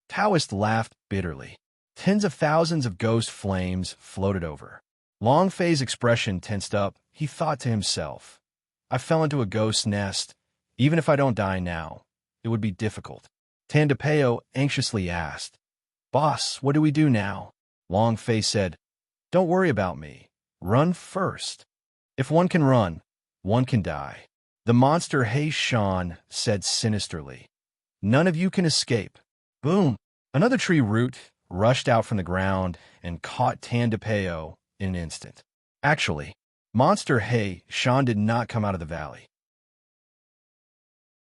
Taoist laughed bitterly. Tens of thousands of ghost flames floated over. Long Fei's expression tensed up. He thought to himself, "I fell into a ghost nest. Even if I don't die now, it would be difficult." Tandapeo anxiously asked, "Boss, what do we do now?" Long Fei said, "Don't worry about me. Run first. If one can run, one can die." The monster Heishan said sinisterly, "None of you can escape." Boom! Another tree root rushed out from the ground and caught Tandapeo in an instant. Actually, Monster Heishan did not come out of the valley.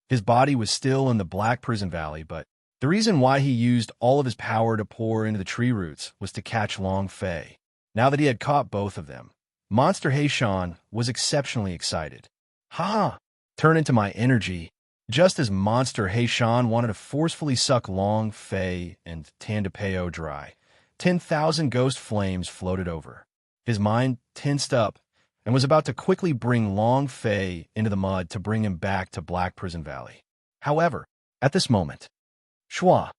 His body was still in the Black Prison Valley, but the reason why he used all of his power to pour into the tree roots was to catch Long Fei. Now that he had caught both of them, Monster Heishan was exceptionally excited. "Ha! Turn into my energy." Just as Monster Heishan wanted to forcefully suck Long Fei and Tandapeo dry, 10,000 ghost flames floated over. His mind tensed up and was about to quickly bring Long Fei into the mud to bring him back to Black Prison Valley. However, at this moment, shwa,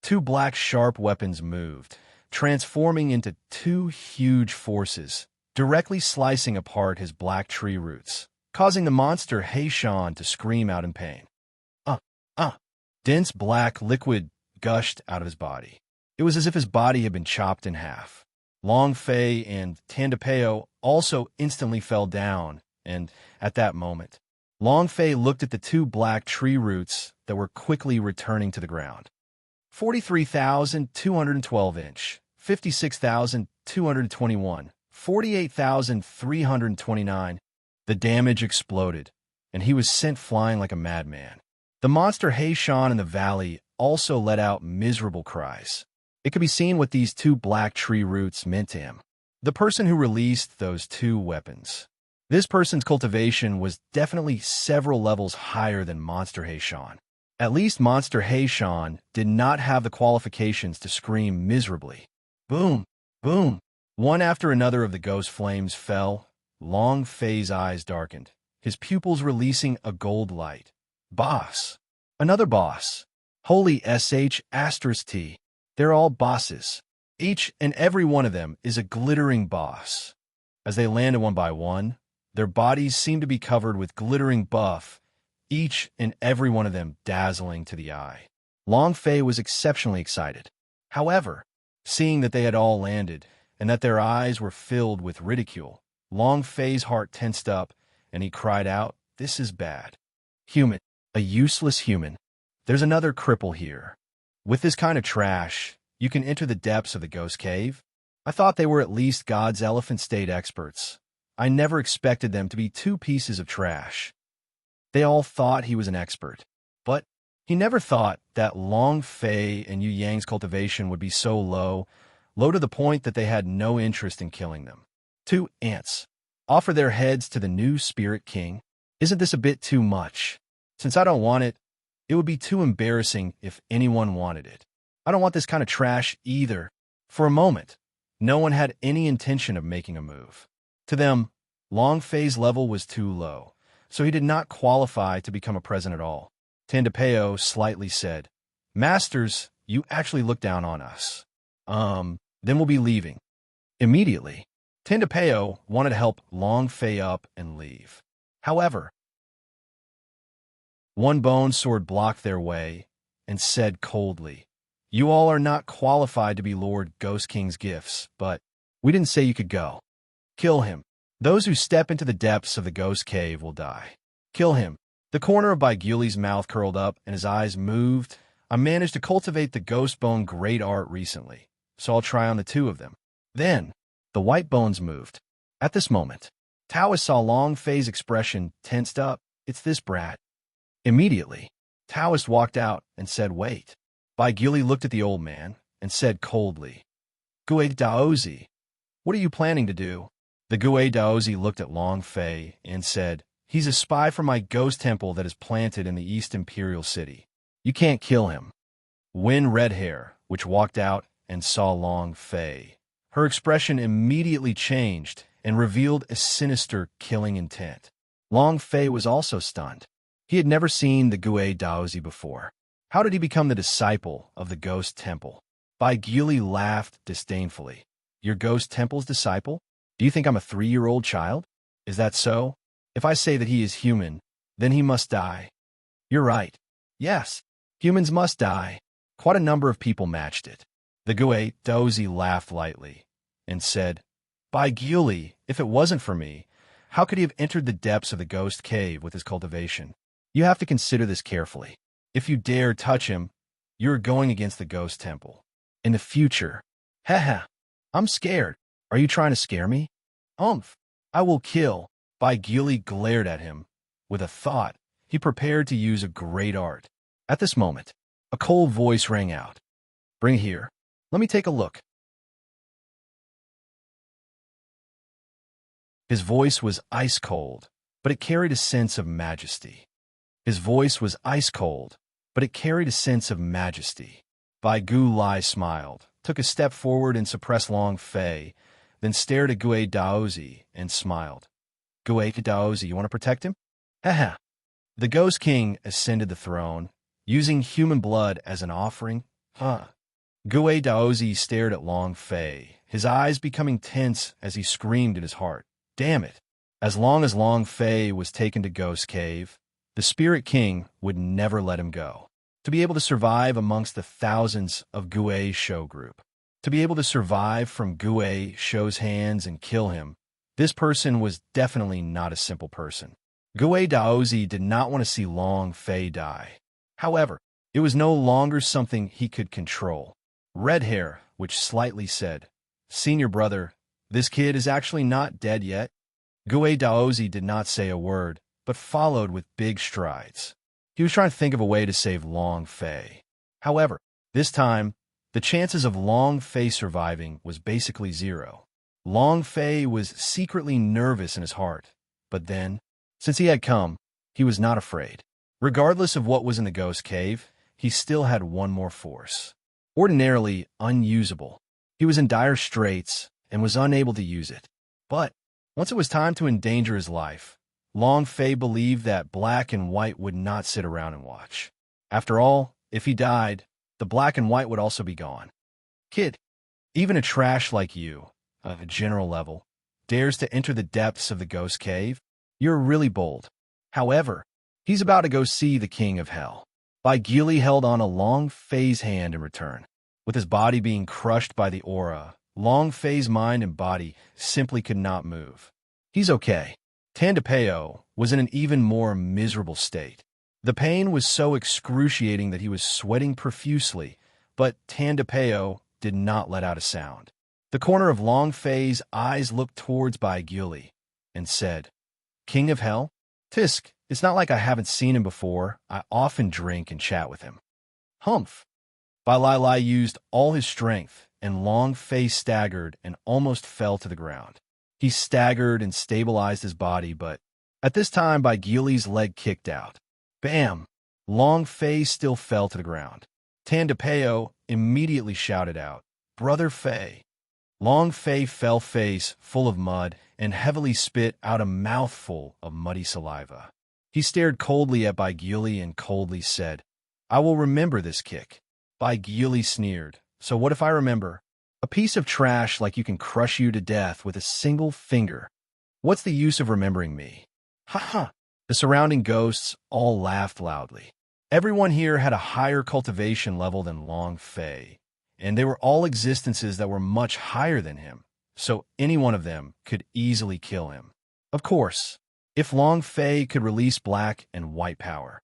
two black sharp weapons moved, transforming into two huge forces, directly slicing apart his black tree roots, causing the monster Heishan to scream out in pain. Dense black liquid gushed out of his body. It was as if his body had been chopped in half. Long Fei and Tandapeo also instantly fell down and at that moment, Long Fei looked at the two black tree roots that were quickly returning to the ground. 43,212 inch, 56,221, 48,329. The damage exploded, and he was sent flying like a madman. The monster Heishan in the valley also let out miserable cries. It could be seen what these two black tree roots meant to him. The person who released those two weapons. This person's cultivation was definitely several levels higher than Monster Heishan. At least Monster Heishan did not have the qualifications to scream miserably. Boom! Boom! One after another of the ghost flames fell. Long Fei's eyes darkened, his pupils releasing a gold light. Boss. Another boss. Holy sh*T. They're all bosses. Each and every one of them is a glittering boss. As they landed one by one, their bodies seemed to be covered with glittering buff, each and every one of them dazzling to the eye. Long Fei was exceptionally excited. However, seeing that they had all landed and that their eyes were filled with ridicule, Long Fei's heart tensed up and he cried out, "This is bad. Human, a useless human. There's another cripple here. With this kind of trash, you can enter the depths of the ghost cave? I thought they were at least God's elephant state experts. I never expected them to be two pieces of trash." They all thought he was an expert, but he never thought that Long Fei and Yu Yang's cultivation would be so low to the point that they had no interest in killing them. Two ants offer their heads to the new Spirit King. Isn't this a bit too much? Since I don't want it, it would be too embarrassing if anyone wanted it. I don't want this kind of trash either. For a moment, no one had any intention of making a move. To them, Long Fei's level was too low, so he did not qualify to become a president at all. Tandapeo slightly said, "Masters, you actually look down on us. Then we'll be leaving." Immediately, Tandapeo wanted to help Long Fei up and leave. However, one bone sword blocked their way and said coldly, "You all are not qualified to be Lord Ghost King's gifts, but we didn't say you could go. Kill him. Those who step into the depths of the ghost cave will die. Kill him." The corner of Baiguli's mouth curled up and his eyes moved. "I managed to cultivate the ghost bone great art recently, so I'll try on the two of them." Then, the white bones moved. At this moment, Taoist saw Long Fei's expression tensed up. "It's this brat." Immediately, Taoist walked out and said, "Wait." Baiguli looked at the old man and said coldly, "Gue Daozi, what are you planning to do?" The Gue Daozi looked at Long Fei and said, "He's a spy for my ghost temple that is planted in the East Imperial City. You can't kill him." Wen Redhair, which walked out and saw Long Fei, her expression immediately changed and revealed a sinister killing intent. Long Fei was also stunned. He had never seen the Gue Daozi before. How did he become the disciple of the ghost temple? Baiguli laughed disdainfully. "Your ghost temple's disciple? Do you think I'm a 3-year-old child? Is that so? If I say that he is human, then he must die." "You're right. Yes, humans must die." Quite a number of people matched it. The Gue Daozi laughed lightly and said, "Baiguli, if it wasn't for me, how could he have entered the depths of the ghost cave with his cultivation? You have to consider this carefully. If you dare touch him, you are going against the ghost temple. In the future, haha, I'm scared. Are you trying to scare me? I will kill." Baiguli glared at him. With a thought, he prepared to use a great art. At this moment, a cold voice rang out. "Bring it here. Let me take a look." His voice was ice cold, but it carried a sense of majesty. His voice was ice cold, but it carried a sense of majesty. Baiguli smiled, took a step forward and suppressed Long Fei, then stared at Gue Daozi and smiled. "Gue Daozi, you want to protect him?" Haha. The Ghost King ascended the throne, using human blood as an offering. Gue Daozi stared at Long Fei, his eyes becoming tense as he screamed in his heart, "Damn it." As long as Long Fei was taken to Ghost Cave, the Spirit King would never let him go. To be able to survive amongst the thousands of Gue's show group, to be able to survive from Gue Shou's hands and kill him, This person was definitely not a simple person. Gue Daozi did not want to see Long Fei die. However, it was no longer something he could control. Red hair, which slightly said, "Senior brother, this kid is actually not dead yet." Gue Daozi did not say a word, but followed with big strides. He was trying to think of a way to save Long Fei. However, this time, the chances of Long Fei surviving was basically zero. Long Fei was secretly nervous in his heart, but then, since he had come, he was not afraid. Regardless of what was in the ghost cave, he still had one more force. Ordinarily unusable, he was in dire straits and was unable to use it. But once it was time to endanger his life, Long Fei believed that Black and White would not sit around and watch. After all, if he died, the Black and White would also be gone. Kid, even a trash like you, at a general level, dares to enter the depths of the ghost cave? You're really bold. However, he's about to go see the King of Hell. Bai Gili held on a Long Fei's hand in return. With his body being crushed by the aura, Long Fei's mind and body simply could not move. He's okay. Tandapeo was in an even more miserable state. The pain was so excruciating that he was sweating profusely, but Tandapeo did not let out a sound. The corner of Long Fei's eyes looked towards Bai Gili and said, "King of Hell? Tisk, it's not like I haven't seen him before. I often drink and chat with him." Humph. Bai Lai Lai used all his strength, and Long Fei staggered and almost fell to the ground. He staggered and stabilized his body, but at this time Bai Gili's leg kicked out. Bam! Long Fei still fell to the ground. Tandapeo immediately shouted out, "Brother Fei." Long Fei fell face full of mud and heavily spit out a mouthful of muddy saliva. He stared coldly at Bai Gili and coldly said, "I will remember this kick." Bai Gili sneered, "So what if I remember? A piece of trash like you can crush you to death with a single finger. What's the use of remembering me?" Ha ha! The surrounding ghosts all laughed loudly. Everyone here had a higher cultivation level than Long Fei, and they were all existences that were much higher than him, so any one of them could easily kill him. Of course, if Long Fei could release Black and White power.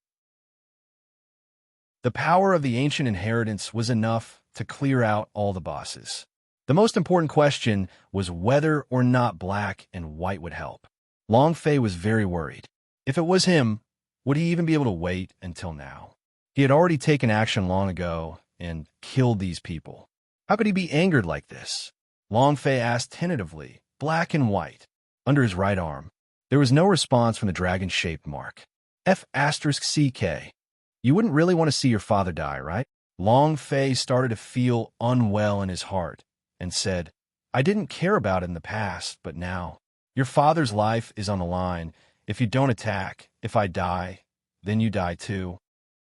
The power of the ancient inheritance was enough to clear out all the bosses. The most important question was whether or not Black and White would help. Long Fei was very worried. If it was him, would he even be able to wait until now? He had already taken action long ago and killed these people. How could he be angered like this? Long Fei asked tentatively, "Black and White." Under his right arm, there was no response from the dragon-shaped mark. F***CK. You wouldn't really want to see your father die, right? Long Fei started to feel unwell in his heart and said, "I didn't care about it in the past, but now. Your father's life is on the line. If you don't attack, if I die, then you die too."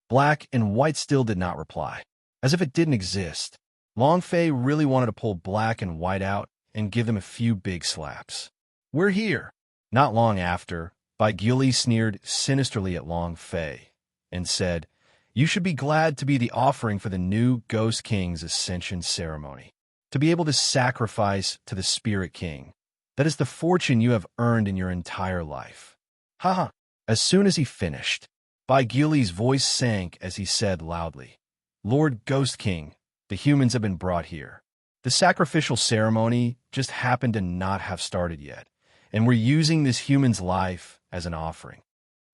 Black and White still did not reply, as if it didn't exist. Long Fei really wanted to pull Black and White out and give them a few big slaps. "We're here." Not long after, Bai Gili sneered sinisterly at Long Fei and said, "You should be glad to be the offering for the new Ghost King's ascension ceremony, to be able to sacrifice to the Spirit King. That is the fortune you have earned in your entire life." Haha. As soon as he finished, Bai Gili's voice sank as he said loudly, "Lord Ghost King, the humans have been brought here. The sacrificial ceremony just happened to not have started yet, and we're using this human's life as an offering.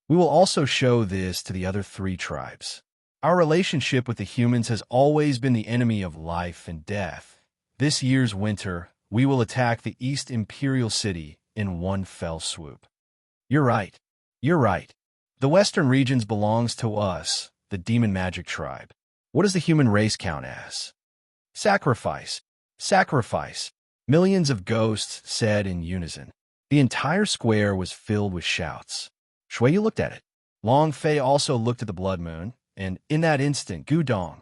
We will also show this to the other 3 tribes. Our relationship with the humans has always been the enemy of life and death. This year's winter, we will attack the East Imperial City in one fell swoop." You're right. You're right. The western regions belongs to us, the demon magic tribe. What does the human race count as? Sacrifice. Sacrifice. Millions of ghosts said in unison. The entire square was filled with shouts. Shui looked at it. Long Fei also looked at the blood moon, and in that instant, Gudong.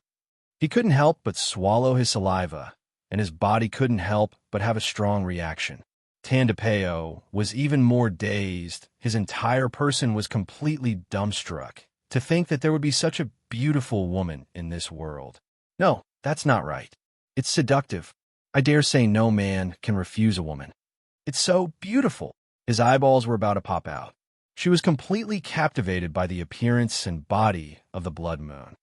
He couldn't help but swallow his saliva, and his body couldn't help but have a strong reaction. Tandapeo was even more dazed. His entire person was completely dumbstruck to think that there would be such a beautiful woman in this world. No, that's not right. It's seductive. I dare say no man can refuse a woman. It's so beautiful. His eyeballs were about to pop out. She was completely captivated by the appearance and body of the blood moon.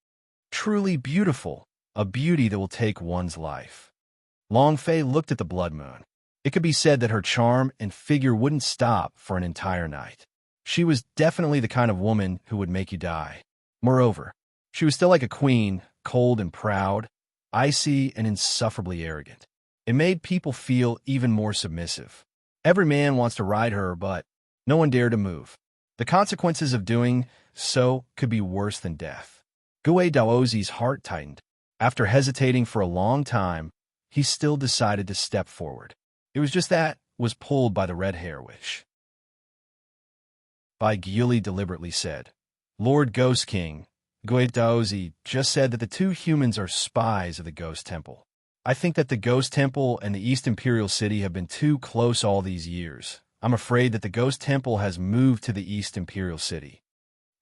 Truly beautiful, a beauty that will take one's life. Long Fei looked at the blood moon. It could be said that her charm and figure wouldn't stop for an entire night. She was definitely the kind of woman who would make you die. Moreover, she was still like a queen, cold and proud, icy and insufferably arrogant. It made people feel even more submissive. Every man wants to ride her, but no one dared to move. The consequences of doing so could be worse than death. Gue Daozi's heart tightened. After hesitating for a long time, he still decided to step forward. It was just that was pulled by the red hair witch. Bai Gyuli deliberately said, Lord Ghost King, Gue Daozi just said that the two humans are spies of the Ghost Temple. I think that the Ghost Temple and the East Imperial City have been too close all these years. I'm afraid that the Ghost Temple has moved to the East Imperial City.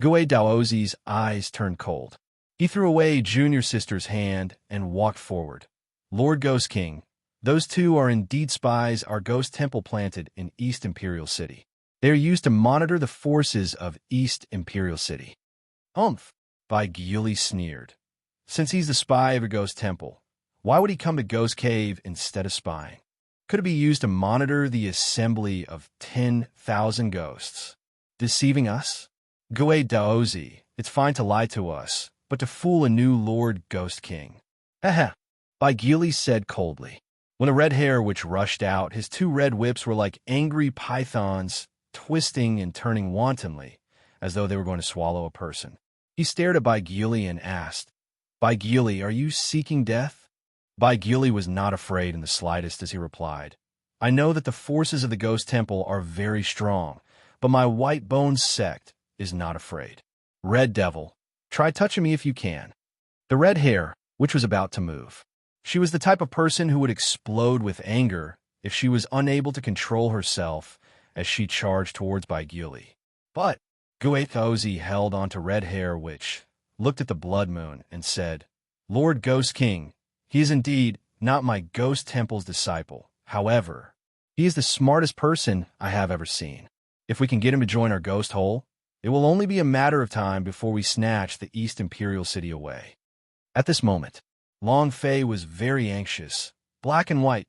Gue Daozi's eyes turned cold. He threw away Junior Sister's hand and walked forward. Lord Ghost King, those two are indeed spies our Ghost Temple planted in East Imperial City. They are used to monitor the forces of East Imperial City. Humph, Bai Gyuli sneered. Since he's the spy of a Ghost Temple, why would he come to Ghost Cave instead of spying? Could it be used to monitor the assembly of 10,000 ghosts? Deceiving us? Gue Daozi, it's fine to lie to us, but to fool a new Lord Ghost King. Haha, Bai Gyuli said coldly. When a red hair witch rushed out, his two red whips were like angry pythons, twisting and turning wantonly, as though they were going to swallow a person. He stared at Bai Gyuli and asked, Bai Gyuli, are you seeking death? Bai Gyuli was not afraid in the slightest as he replied, I know that the forces of the Ghost Temple are very strong, but my White Bones sect is not afraid. Red Devil, try touching me if you can. The red hair, which was about to move. She was the type of person who would explode with anger if she was unable to control herself as she charged towards Bai Gyuli. But Gue Daozi held onto red hair, which looked at the blood moon and said, Lord Ghost King, he is indeed not my Ghost Temple's disciple. However, he is the smartest person I have ever seen. If we can get him to join our ghost hole, it will only be a matter of time before we snatch the East Imperial City away. At this moment, Long Fei was very anxious. Black and white.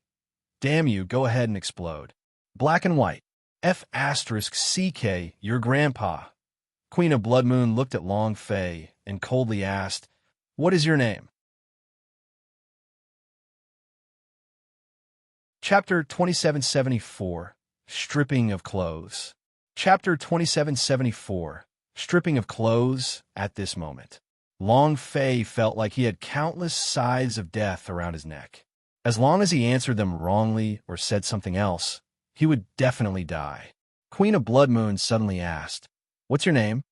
Damn you, go ahead and explode. Black and white. F***CK, your grandpa. Queen of Blood Moon looked at Long Fei and coldly asked, What is your name? Chapter 2774, Stripping of Clothes. Chapter 2774, Stripping of Clothes. At this moment, Long Fei felt like he had countless scythes of death around his neck. As long as he answered them wrongly or said something else, he would definitely die. Queen of Blood Moon suddenly asked, What's your name?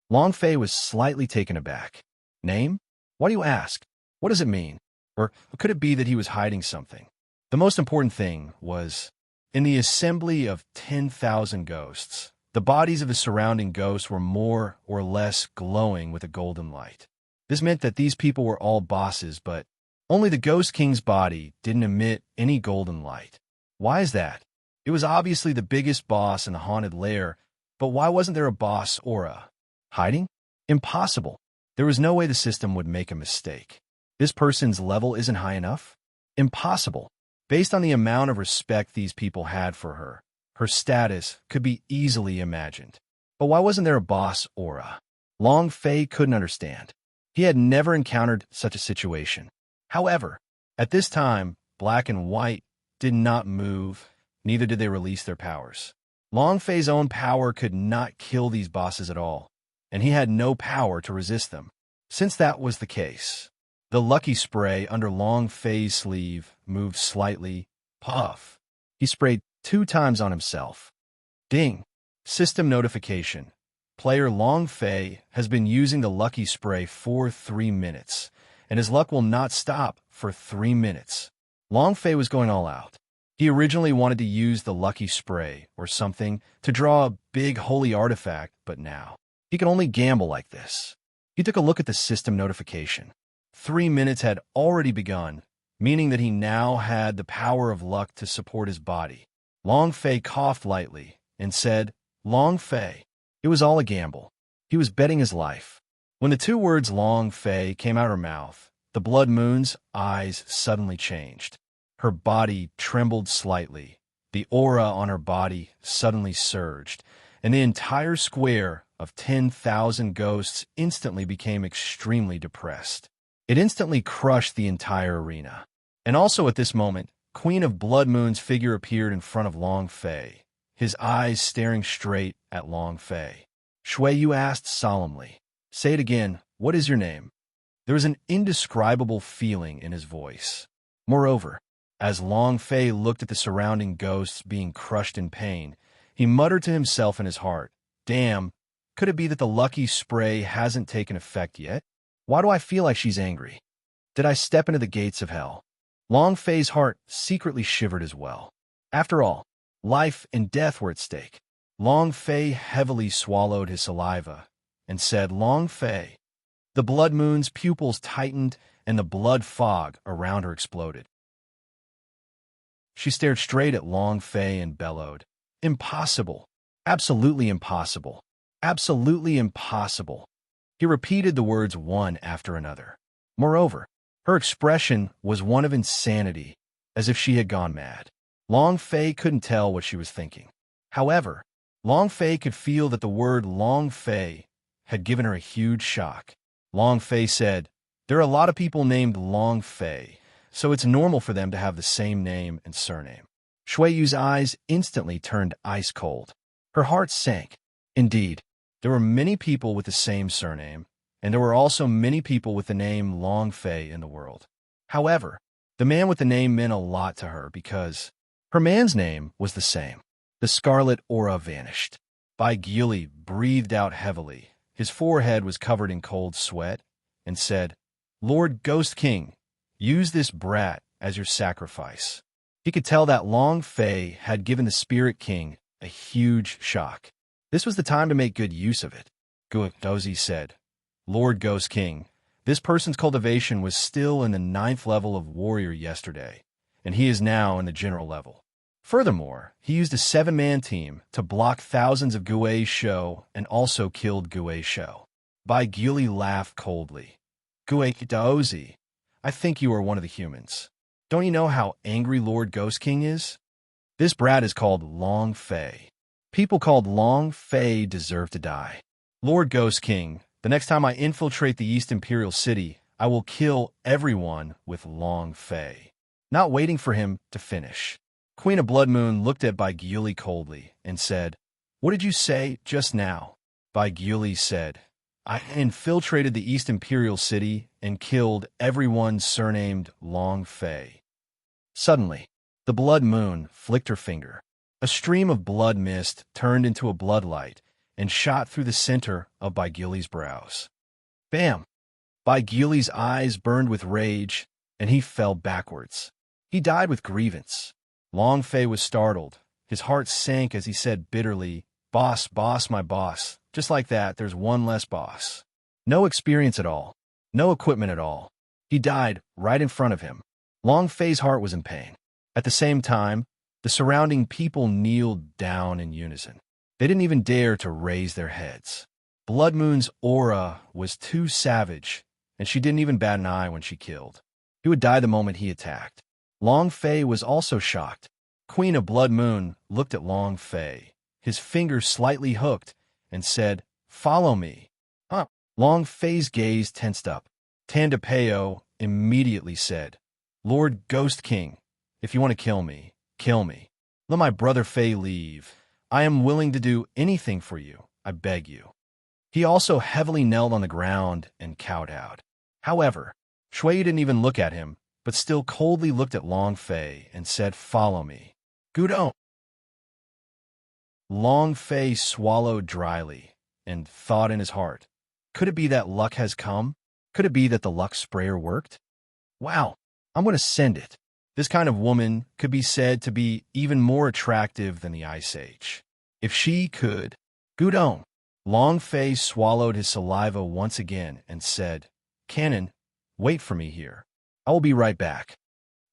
Long Fei was slightly taken aback. Name? Why do you ask? What does it mean? Or could it be that he was hiding something? The most important thing was, in the assembly of 10,000 ghosts, the bodies of the surrounding ghosts were more or less glowing with a golden light. This meant that these people were all bosses, but only the Ghost King's body didn't emit any golden light. Why is that? It was obviously the biggest boss in the haunted lair, but why wasn't there a boss aura? Hiding? Impossible. There was no way the system would make a mistake. This person's level isn't high enough? Impossible. Based on the amount of respect these people had for her, her status could be easily imagined. But why wasn't there a boss aura? Long Fei couldn't understand. He had never encountered such a situation. However, at this time, Black and White did not move, neither did they release their powers. Long Fei's own power could not kill these bosses at all, and he had no power to resist them. Since that was the case, the lucky spray under Long Fei's sleeve moved slightly. Puff. He sprayed 2 times on himself. Ding. System notification. Player Long Fei has been using the lucky spray for 3 minutes, and his luck will not stop for 3 minutes. Long Fei was going all out. He originally wanted to use the lucky spray or something to draw a big holy artifact, but now he could only gamble like this. He took a look at the system notification. 3 minutes had already begun, meaning that he now had the power of luck to support his body. Long Fei coughed lightly and said, Long Fei. It was all a gamble. He was betting his life. When the two words Long Fei came out of her mouth, the Blood Moon's eyes suddenly changed. Her body trembled slightly. The aura on her body suddenly surged, and the entire square of 10,000 ghosts instantly became extremely depressed. It instantly crushed the entire arena. And also at this moment, Queen of Blood Moon's figure appeared in front of Long Fei, his eyes staring straight at Long Fei. Shui Yu asked solemnly, Say it again, what is your name? There was an indescribable feeling in his voice. Moreover, as Long Fei looked at the surrounding ghosts being crushed in pain, he muttered to himself in his heart, Damn, could it be that the lucky spray hasn't taken effect yet? Why do I feel like she's angry? Did I step into the gates of hell? Long Fei's heart secretly shivered as well. After all, life and death were at stake. Long Fei heavily swallowed his saliva and said, Long Fei. The Blood Moon's pupils tightened and the blood fog around her exploded. She stared straight at Long Fei and bellowed, Impossible. Absolutely impossible. Absolutely impossible. He repeated the words one after another. Moreover, her expression was one of insanity, as if she had gone mad. Long Fei couldn't tell what she was thinking. However, Long Fei could feel that the word Long Fei had given her a huge shock. Long Fei said, There are a lot of people named Long Fei, so it's normal for them to have the same name and surname. Shui Yu's eyes instantly turned ice cold. Her heart sank. Indeed, there were many people with the same surname, and there were also many people with the name Long Fei in the world. However, the man with the name meant a lot to her because her man's name was the same. The scarlet aura vanished. Bai Gyuli breathed out heavily. His forehead was covered in cold sweat, and said, Lord Ghost King, use this brat as your sacrifice. He could tell that Long Fei had given the Spirit King a huge shock. This was the time to make good use of it. Guodozi said, Lord Ghost King, this person's cultivation was still in the 9th level of warrior yesterday, and he is now in the general level. Furthermore, he used a 7-man team to block thousands of Guei Shou and also killed Guei Shou. Bai Gyuli laughed coldly. Guodozi, I think you are one of the humans. Don't you know how angry Lord Ghost King is? This brat is called Long Fei. People called Long Fei deserve to die. Lord Ghost King, the next time I infiltrate the East Imperial City, I will kill everyone with Long Fei. Not waiting for him to finish. Queen of Blood Moon looked at Bai Gyuli coldly and said, What did you say just now? Bai Gyuli said, I infiltrated the East Imperial City and killed everyone surnamed Long Fei. Suddenly, the Blood Moon flicked her finger. A stream of blood mist turned into a bloodlight and shot through the center of Bai Gyuli's brows. Bam! Bai Gyuli's eyes burned with rage, and he fell backwards. He died with grievance. Long Fei was startled. His heart sank as he said bitterly, Boss, boss, my boss. Just like that, there's one less boss. No experience at all. No equipment at all. He died right in front of him. Long Fei's heart was in pain. At the same time, the surrounding people kneeled down in unison. They didn't even dare to raise their heads. Blood Moon's aura was too savage, and she didn't even bat an eye when she killed. He would die the moment he attacked. Long Fei was also shocked. Queen of Blood Moon looked at Long Fei, his finger slightly hooked, and said, Follow me. Huh? Long Fei's gaze tensed up. Tandapeo immediately said, Lord Ghost King, if you want to kill me, kill me. Let my brother Fei leave. I am willing to do anything for you, I beg you. He also heavily knelt on the ground and kowtowed. However, Shui didn't even look at him, but still coldly looked at Long Fei and said, Follow me. Gudon. Long Fei swallowed dryly and thought in his heart, could it be that luck has come? Could it be that the luck sprayer worked? Wow, I'm going to send it. This kind of woman could be said to be even more attractive than the Ice Age. If she could. Gudon. Long Fei swallowed his saliva once again and said, Cannon, wait for me here. I will be right back.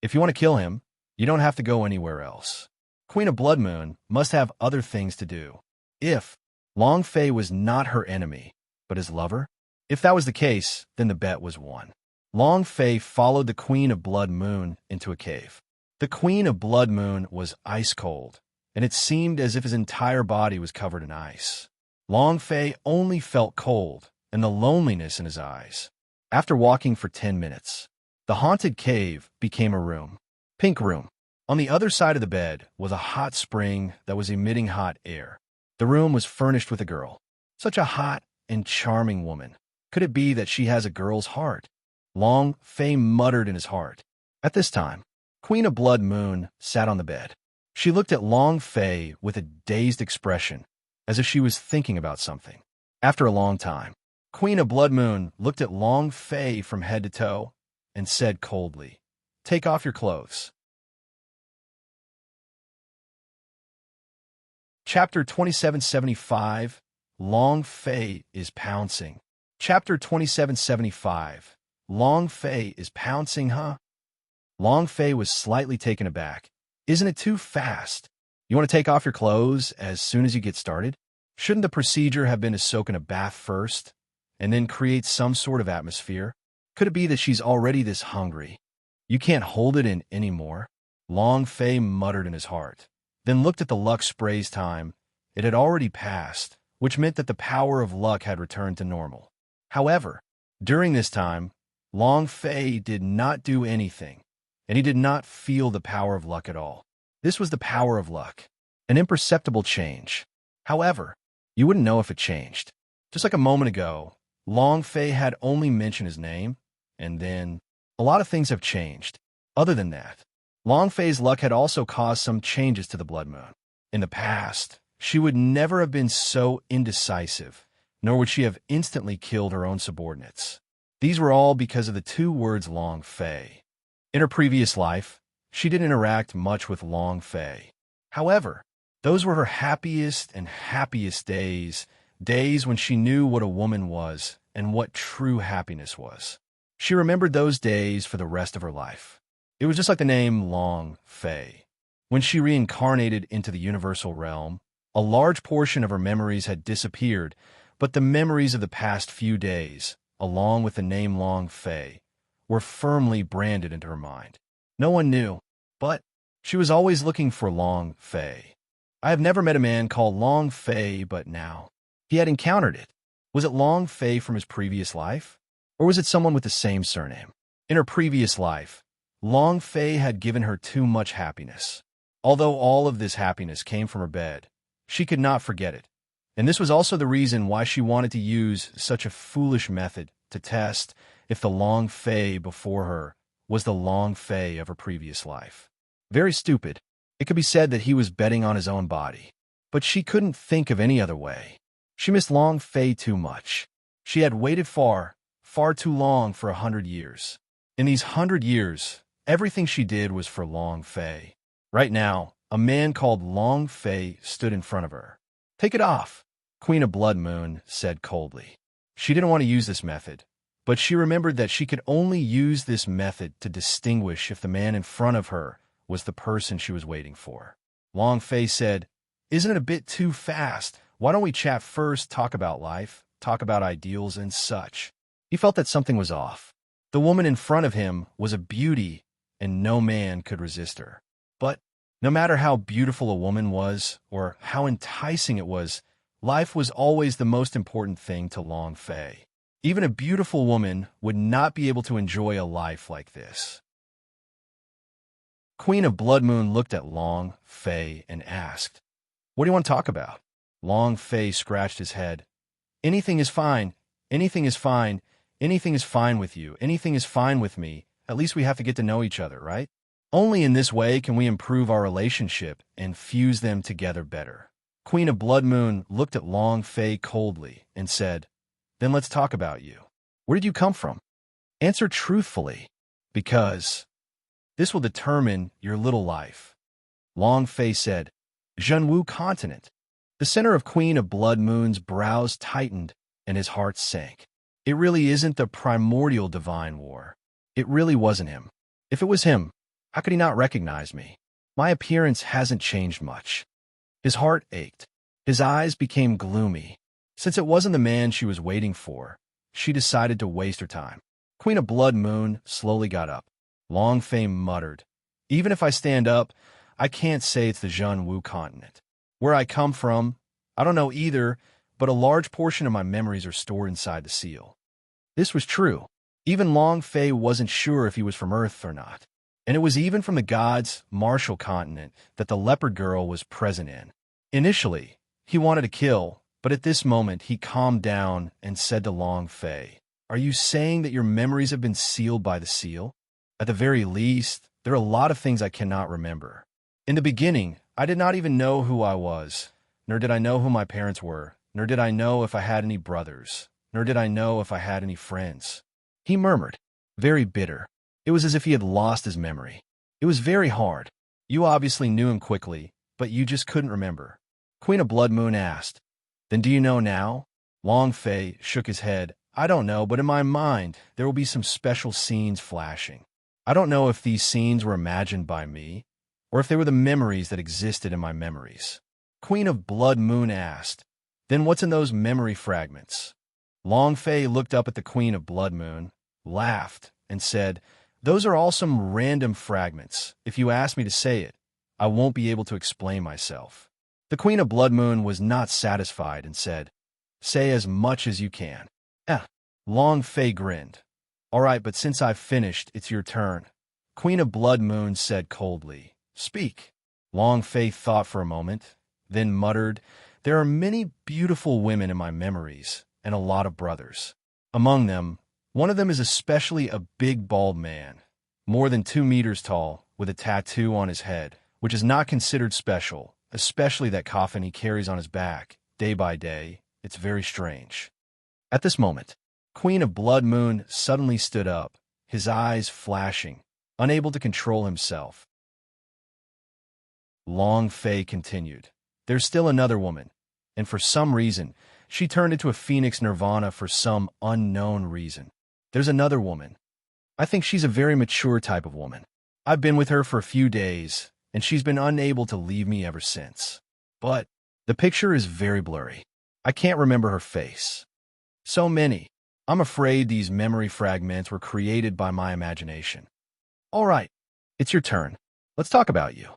If you want to kill him, you don't have to go anywhere else. Queen of Blood Moon must have other things to do. If Long Fei was not her enemy, but his lover? If that was the case, then the bet was won. Long Fei followed the Queen of Blood Moon into a cave. The Queen of Blood Moon was ice cold, and it seemed as if his entire body was covered in ice. Long Fei only felt cold and the loneliness in his eyes. After walking for 10 minutes, the haunted cave became a room. Pink room. On the other side of the bed was a hot spring that was emitting hot air. The room was furnished with a girl. Such a hot and charming woman. Could it be that she has a girl's heart? Long Fei muttered in his heart. At this time, Queen of Blood Moon sat on the bed. She looked at Long Fei with a dazed expression, as if she was thinking about something. After a long time, Queen of Blood Moon looked at Long Fei from head to toe and said coldly, "Take off your clothes." Chapter 2775, Long Fei is pouncing. Chapter 2775, Long Fei is pouncing, huh? Long Fei was slightly taken aback. Isn't it too fast? You want to take off your clothes as soon as you get started? Shouldn't the procedure have been to soak in a bath first, and then create some sort of atmosphere? Could it be that she's already this hungry? You can't hold it in anymore? Long Fei muttered in his heart, then looked at the luck spray's time. It had already passed, which meant that the power of luck had returned to normal. However, during this time, Long Fei did not do anything, and he did not feel the power of luck at all. This was the power of luck, an imperceptible change. However, you wouldn't know if it changed. Just like a moment ago, Long Fei had only mentioned his name, and then a lot of things have changed. Other than that, Long Fei's luck had also caused some changes to the Blood Moon. In the past, she would never have been so indecisive, nor would she have instantly killed her own subordinates. These were all because of the two words Long Fei. In her previous life, she didn't interact much with Long Fei. However, those were her happiest and happiest days, days when she knew what a woman was and what true happiness was. She remembered those days for the rest of her life. It was just like the name Long Fei. When she reincarnated into the universal realm, a large portion of her memories had disappeared, but the memories of the past few days, along with the name Long Fei, were firmly branded into her mind. No one knew, but she was always looking for Long Fei. I have never met a man called Long Fei, but now he had encountered it. Was it Long Fei from his previous life? Or was it someone with the same surname? In her previous life, Long Fei had given her too much happiness. Although all of this happiness came from her bed, she could not forget it. And this was also the reason why she wanted to use such a foolish method to test if the Long Fei before her was the Long Fei of her previous life. Very stupid. It could be said that he was betting on his own body. But she couldn't think of any other way. She missed Long Fei too much. She had waited far, far too long for 100 years. In these 100 years, everything she did was for Long Fei. Right now, a man called Long Fei stood in front of her. "Take it off," Queen of Blood Moon said coldly. She didn't want to use this method, but she remembered that she could only use this method to distinguish if the man in front of her was the person she was waiting for. Long Fei said, "Isn't it a bit too fast? Why don't we chat first, talk about life, talk about ideals and such?" He felt that something was off. The woman in front of him was a beauty, and no man could resist her. But no matter how beautiful a woman was, or how enticing it was, life was always the most important thing to Long Fei. Even a beautiful woman would not be able to enjoy a life like this. Queen of Blood Moon looked at Long Fei and asked, "What do you want to talk about?" Long Fei scratched his head. "Anything is fine. Anything is fine. Anything is fine with you. Anything is fine with me. At least we have to get to know each other, right? Only in this way can we improve our relationship and fuse them together better." Queen of Blood Moon looked at Long Fei coldly and said, "Then let's talk about you. Where did you come from? Answer truthfully, because this will determine your little life." Long Fei said, "Zhenwu continent." The center of Queen of Blood Moon's brows tightened and his heart sank. It really isn't the primordial divine war. It really wasn't him. If it was him, how could he not recognize me? My appearance hasn't changed much. His heart ached. His eyes became gloomy. Since it wasn't the man she was waiting for, she decided to waste her time. Queen of Blood Moon slowly got up. Long Fei muttered, "Even if I stand up, I can't say it's the Zhenwu continent. Where I come from, I don't know either, but a large portion of my memories are stored inside the seal." This was true. Even Long Fei wasn't sure if he was from Earth or not. And it was even from the gods' martial continent that the leopard girl was present in. Initially, he wanted to kill, but at this moment he calmed down and said to Long Fei, "Are you saying that your memories have been sealed by the seal? At the very least, there are a lot of things I cannot remember. In the beginning, I did not even know who I was, nor did I know who my parents were, nor did I know if I had any brothers, nor did I know if I had any friends." He murmured, very bitter. It was as if he had lost his memory. It was very hard. "You obviously knew him quickly, but you just couldn't remember." Queen of Blood Moon asked, "Then do you know now?" Long Fei shook his head. "I don't know, but in my mind, there will be some special scenes flashing. I don't know if these scenes were imagined by me, or if they were the memories that existed in my memories." Queen of Blood Moon asked, "Then what's in those memory fragments?" Long Fei looked up at the Queen of Blood Moon, laughed, and said, "Those are all some random fragments. If you ask me to say it, I won't be able to explain myself." The Queen of Blood Moon was not satisfied and said, "Say as much as you can." Long Fei grinned. "All right, but since I've finished, it's your turn." Queen of Blood Moon said coldly, "Speak." Long Fei thought for a moment, then muttered, "There are many beautiful women in my memories, and a lot of brothers. Among them, one of them is especially a big bald man, more than 2 meters tall, with a tattoo on his head, which is not considered special, especially that coffin he carries on his back, day by day. It's very strange." At this moment, Queen of Blood Moon suddenly stood up, his eyes flashing, unable to control himself. Long Fei continued, "There's still another woman, and for some reason, she turned into a phoenix nirvana for some unknown reason. There's another woman. I think she's a very mature type of woman. I've been with her for a few days, and she's been unable to leave me ever since. But the picture is very blurry. I can't remember her face. So many. I'm afraid these memory fragments were created by my imagination." "All right, it's your turn. Let's talk about you."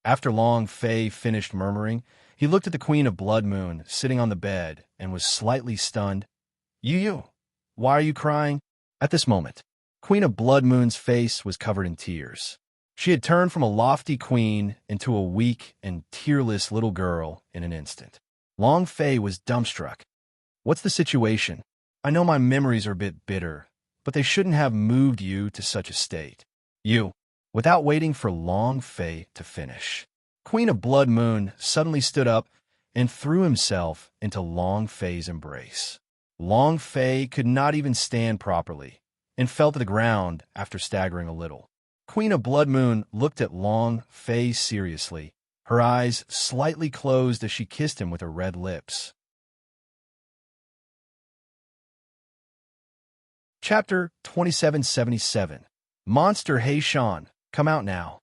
After Long Fei finished murmuring, he looked at the Queen of Blood Moon sitting on the bed and was slightly stunned. You, why are you crying?" At this moment, Queen of Blood Moon's face was covered in tears. She had turned from a lofty queen into a weak and tearless little girl in an instant. Long Fei was dumbstruck. "What's the situation? I know my memories are a bit bitter, but they shouldn't have moved you to such a state." Without waiting for Long Fei to finish, Queen of Blood Moon suddenly stood up and threw himself into Long Fei's embrace. Long Fei could not even stand properly and fell to the ground after staggering a little. Queen of Blood Moon looked at Long Fei seriously, her eyes slightly closed as she kissed him with her red lips. Chapter 2777. Monster Hey Shan, come out now.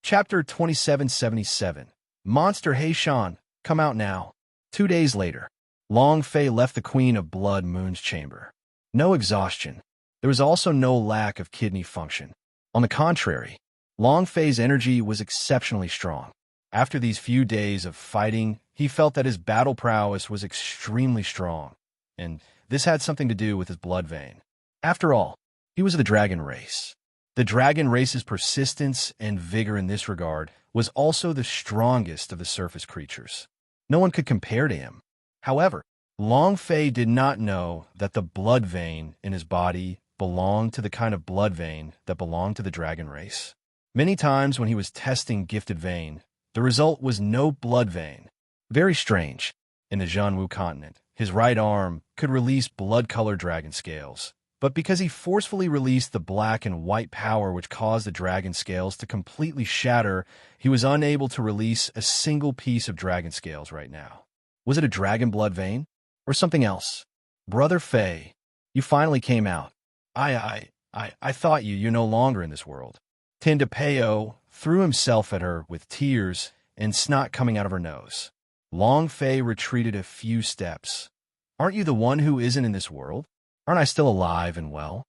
Chapter 2777. Monster Hey Shan, come out now. 2 days later, Long Fei left the Queen of Blood Moon's chamber. No exhaustion. There was also no lack of kidney function. On the contrary, Long Fei's energy was exceptionally strong. After these few days of fighting, he felt that his battle prowess was extremely strong, and this had something to do with his blood vein. After all, he was of the dragon race. The dragon race's persistence and vigor in this regard was also the strongest of the surface creatures. No one could compare to him. However, Long Fei did not know that the blood vein in his body belonged to the kind of blood vein that belonged to the dragon race. Many times when he was testing gifted vein, the result was no blood vein. Very strange. In the Zhenwu continent, his right arm could release blood-colored dragon scales. But because he forcefully released the black and white power which caused the dragon scales to completely shatter, he was unable to release a single piece of dragon scales right now. Was it a dragon blood vein? Or something else? Brother Fei, you finally came out. I thought you're no longer in this world. Tindapeo threw himself at her with tears and snot coming out of her nose. Long Fei retreated a few steps. Aren't you the one who isn't in this world? Aren't I still alive and well?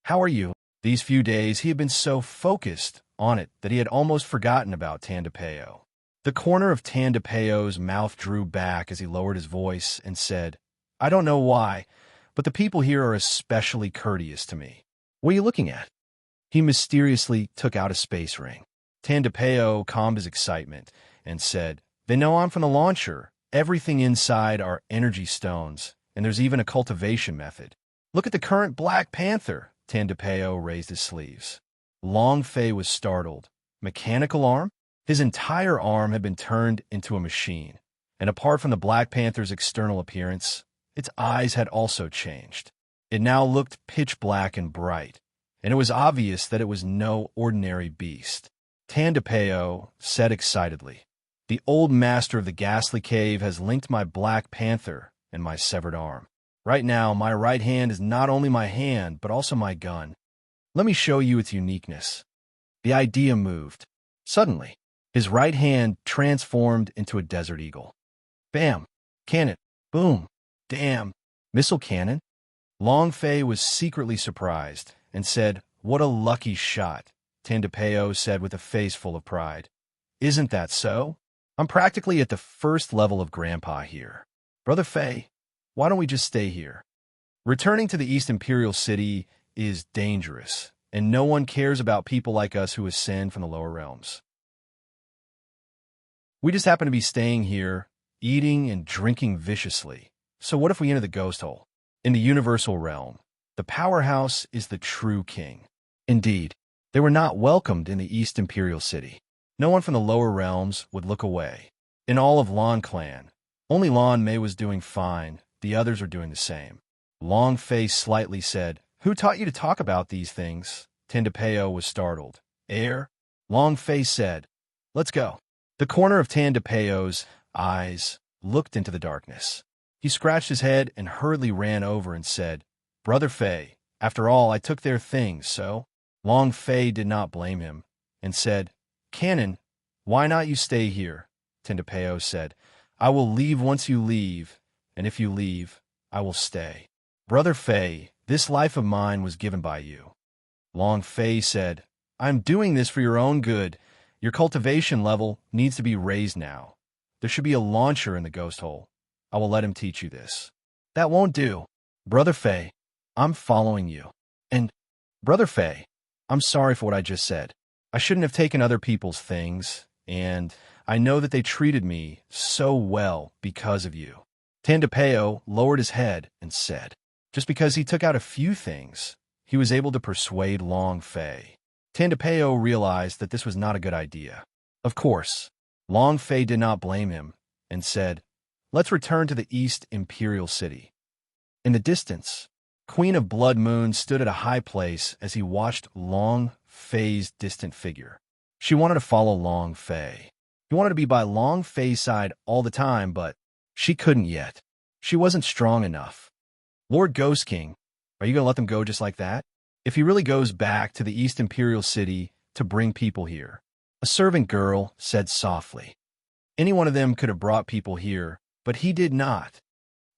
How are you? These few days he had been so focused on it that he had almost forgotten about Tandapeo. The corner of Tandapeo's mouth drew back as he lowered his voice and said, I don't know why, but the people here are especially courteous to me. What are you looking at? He mysteriously took out a space ring. Tandapeo calmed his excitement and said, They know I'm from the launcher. Everything inside are energy stones, and there's even a cultivation method. Look at the current Black Panther. Tandapeo raised his sleeves. Long Fei was startled. Mechanical arm? His entire arm had been turned into a machine, and apart from the Black Panther's external appearance, its eyes had also changed. It now looked pitch black and bright, and it was obvious that it was no ordinary beast. Tandapeo said excitedly, The old master of the ghastly cave has linked my Black Panther and my severed arm. Right now, my right hand is not only my hand, but also my gun. Let me show you its uniqueness. The idea moved. Suddenly, his right hand transformed into a desert eagle. Bam! Cannon! Boom! Damn! Missile cannon? Long Fei was secretly surprised and said, What a lucky shot, Tandapeo said with a face full of pride. Isn't that so? I'm practically at the first level of Grandpa here. Brother Fei, why don't we just stay here? Returning to the East Imperial City is dangerous, and no one cares about people like us who ascend from the lower realms. We just happen to be staying here, eating and drinking viciously. So what if we enter the ghost hole? In the universal realm, the powerhouse is the true king. Indeed, they were not welcomed in the East Imperial City. No one from the lower realms would look away. In all of Lan Clan, only Lan Mei was doing fine. The others were doing the same. Long Fei slightly said, Who taught you to talk about these things? Tandapeo was startled. Air? Long Fei said, Let's go. The corner of Tandapeo's eyes looked into the darkness. He scratched his head and hurriedly ran over and said, Brother Fei, after all, I took their things, so? Long Fei did not blame him and said, Cannon, why not you stay here? Tandapeo said, I will leave once you leave, and if you leave, I will stay. Brother Fei, this life of mine was given by you. Long Fei said, I'm doing this for your own good. Your cultivation level needs to be raised now. There should be a launcher in the ghost hole. I will let him teach you this. That won't do. Brother Fei, I'm following you. And, Brother Fei, I'm sorry for what I just said. I shouldn't have taken other people's things, and I know that they treated me so well because of you. Tandapeo lowered his head and said, Just because he took out a few things, he was able to persuade Long Fei. Tandapeo realized that this was not a good idea. Of course, Long Fei did not blame him and said, Let's return to the East Imperial City. In the distance, Queen of Blood Moon stood at a high place as he watched Long Fei's distant figure. She wanted to follow Long Fei. She wanted to be by Long Fei's side all the time, but she couldn't yet. She wasn't strong enough. Lord Ghost King, are you going to let them go just like that? If he really goes back to the East Imperial City to bring people here, a servant girl said softly. Any one of them could have brought people here, but he did not,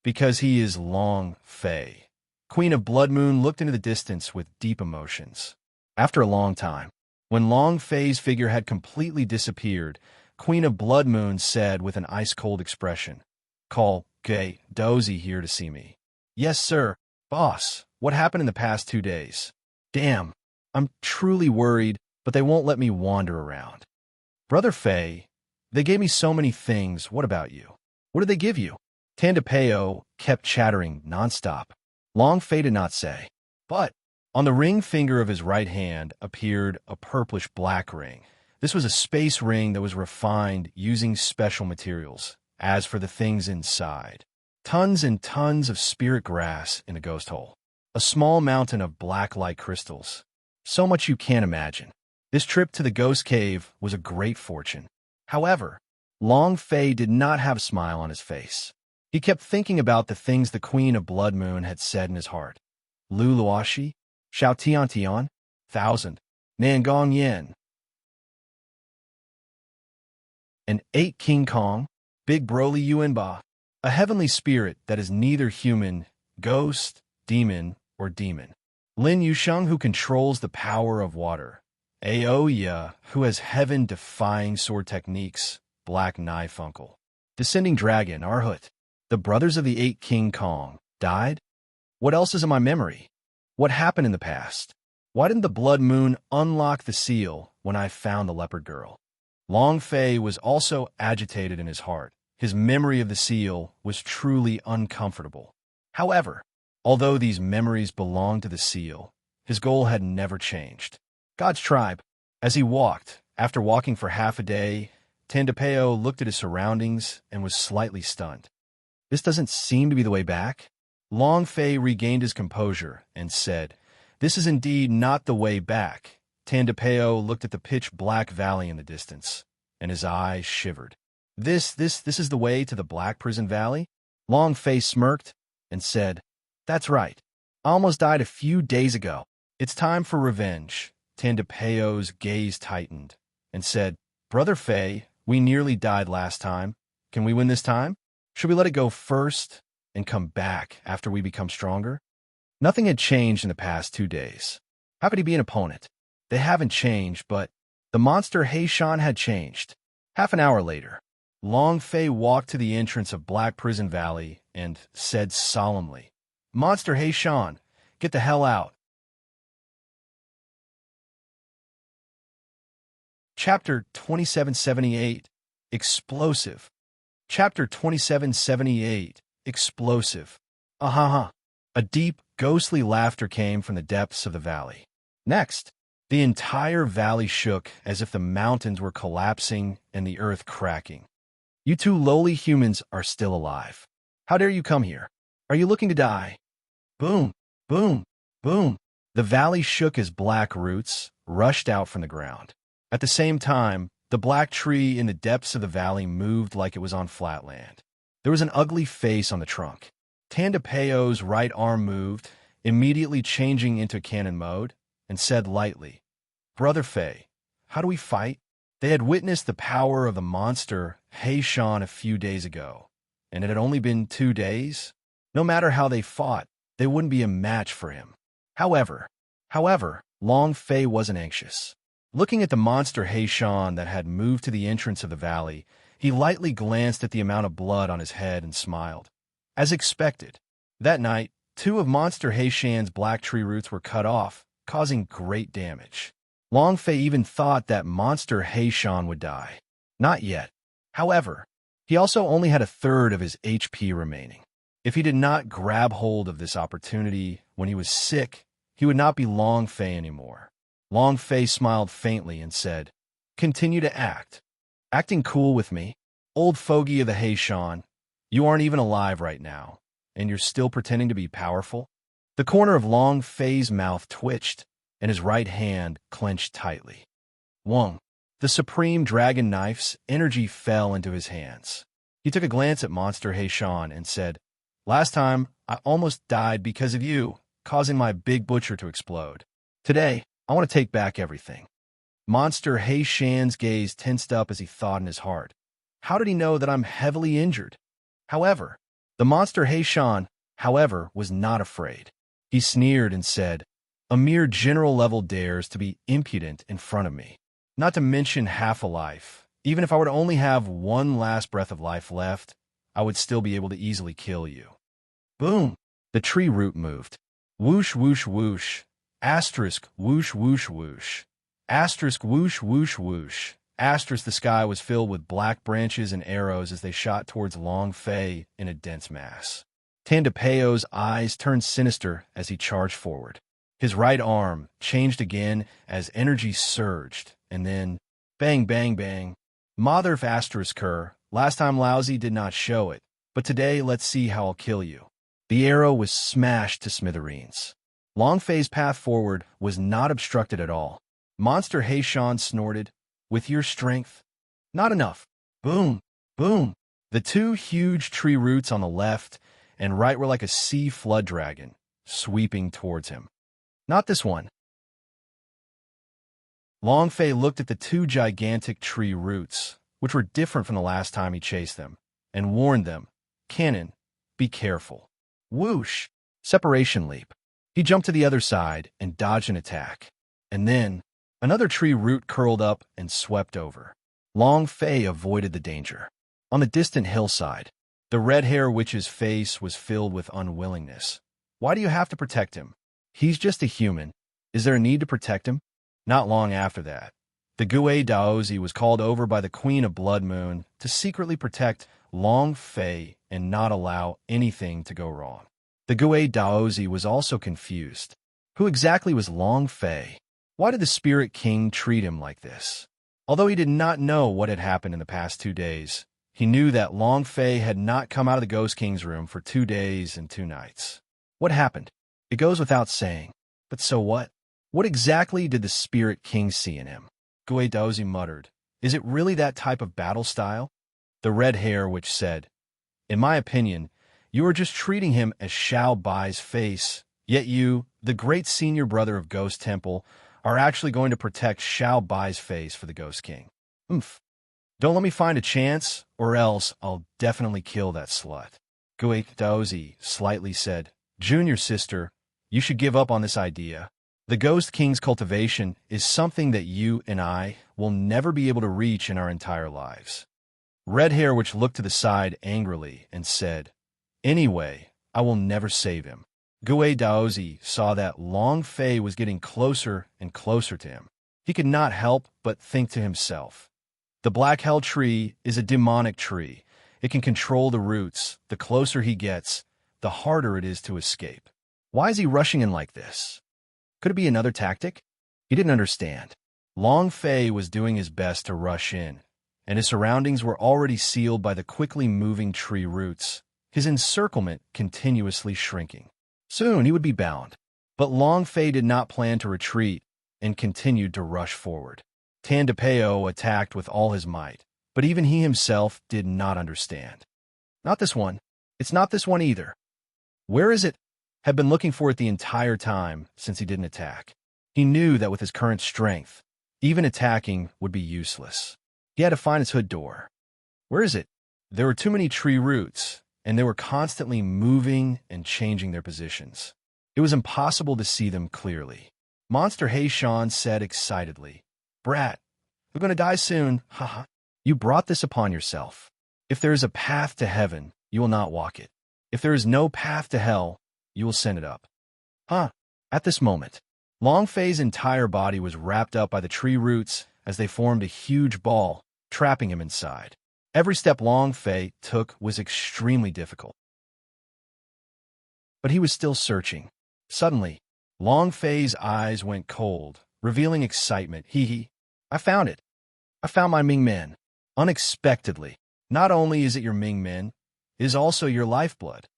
because he is Long Fei. Queen of Blood Moon looked into the distance with deep emotions. After a long time, when Long Fei's figure had completely disappeared, Queen of Blood Moon said with an ice-cold expression, Call Gay Dozy here to see me. Yes, sir. Boss, what happened in the past 2 days? Damn, I'm truly worried, but they won't let me wander around. Brother Fei, they gave me so many things. What about you? What did they give you? Tandapeo kept chattering nonstop. Long Fei did not say, but on the ring finger of his right hand appeared a purplish-black ring. This was a space ring that was refined using special materials. As for the things inside, tons and tons of spirit grass in a ghost hole. A small mountain of black light crystals. So much you can't imagine. This trip to the ghost cave was a great fortune. However, Long Fei did not have a smile on his face. He kept thinking about the things the Queen of Blood Moon had said in his heart. Lu Luoshi, Xiao Tian Tian, 1,000, Nangong Yen. An 8 King Kong, Big Broly Yuanba, a heavenly spirit that is neither human, ghost, demon, or demon. Lin Yusheng, who controls the power of water. Aoya, who has heaven-defying sword techniques. Black Knife Uncle. Descending Dragon, Arhut. The brothers of the 8 King Kong died? What else is in my memory? What happened in the past? Why didn't the Blood Moon unlock the seal when I found the leopard girl? Long Fei was also agitated in his heart. His memory of the seal was truly uncomfortable. However, although these memories belonged to the seal, his goal had never changed. God's tribe. As he walked, after walking for half a day, Tandapeo looked at his surroundings and was slightly stunned. This doesn't seem to be the way back. Long Fei regained his composure and said, "This is indeed not the way back." Tandapeo looked at the pitch-black valley in the distance, and his eyes shivered. This is the way to the Black Prison Valley? Long Fei smirked and said, "That's right. I almost died a few days ago. It's time for revenge." Tandapeo's gaze tightened and said, "Brother Fei, we nearly died last time. Can we win this time? Should we let it go first and come back after we become stronger?" Nothing had changed in the past 2 days. How could he be an opponent? They haven't changed, but the monster Heishan had changed. Half an hour later, Long Fei walked to the entrance of Black Prison Valley and said solemnly, "Monster Heishan, get the hell out." Chapter 2778, Explosive. Chapter 2778, Explosive. Ahaha. A deep, ghostly laughter came from the depths of the valley. Next, the entire valley shook as if the mountains were collapsing and the earth cracking. "You two lowly humans are still alive. How dare you come here? Are you looking to die?" Boom, boom, boom. The valley shook as black roots rushed out from the ground. At the same time, the black tree in the depths of the valley moved like it was on flat land. There was an ugly face on the trunk. Tandapeo's right arm moved, immediately changing into cannon mode, and said lightly, "Brother Fei, how do we fight?" They had witnessed the power of the monster Heishan a few days ago, and it had only been 2 days. No matter how they fought, they wouldn't be a match for him. However, Long Fei wasn't anxious. Looking at the monster Heishan that had moved to the entrance of the valley, he lightly glanced at the amount of blood on his head and smiled. As expected, that night, 2 of monster Heishan's black tree roots were cut off, causing great damage. Long Fei even thought that monster Heishan would die. Not yet. However, he also only had 1/3 of his HP remaining. If he did not grab hold of this opportunity when he was sick, he would not be Long Fei anymore. Long Fei smiled faintly and said, "Continue to act. Acting cool with me. Old fogey of the Heishan, you aren't even alive right now, and you're still pretending to be powerful?" The corner of Long Fei's mouth twitched, and his right hand clenched tightly. Wong, the supreme dragon knife's energy fell into his hands. He took a glance at monster Heishan and said, "Last time, I almost died because of you, causing my big butcher to explode. Today, I want to take back everything." Monster Heishan's gaze tensed up as he thought in his heart, "How did he know that I'm heavily injured?" However, the monster Heishan, was not afraid. He sneered and said, "A mere general level dares to be impudent in front of me. Not to mention half a life. Even if I were to only have one last breath of life left, I would still be able to easily kill you." Boom! The tree root moved. Whoosh, whoosh, whoosh. Asterisk, whoosh, whoosh, whoosh. Asterisk, whoosh, whoosh, whoosh. Asterisk, the sky was filled with black branches and arrows as they shot towards Long Fei in a dense mass. Tandapeo's eyes turned sinister as he charged forward. His right arm changed again as energy surged, and then, bang, bang, bang. Mother of asterisk her, last time lousy did not show it, but today let's see how I'll kill you. The arrow was smashed to smithereens. Long Fei's path forward was not obstructed at all. Monster Heishan snorted, "With your strength? Not enough." Boom, boom. The 2 huge tree roots on the left and right were like a sea flood dragon, sweeping towards him. Not this one. Long Fei looked at the 2 gigantic tree roots, which were different from the last time he chased them, and warned them, "Cannon, be careful." Whoosh! Separation leap. He jumped to the other side and dodged an attack. And then, another tree root curled up and swept over. Long Fei avoided the danger. On the distant hillside, the red-hair witch's face was filled with unwillingness. Why do you have to protect him? He's just a human. Is there a need to protect him? Not long after that, the Gui Daozi was called over by the Queen of Blood Moon to secretly protect Long Fei and not allow anything to go wrong. The Gui Daozi was also confused. Who exactly was Long Fei? Why did the Spirit King treat him like this? Although he did not know what had happened in the past 2 days, he knew that Long Fei had not come out of the Ghost King's room for 2 days and 2 nights. What happened? It goes without saying. But so what? What exactly did the Spirit King see in him? Gui Daozi muttered. Is it really that type of battle style? The red hair witch said, "In my opinion, you are just treating him as Xiao Bai's face, yet you, the great senior brother of Ghost Temple, are actually going to protect Xiao Bai's face for the Ghost King. Oomph. Don't let me find a chance, or else I'll definitely kill that slut." Gui Daozi slightly said, "Junior sister, you should give up on this idea. The Ghost King's cultivation is something that you and I will never be able to reach in our entire lives." Red Hair Witch looked to the side angrily and said, "Anyway, I will never save him." Gui Daozi saw that Long Fei was getting closer and closer to him. He could not help but think to himself, the Black Hell tree is a demonic tree. It can control the roots. The closer he gets, the harder it is to escape. Why is he rushing in like this? Could it be another tactic? He didn't understand. Long Fei was doing his best to rush in, and his surroundings were already sealed by the quickly moving tree roots, his encirclement continuously shrinking. Soon he would be bound. But Long Fei did not plan to retreat and continued to rush forward. Tan DePeo attacked with all his might, but even he himself did not understand. Not this one. It's not this one either. Where is it? Had been looking for it the entire time since he didn't attack. He knew that with his current strength, even attacking would be useless. He had to find his hood door. Where is it? There were too many tree roots, and they were constantly moving and changing their positions. It was impossible to see them clearly. Monster Heishan said excitedly, "Brat, you're going to die soon, haha. You brought this upon yourself. If there is a path to heaven, you will not walk it. If there is no path to hell, you will send it up." Huh. At this moment, Long Fei's entire body was wrapped up by the tree roots as they formed a huge ball, trapping him inside. Every step Long Fei took was extremely difficult. But he was still searching. Suddenly, Long Fei's eyes went cold, revealing excitement. I found it. I found my Ming Men. Unexpectedly. Not only is it your Ming Men, it is also your lifeblood.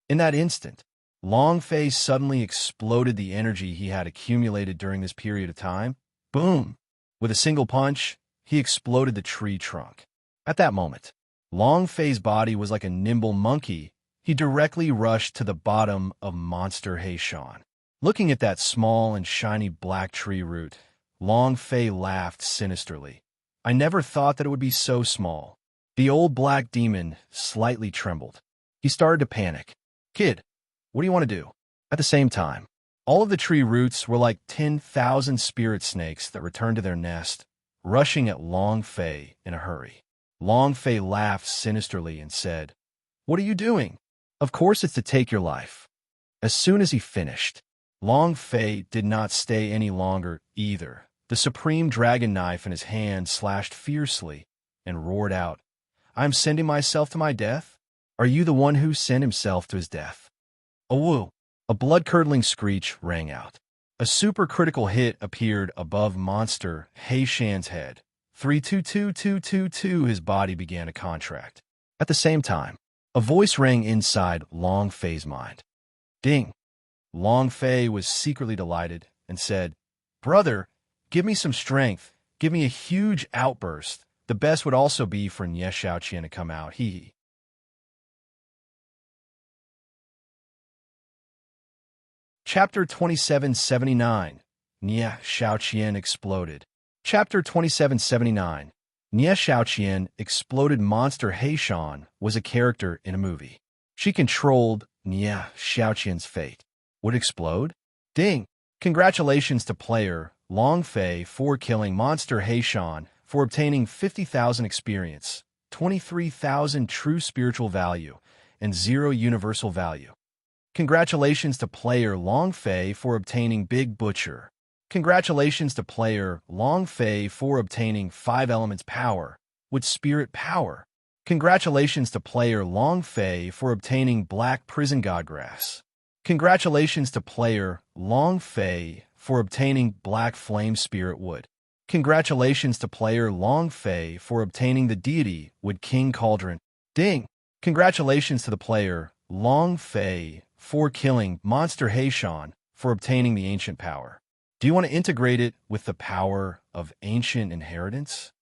In that instant, Long Fei suddenly exploded the energy he had accumulated during this period of time. Boom! With a single punch, he exploded the tree trunk. At that moment, Long Fei's body was like a nimble monkey. He directly rushed to the bottom of Monster Heishan. Looking at that small and shiny black tree root, Long Fei laughed sinisterly. I never thought that it would be so small. The old black demon slightly trembled. He started to panic. Kid, what do you want to do? At the same time, all of the tree roots were like 10,000 spirit snakes that returned to their nest, rushing at Long Fei in a hurry. Long Fei laughed sinisterly and said, "What are you doing? Of course it's to take your life." As soon as he finished, Long Fei did not stay any longer either. The supreme dragon knife in his hand slashed fiercely and roared out, "I am sending myself to my death? Are you the one who sent himself to his death?" A woo! A blood-curdling screech rang out. A supercritical hit appeared above Monster Heishan's head. 322222, his body began to contract. At the same time, a voice rang inside Long Fei's mind. Ding! Long Fei was secretly delighted and said, "Brother, give me some strength. Give me a huge outburst. The best would also be for Nye Xiaoqian to come out. Hee. Chapter 2779. Nye Xiaoqian exploded. Chapter 2779. Nie Xiaoqian, exploded monster Heishan, was a character in a movie. She controlled Nie Xiaoqian's fate. Would it explode? Ding! Congratulations to player Long Fei for killing monster Heishan for obtaining 50,000 experience, 23,000 true spiritual value, and 0 universal value. Congratulations to player Long Fei for obtaining Big Butcher. Congratulations to player Long Fei for obtaining 5 elements power with spirit power. Congratulations to player Long Fei for obtaining Black Prison Godgrass. Congratulations to player Long Fei for obtaining Black Flame Spirit Wood. Congratulations to player Long Fei for obtaining the deity Wood King Cauldron. Ding! Congratulations to the player Long Fei for killing monster Heishan for obtaining the ancient power. Do you want to integrate it with the power of ancient inheritance?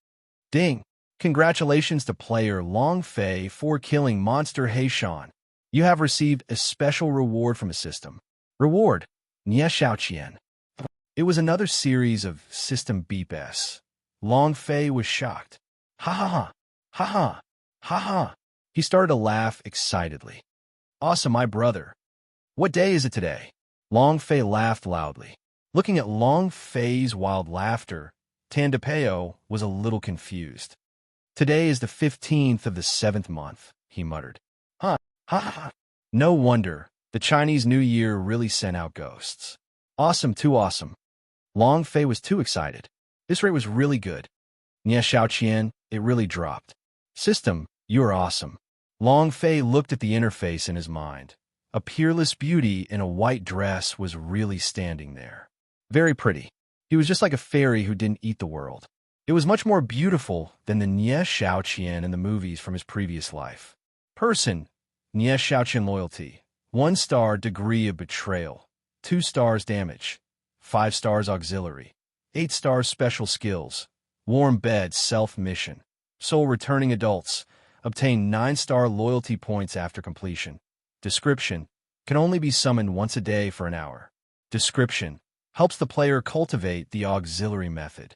Ding! Congratulations to player Long Fei for killing monster Heishan. You have received a special reward from a system. Reward: Nie Xiaoqian. It was another series of system beep-s. Long Fei was shocked. Ha ha ha! Ha ha! Ha ha! He started to laugh excitedly. Awesome, my brother. What day is it today? Long Fei laughed loudly. Looking at Long Fei's wild laughter, Tandapeo was a little confused. Today is the 15th of the 7th month, he muttered. Huh, ha ha. No wonder, the Chinese New Year really sent out ghosts. Awesome, too awesome. Long Fei was too excited. This rate was really good. Nie Xiaoqian, it really dropped. System, you are awesome. Long Fei looked at the interface in his mind. A peerless beauty in a white dress was really standing there. Very pretty. He was just like a fairy who didn't eat the world. It was much more beautiful than the Nie Xiaoqian in the movies from his previous life. Person, Nie Xiaoqian loyalty. 1 star degree of betrayal. 2 stars damage. 5 stars auxiliary. 8 stars special skills. Warm bed self-mission. Soul returning adults. Obtain 9-star loyalty points after completion. Description: can only be summoned once a day for an hour. Description: helps the player cultivate the auxiliary method.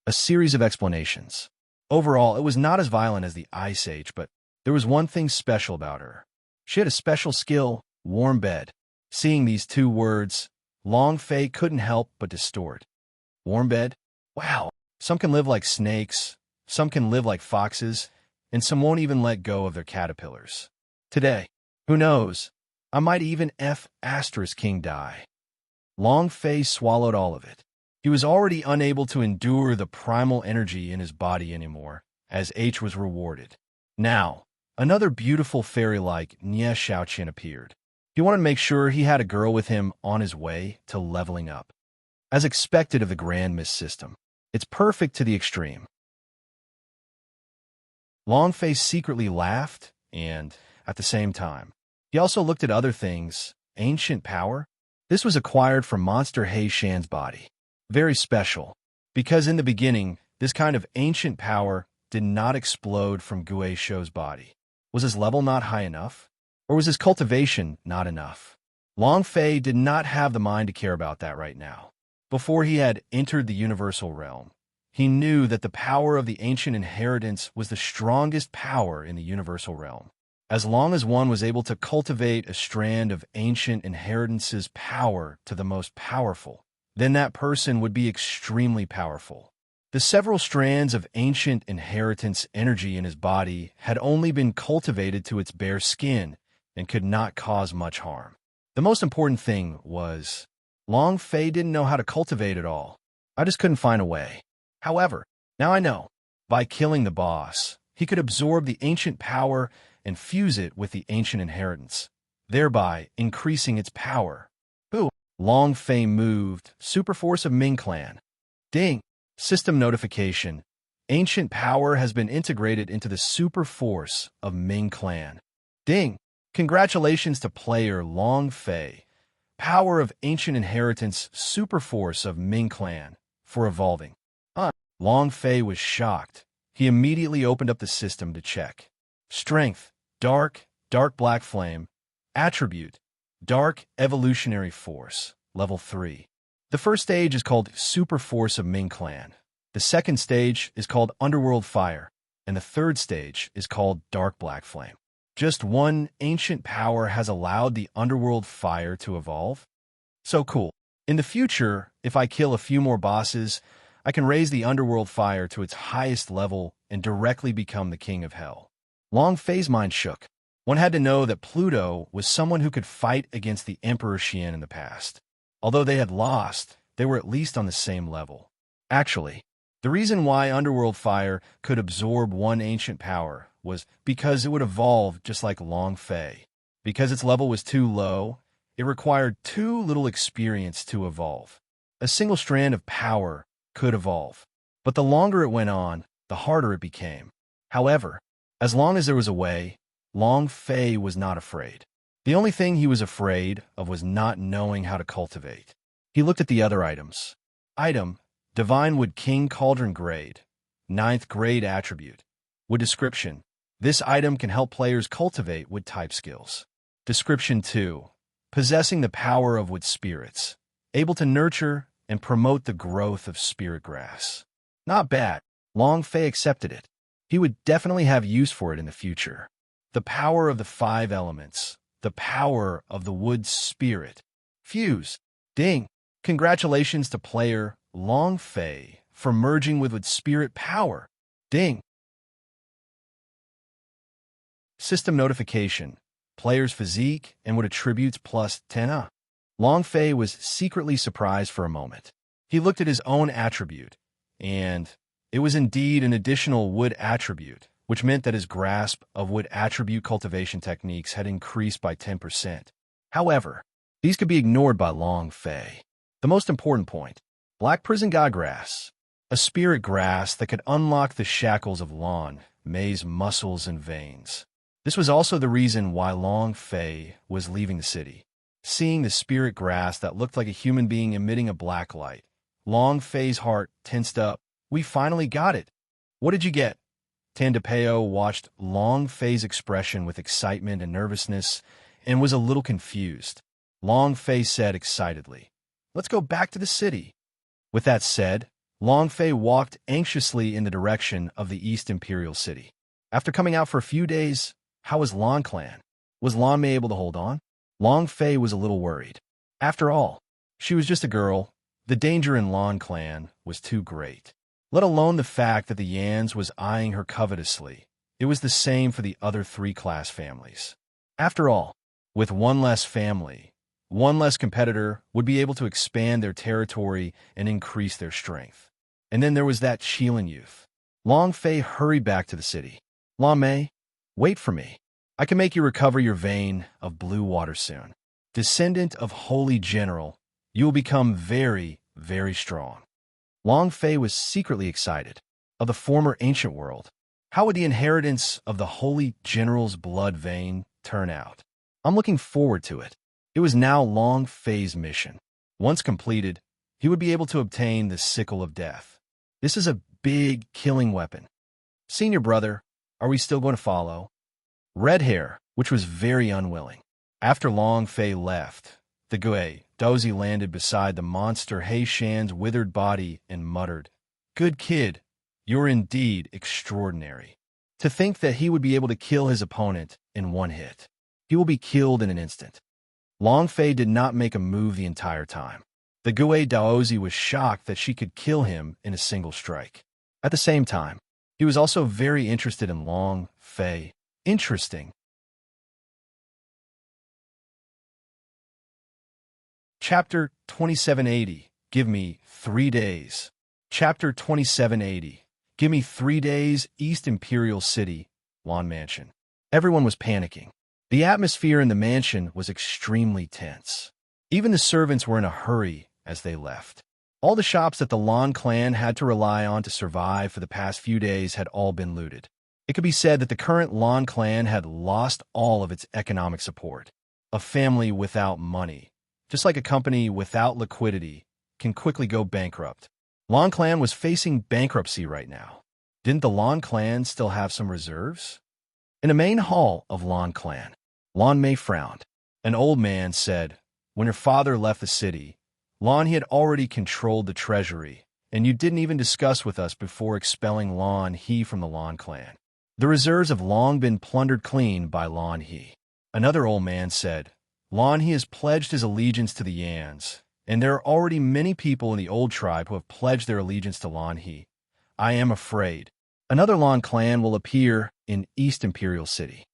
A series of explanations. Overall, it was not as violent as the Ice Age, but there was one thing special about her. She had a special skill, warm bed. Seeing these 2 words, Long Fei couldn't help but distort. Warm bed? Wow, some can live like snakes, some can live like foxes, and some won't even let go of their caterpillars. Today, who knows, I might even King die. Long Fei swallowed all of it. He was already unable to endure the primal energy in his body anymore, as H was rewarded. Now, another beautiful fairy like Nie Xiaoqian appeared. He wanted to make sure he had a girl with him on his way to leveling up. As expected of the Grand Mist system, it's perfect to the extreme. Long Fei secretly laughed, and, at the same time, he also looked at other things. Ancient power? This was acquired from Monster Heishan's body. Very special, because in the beginning, this kind of ancient power did not explode from Gue Shou's body. Was his level not high enough? Or was his cultivation not enough? Long Fei did not have the mind to care about that right now. Before he had entered the universal realm, he knew that the power of the ancient inheritance was the strongest power in the universal realm. As long as one was able to cultivate a strand of ancient inheritance's power to the most powerful, then that person would be extremely powerful. The several strands of ancient inheritance energy in his body had only been cultivated to its bare skin and could not cause much harm. The most important thing was, Long Fei didn't know how to cultivate it all. I just couldn't find a way. However, now I know. By killing the boss, he could absorb the ancient power and fuse it with the ancient inheritance, thereby increasing its power. Boo! Long Fei moved. Superforce of Ming Clan. Ding! System notification. Ancient power has been integrated into the Superforce of Ming Clan. Ding! Congratulations to player Long Fei, power of ancient inheritance Superforce of Ming Clan, for evolving. Long Fei was shocked. He immediately opened up the system to check. Strength, dark black flame. Attribute, dark evolutionary force, level 3. The first stage is called Superforce of Ming Clan. The second stage is called Underworld Fire, and the third stage is called Dark Black Flame. Just one ancient power has allowed the Underworld Fire to evolve. So cool. In the future, if I kill a few more bosses, I can raise the Underworld Fire to its highest level and directly become the King of Hell. Long Fei's mind shook. One had to know that Pluto was someone who could fight against the Emperor Xian in the past. Although they had lost, they were at least on the same level. Actually, the reason why Underworld Fire could absorb one ancient power was because it would evolve just like Long Fei. Because its level was too low, it required too little experience to evolve. A single strand of power could evolve, but the longer it went on, the harder it became. However, as long as there was a way, Long Fei was not afraid. The only thing he was afraid of was not knowing how to cultivate. He looked at the other items. Item: Divine Wood King Cauldron Grade, 9th grade attribute. Wood description: this item can help players cultivate wood type skills. Description 2: possessing the power of wood spirits, able to nurture and promote the growth of spirit grass. Not bad. Long Fei accepted it. He would definitely have use for it in the future. The power of the 5 elements. The power of the wood spirit. Fuse. Ding. Congratulations to player Long Fei for merging with wood spirit power. Ding. System notification. Player's physique and wood attributes plus 10. Long Fei was secretly surprised for a moment. He looked at his own attribute, and it was indeed an additional wood attribute, which meant that his grasp of wood attribute cultivation techniques had increased by 10%. However, these could be ignored by Long Fei. The most important point: Black Prison God Grass, a spirit grass that could unlock the shackles of Long Mei's muscles and veins. This was also the reason why Long Fei was leaving the city. Seeing the spirit grass that looked like a human being emitting a black light, Long Fei's heart tensed up. We finally got it. What did you get? Tandapeo watched Long Fei's expression with excitement and nervousness and was a little confused. Long Fei said excitedly, "Let's go back to the city." With that said, Long Fei walked anxiously in the direction of the East Imperial City. After coming out for a few days, how was Long Clan? Was Long Mei able to hold on? Long Fei was a little worried. After all, she was just a girl. The danger in Long Clan was too great. Let alone the fact that the Yans was eyeing her covetously. It was the same for the other 3-class families. After all, with one less family, one less competitor would be able to expand their territory and increase their strength. And then there was that Qilin youth. Long Fei hurried back to the city. Long Mei, wait for me. I can make you recover your vein of blue water soon. Descendant of Holy General, you will become very, very strong. Long Fei was secretly excited. Of the former ancient world, how would the inheritance of the Holy General's blood vein turn out? I'm looking forward to it. It was now Long Fei's mission. Once completed, he would be able to obtain the Sickle of Death. This is a big killing weapon. Senior brother, are we still going to follow? Red Hair, which was very unwilling. After Long Fei left, the Gui Dozi landed beside the monster He Shan's withered body and muttered, "Good kid, you're indeed extraordinary." To think that he would be able to kill his opponent in one hit. He will be killed in an instant. Long Fei did not make a move the entire time. The Gui Daozi was shocked that she could kill him in a single strike. At the same time, he was also very interested in Long Fei. Interesting. Chapter 2780. Give me 3 days. Chapter 2780. Give me 3 days. East Imperial City, Lawn Mansion. Everyone was panicking. The atmosphere in the mansion was extremely tense. Even the servants were in a hurry as they left. All the shops that the Lan clan had to rely on to survive for the past few days had all been looted. It could be said that the current Lan clan had lost all of its economic support. A family without money, just like a company without liquidity, can quickly go bankrupt. Lan clan was facing bankruptcy right now. Didn't the Lan clan still have some reserves? In the main hall of Lan clan, Lan Mei frowned. An old man said, when her father left the city, Lan he had already controlled the treasury and you didn't even discuss with us before expelling Lan He from the Lan clan. The reserves have long been plundered clean by Lan He. Another old man said, Lan He has pledged his allegiance to the Yans, and there are already many people in the old tribe who have pledged their allegiance to Lan He. I am afraid another Lan clan will appear in East Imperial City.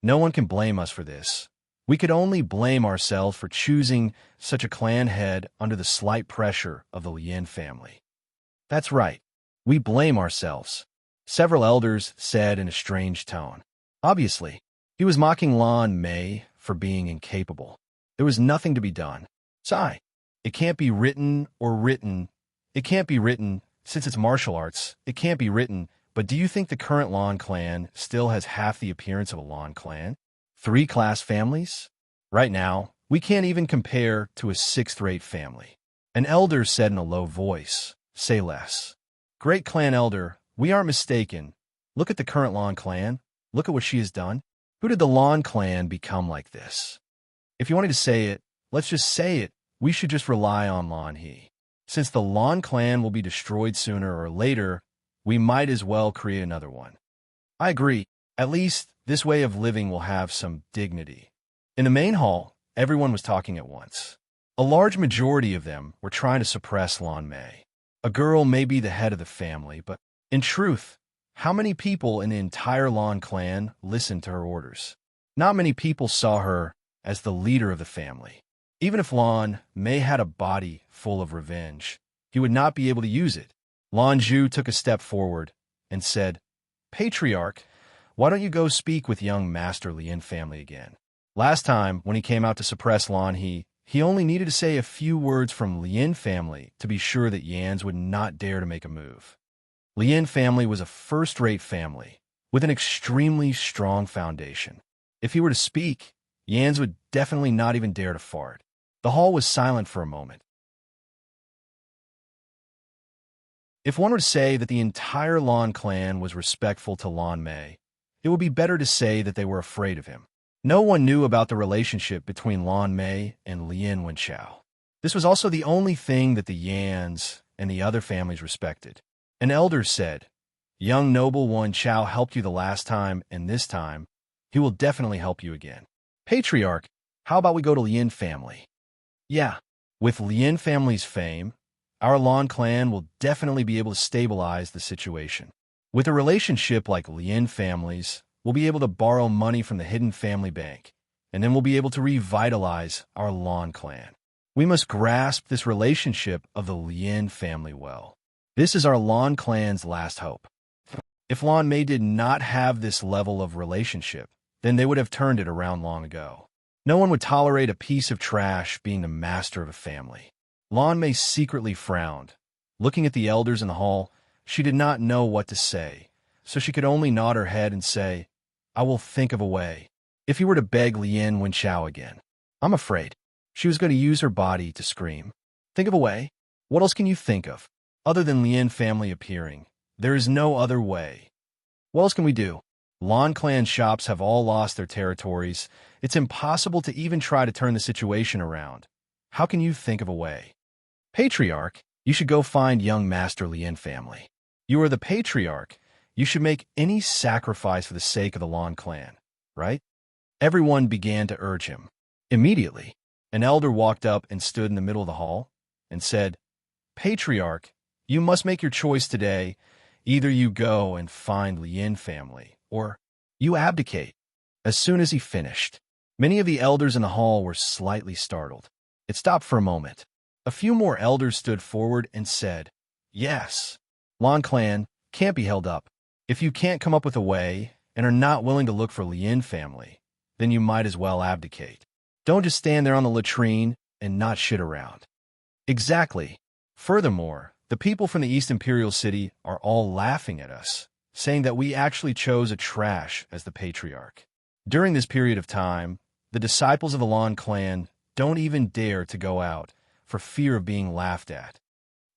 No one can blame us for this. We could only blame ourselves for choosing such a clan head under the slight pressure of the Lien family. That's right. We blame ourselves, several elders said in a strange tone. Obviously, he was mocking Lan Mei for being incapable. There was nothing to be done. Sigh. It can't be written or written. It can't be written, since it's martial arts. It can't be written, but do you think the current Lan clan still has half the appearance of a Lan clan? 3-class families? Right now, we can't even compare to a 6th-rate family. An elder said in a low voice, say less. Great clan elder, we aren't mistaken. Look at the current Lan clan. Look at what she has done. Who did the Lan clan become like this? If you wanted to say it, let's just say it. We should just rely on Lan He. Since the Lan clan will be destroyed sooner or later, we might as well create another one. I agree. At least, this way of living will have some dignity. In the main hall, everyone was talking at once. A large majority of them were trying to suppress Lan Mei. A girl may be the head of the family, but in truth, how many people in the entire Lan clan listened to her orders? Not many people saw her as the leader of the family. Even if Lan Mei had a body full of revenge, he would not be able to use it. Lan Zhu took a step forward and said, Patriarch, why don't you go speak with young Master Lien family again? Last time, when he came out to suppress Lan He only needed to say a few words from Lien family to be sure that Yans would not dare to make a move. Lien family was a first-rate family with an extremely strong foundation. If he were to speak, Yans would definitely not even dare to fart. The hall was silent for a moment. If one were to say that the entire Lan clan was respectful to Lan Mei, it would be better to say that they were afraid of him. No one knew about the relationship between Lan Mei and Lien Wenchao. This was also the only thing that the Yans and the other families respected. An elder said, Young noble Wenchao helped you the last time, and this time, he will definitely help you again. Patriarch, how about we go to Lien family? Yeah, with Lien family's fame, our Lan clan will definitely be able to stabilize the situation. With a relationship like Lien families, we'll be able to borrow money from the hidden family bank, and then we'll be able to revitalize our Lan clan. We must grasp this relationship of the Lien family well. This is our Lan clan's last hope. If Lan Mei did not have this level of relationship, then they would have turned it around long ago. No one would tolerate a piece of trash being the master of a family. Lan Mei secretly frowned. Looking at the elders in the hall, she did not know what to say, so she could only nod her head and say, I will think of a way. If he were to beg Lien Wenchao again, I'm afraid she was going to use her body to scream. Think of a way? What else can you think of? Other than Lien family appearing, there is no other way. What else can we do? Lan clan shops have all lost their territories. It's impossible to even try to turn the situation around. How can you think of a way? Patriarch, you should go find young Master Lien family. You are the patriarch. You should make any sacrifice for the sake of the Lan clan, right? Everyone began to urge him. Immediately, an elder walked up and stood in the middle of the hall and said, Patriarch, you must make your choice today. Either you go and find Lien family, or you abdicate. As soon as he finished, many of the elders in the hall were slightly startled. It stopped for a moment. A few more elders stood forward and said, Yes, Lan clan can't be held up. If you can't come up with a way and are not willing to look for Lien family, then you might as well abdicate. Don't just stand there on the latrine and not shit around. Exactly. Furthermore, the people from the East Imperial City are all laughing at us, saying that we actually chose a trash as the patriarch. During this period of time, the disciples of the Lan clan don't even dare to go out for fear of being laughed at.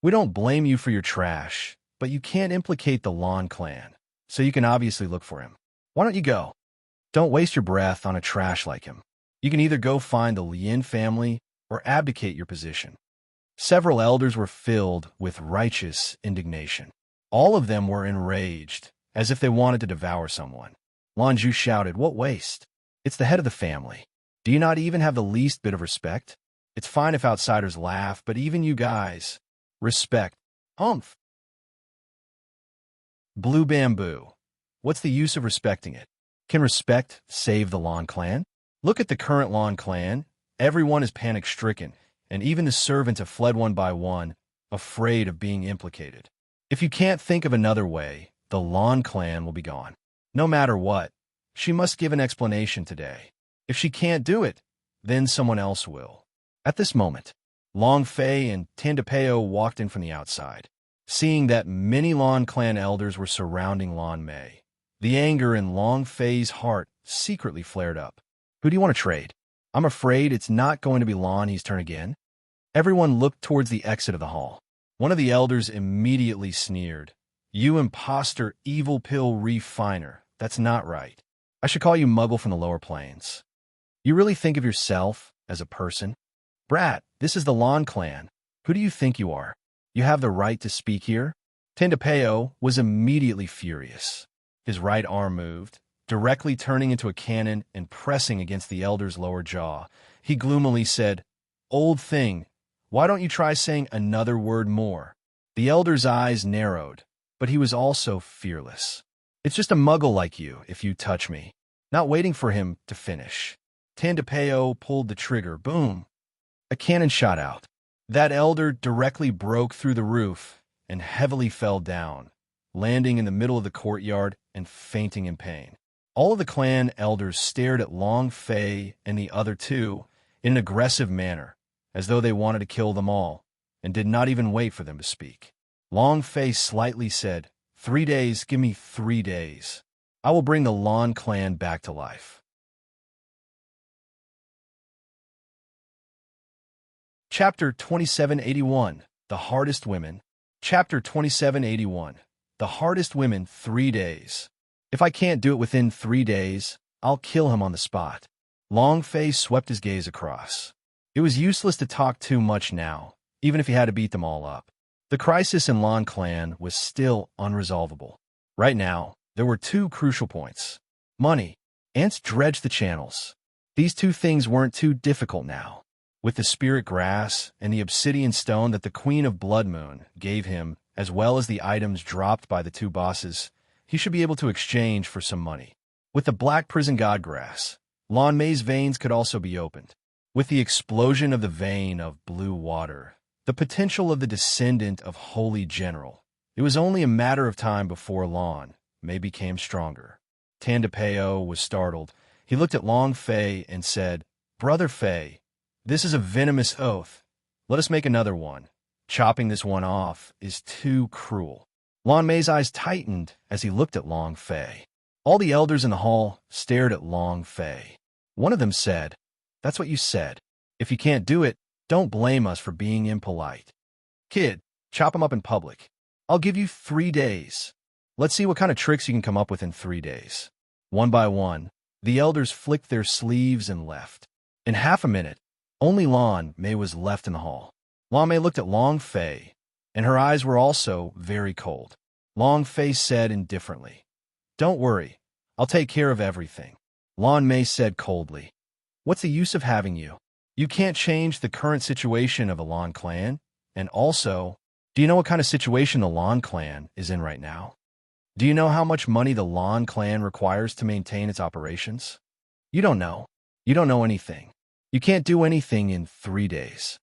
We don't blame you for your trash, but you can't implicate the Lan clan, so you can obviously look for him. Why don't you go? Don't waste your breath on a trash like him. You can either go find the Lien family or abdicate your position. Several elders were filled with righteous indignation. All of them were enraged, as if they wanted to devour someone. Lanju shouted, "What waste? It's the head of the family. Do you not even have the least bit of respect? It's fine if outsiders laugh, but even you guys. Respect. Humph. Blue bamboo. What's the use of respecting it? Can respect save the Lan clan? Look at the current Lan clan. Everyone is panic-stricken, and even the servants have fled one by one, afraid of being implicated. If you can't think of another way, the Lan clan will be gone. No matter what, she must give an explanation today. If she can't do it, then someone else will." At this moment, Long Fei and Tandapeo walked in from the outside. Seeing that many Lan clan elders were surrounding Lan Mei, the anger in Long Fei's heart secretly flared up. "Who do you want to trade? I'm afraid it's not going to be Lan He's turn again." Everyone looked towards the exit of the hall. One of the elders immediately sneered. "You imposter evil pill refiner. That's not right. I should call you Muggle from the lower planes. You really think of yourself as a person? Brat, this is the Lan clan. Who do you think you are? You have the right to speak here?" Tandapeo was immediately furious. His right arm moved, directly turning into a cannon and pressing against the elder's lower jaw. He gloomily said, "Old thing, why don't you try saying another word more?" The elder's eyes narrowed, but he was also fearless. "It's just a Muggle like you if you touch me." Not waiting for him to finish, Tandapeo pulled the trigger. Boom! A cannon shot out. That elder directly broke through the roof and heavily fell down, landing in the middle of the courtyard and fainting in pain. All of the clan elders stared at Long Fei and the other two in an aggressive manner, as though they wanted to kill them all, and did not even wait for them to speak. Long Fei slightly said, 3 days, give me 3 days. I will bring the Lan clan back to life." Chapter 2781, The Hardest Women. Chapter 2781, The Hardest Women, 3 days. "If I can't do it within 3 days, I'll kill him on the spot." Long Fei swept his gaze across. It was useless to talk too much now, even if he had to beat them all up. The crisis in Lan clan was still unresolvable. Right now, there were 2 crucial points. Money. Ants dredged the channels. These 2 things weren't too difficult now. With the spirit grass and the obsidian stone that the Queen of Bloodmoon gave him, as well as the items dropped by the 2 bosses, he should be able to exchange for some money. With the black prison god grass, Lan Mei's veins could also be opened. With the explosion of the vein of blue water, the potential of the descendant of Holy General, it was only a matter of time before Lan Mei became stronger. Tandapeo was startled. He looked at Long Fei and said, "Brother Fei, this is a venomous oath. Let us make another one. Chopping this one off is too cruel." Lan Mei's eyes tightened as he looked at Long Fei. All the elders in the hall stared at Long Fei. One of them said, "That's what you said. If you can't do it, don't blame us for being impolite. Kid, chop him up in public. I'll give you 3 days. Let's see what kind of tricks you can come up with in 3 days." One by one, the elders flicked their sleeves and left. In half a minute, only Lan Mei was left in the hall. Lan Mei looked at Long Fei, and her eyes were also very cold. Long Fei said indifferently, "Don't worry, I'll take care of everything." Lan Mei said coldly, "What's the use of having you? You can't change the current situation of a Lan clan, and also, do you know what kind of situation the Lan clan is in right now? Do you know how much money the Lan clan requires to maintain its operations? You don't know. You don't know anything. You can't do anything in 3 days."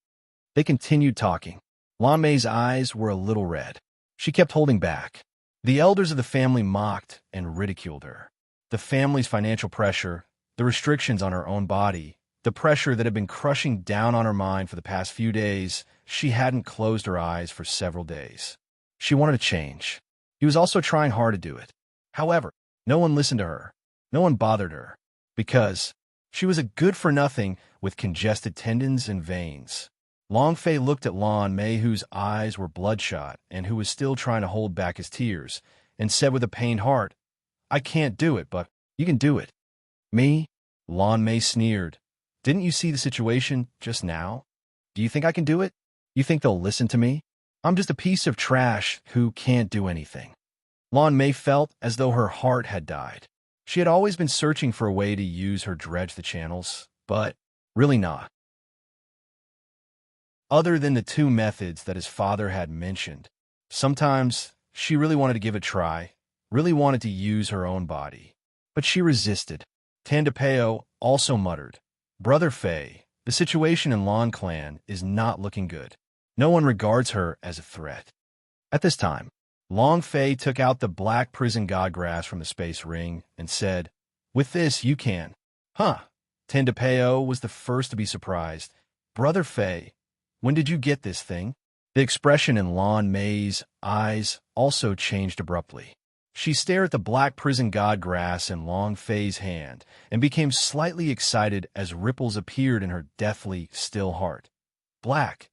They continued talking. Lan Mei's eyes were a little red. She kept holding back. The elders of the family mocked and ridiculed her. The family's financial pressure, the restrictions on her own body, the pressure that had been crushing down on her mind for the past few days, she hadn't closed her eyes for several days. She wanted to change. He was also trying hard to do it. However, no one listened to her. No one bothered her, because she was a good-for-nothing with congested tendons and veins. Long Fei looked at Lan Mei, whose eyes were bloodshot and who was still trying to hold back his tears, and said with a pained heart, "I can't do it, but you can do it." "Me?" Lan Mei sneered. "Didn't you see the situation just now? Do you think I can do it?" You think they'll listen to me? I'm just a piece of trash who can't do anything. Lan Mei felt as though her heart had died. She had always been searching for a way to use her dredge the channels, but really not. Other than the two methods that his father had mentioned, sometimes she really wanted to give it a try, really wanted to use her own body. But she resisted. Tandapeo also muttered, "Brother Fei, the situation in Lan Clan is not looking good. No one regards her as a threat." At this time, Long Fei took out the black prison godgrass from the space ring and said, "With this, you can." Huh. Tandapeo was the first to be surprised. "Brother Fei, when did you get this thing?" The expression in Lan Mei's eyes also changed abruptly. She stared at the black prison godgrass in Long Fei's hand and became slightly excited as ripples appeared in her deathly, still heart. Black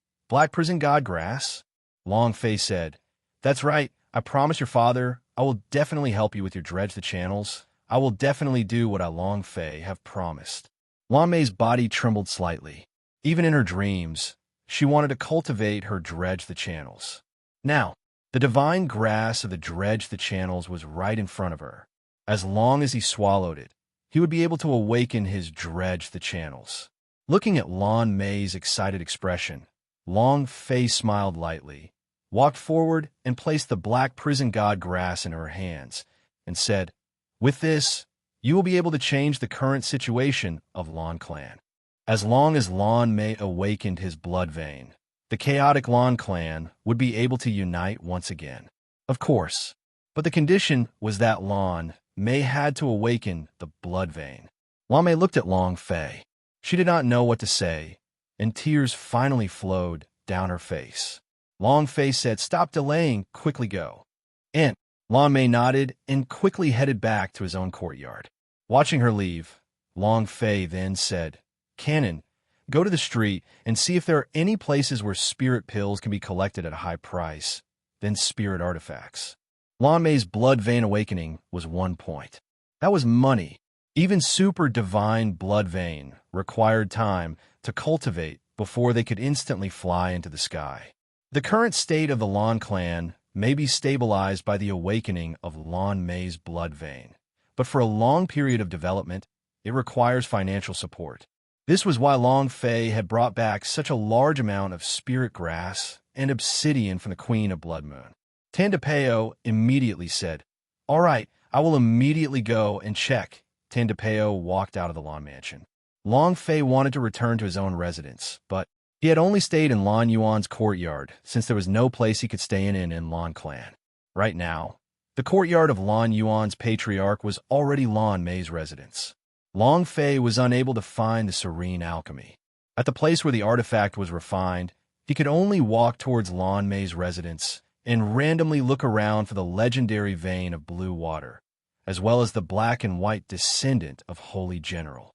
prison godgrass? Long Fei said, "That's right. I promise your father I will definitely help you with your dredge the channels. I will definitely do what I Long Fei have promised." Lan Mei's body trembled slightly. Even in her dreams, she wanted to cultivate her dredge the channels. Now, the divine grass of the dredge the channels was right in front of her. As long as he swallowed it, he would be able to awaken his dredge the channels. Looking at Lan Mei's excited expression, Long Fei smiled lightly, walked forward and placed the black prison god grass in her hands, and said, "With this, you will be able to change the current situation of Lan Clan. As long as Lan Mei awakened his blood vein, the chaotic Lan Clan would be able to unite once again. Of course, but the condition was that Lan Mei had to awaken the blood vein." Lan Mei looked at Long Fei. She did not know what to say, and tears finally flowed down her face. Long Fei said, "Stop delaying, quickly go." And Lan Mei nodded and quickly headed back to his own courtyard. Watching her leave, Long Fei then said, "Canon, go to the street and see if there are any places where spirit pills can be collected at a high price, then spirit artifacts." Lan Mei's blood vein awakening was 1 point. That was money. Even super divine blood vein required time to cultivate before they could instantly fly into the sky. The current state of the Lan clan may be stabilized by the awakening of Lan Mei's blood vein, but for a long period of development, it requires financial support. This was why Long Fei had brought back such a large amount of spirit grass and obsidian from the Queen of Blood Moon. Tandapeo immediately said, "All right, I will immediately go and check." Tandapeo walked out of the Lan mansion. Long Fei wanted to return to his own residence, but he had only stayed in Lan Yuan's courtyard since there was no place he could stay in Lan Clan. Right now, the courtyard of Lan Yuan's patriarch was already Lan Mei's residence. Long Fei was unable to find the serene alchemy. At the place where the artifact was refined, he could only walk towards Lan Mei's residence and randomly look around for the legendary vein of blue water, as well as the black and white descendant of Holy General.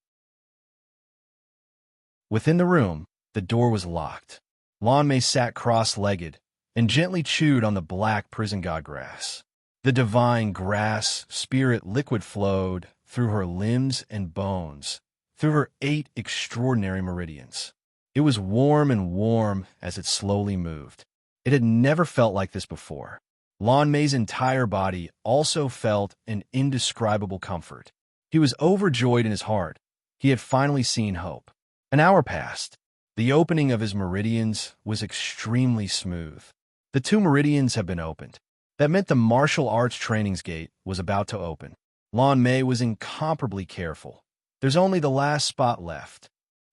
Within the room, the door was locked. Lan Mei sat cross-legged and gently chewed on the black prison god grass. The divine grass spirit liquid flowed through her limbs and bones, through her 8 extraordinary meridians. It was warm and warm as it slowly moved. It had never felt like this before. Lan Mei's entire body also felt an indescribable comfort. He was overjoyed in his heart. He had finally seen hope. An hour passed. The opening of his meridians was extremely smooth. The 2 meridians had been opened. That meant the martial arts training's gate was about to open. Lan Mei was incomparably careful. There's only the last spot left.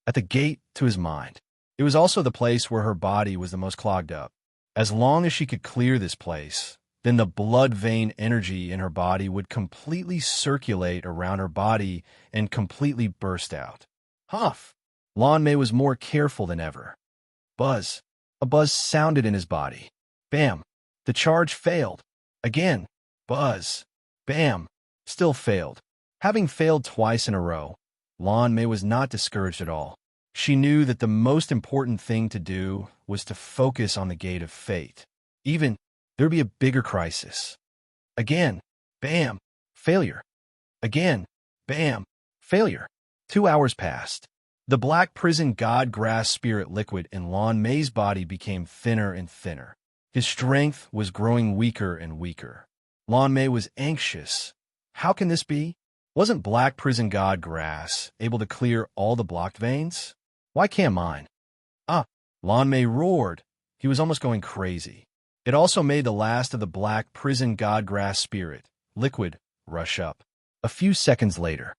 At the gate to his mind. It was also the place where her body was the most clogged up. As long as she could clear this place, then the blood vein energy in her body would completely circulate around her body and completely burst out. Huff! Lan Mei was more careful than ever. Buzz. A buzz sounded in his body. Bam. The charge failed. Again. Buzz. Bam. Still failed. Having failed twice in a row, Lan Mei was not discouraged at all. She knew that the most important thing to do was to focus on the gate of fate. Even there would be a bigger crisis. Again. Bam. Failure. Again. Bam. Failure. 2 hours passed. The black prison god grass spirit liquid in Lan Mei's body became thinner and thinner. His strength was growing weaker and weaker. Lan Mei was anxious. How can this be? Wasn't black prison god grass able to clear all the blocked veins? Why can't mine? Ah! Lan Mei roared. He was almost going crazy. It also made the last of the black prison god grass spirit liquid rush up. A few seconds later,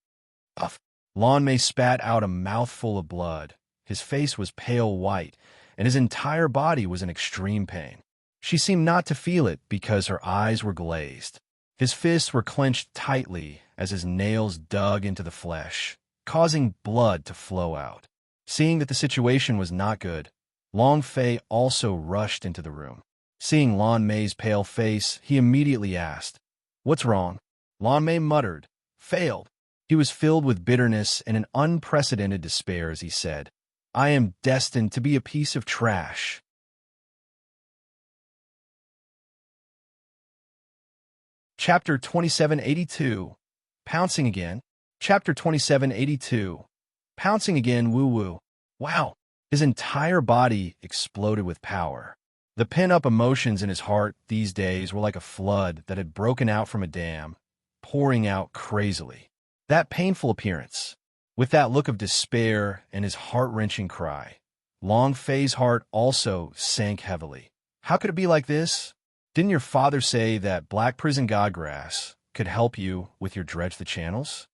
puff! Lan Mei spat out a mouthful of blood. His face was pale white, and his entire body was in extreme pain. She seemed not to feel it because her eyes were glazed. His fists were clenched tightly as his nails dug into the flesh, causing blood to flow out. Seeing that the situation was not good, Long Fei also rushed into the room. Seeing Lan Mei's pale face, he immediately asked, "What's wrong?" Lan Mei muttered, "Failed." He was filled with bitterness and an unprecedented despair as he said, "I am destined to be a piece of trash." Chapter 2782, Pouncing Again. Chapter 2782, Pouncing Again. Woo-woo. Wow! His entire body exploded with power. The pent-up emotions in his heart these days were like a flood that had broken out from a dam, pouring out crazily. That painful appearance, with that look of despair and his heart-wrenching cry. Long Fei's heart also sank heavily. How could it be like this? Didn't your father say that black prison godgrass could help you with your dredge the channels?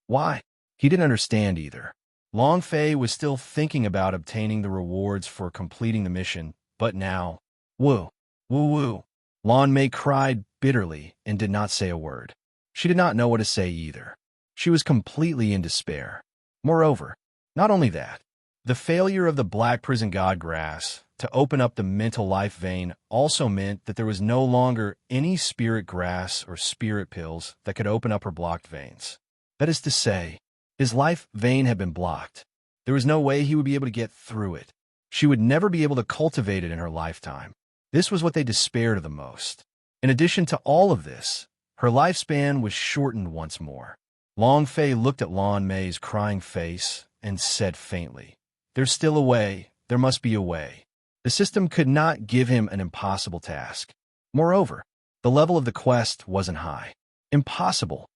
Why? He didn't understand either. Long Fei was still thinking about obtaining the rewards for completing the mission, but now, woo, woo woo. Lan Mei cried bitterly and did not say a word. She did not know what to say either. She was completely in despair. Moreover, not only that, the failure of the black prison godgrass to open up the mental life vein also meant that there was no longer any spirit grass or spirit pills that could open up her blocked veins. That is to say, his life vein had been blocked. There was no way he would be able to get through it. She would never be able to cultivate it in her lifetime. This was what they despaired of the most. In addition to all of this, her lifespan was shortened once more. Long Fei looked at Lan Mei's crying face and said faintly, "There's still a way. There must be a way." The system could not give him an impossible task. Moreover, the level of the quest wasn't high. Impossible.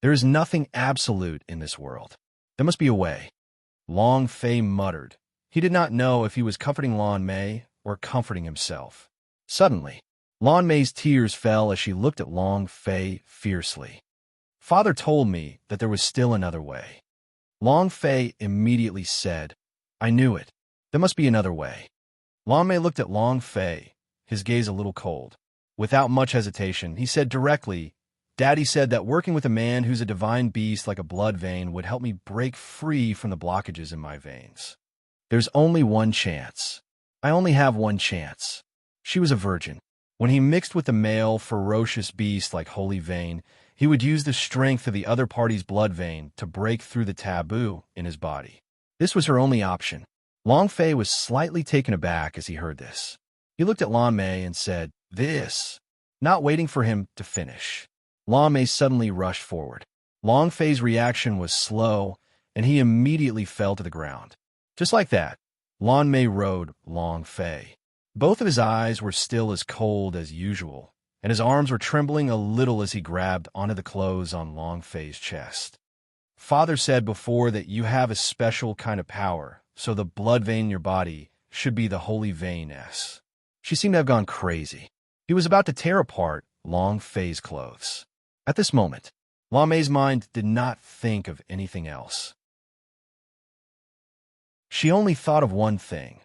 There is nothing absolute in this world. There must be a way. Long Fei muttered. He did not know if he was comforting Lan Mei or comforting himself. Suddenly, Lan Mei's tears fell as she looked at Long Fei fiercely. "Father told me that there was still another way." Long Fei immediately said, "I knew it. There must be another way." Lan Mei looked at Long Fei, his gaze a little cold. Without much hesitation, he said directly, "Daddy said that working with a man who's a divine beast like a blood vein would help me break free from the blockages in my veins. There's only one chance. I only have one chance." She was a virgin. When he mixed with a male, ferocious beast like Holy Vein, he would use the strength of the other party's blood vein to break through the taboo in his body. This was her only option. Long Fei was slightly taken aback as he heard this. He looked at Lan Mei and said, "This." Not waiting for him to finish, Lan Mei suddenly rushed forward. Long Fei's reaction was slow, and he immediately fell to the ground. Just like that, Lan Mei rode Long Fei. Both of his eyes were still as cold as usual, and his arms were trembling a little as he grabbed onto the clothes on Long Fei's chest. "Father said before that you have a special kind of power, so the blood vein in your body should be the holy vein S." She seemed to have gone crazy. He was about to tear apart Long Fei's clothes. At this moment, Lan Mei's mind did not think of anything else. She only thought of one thing: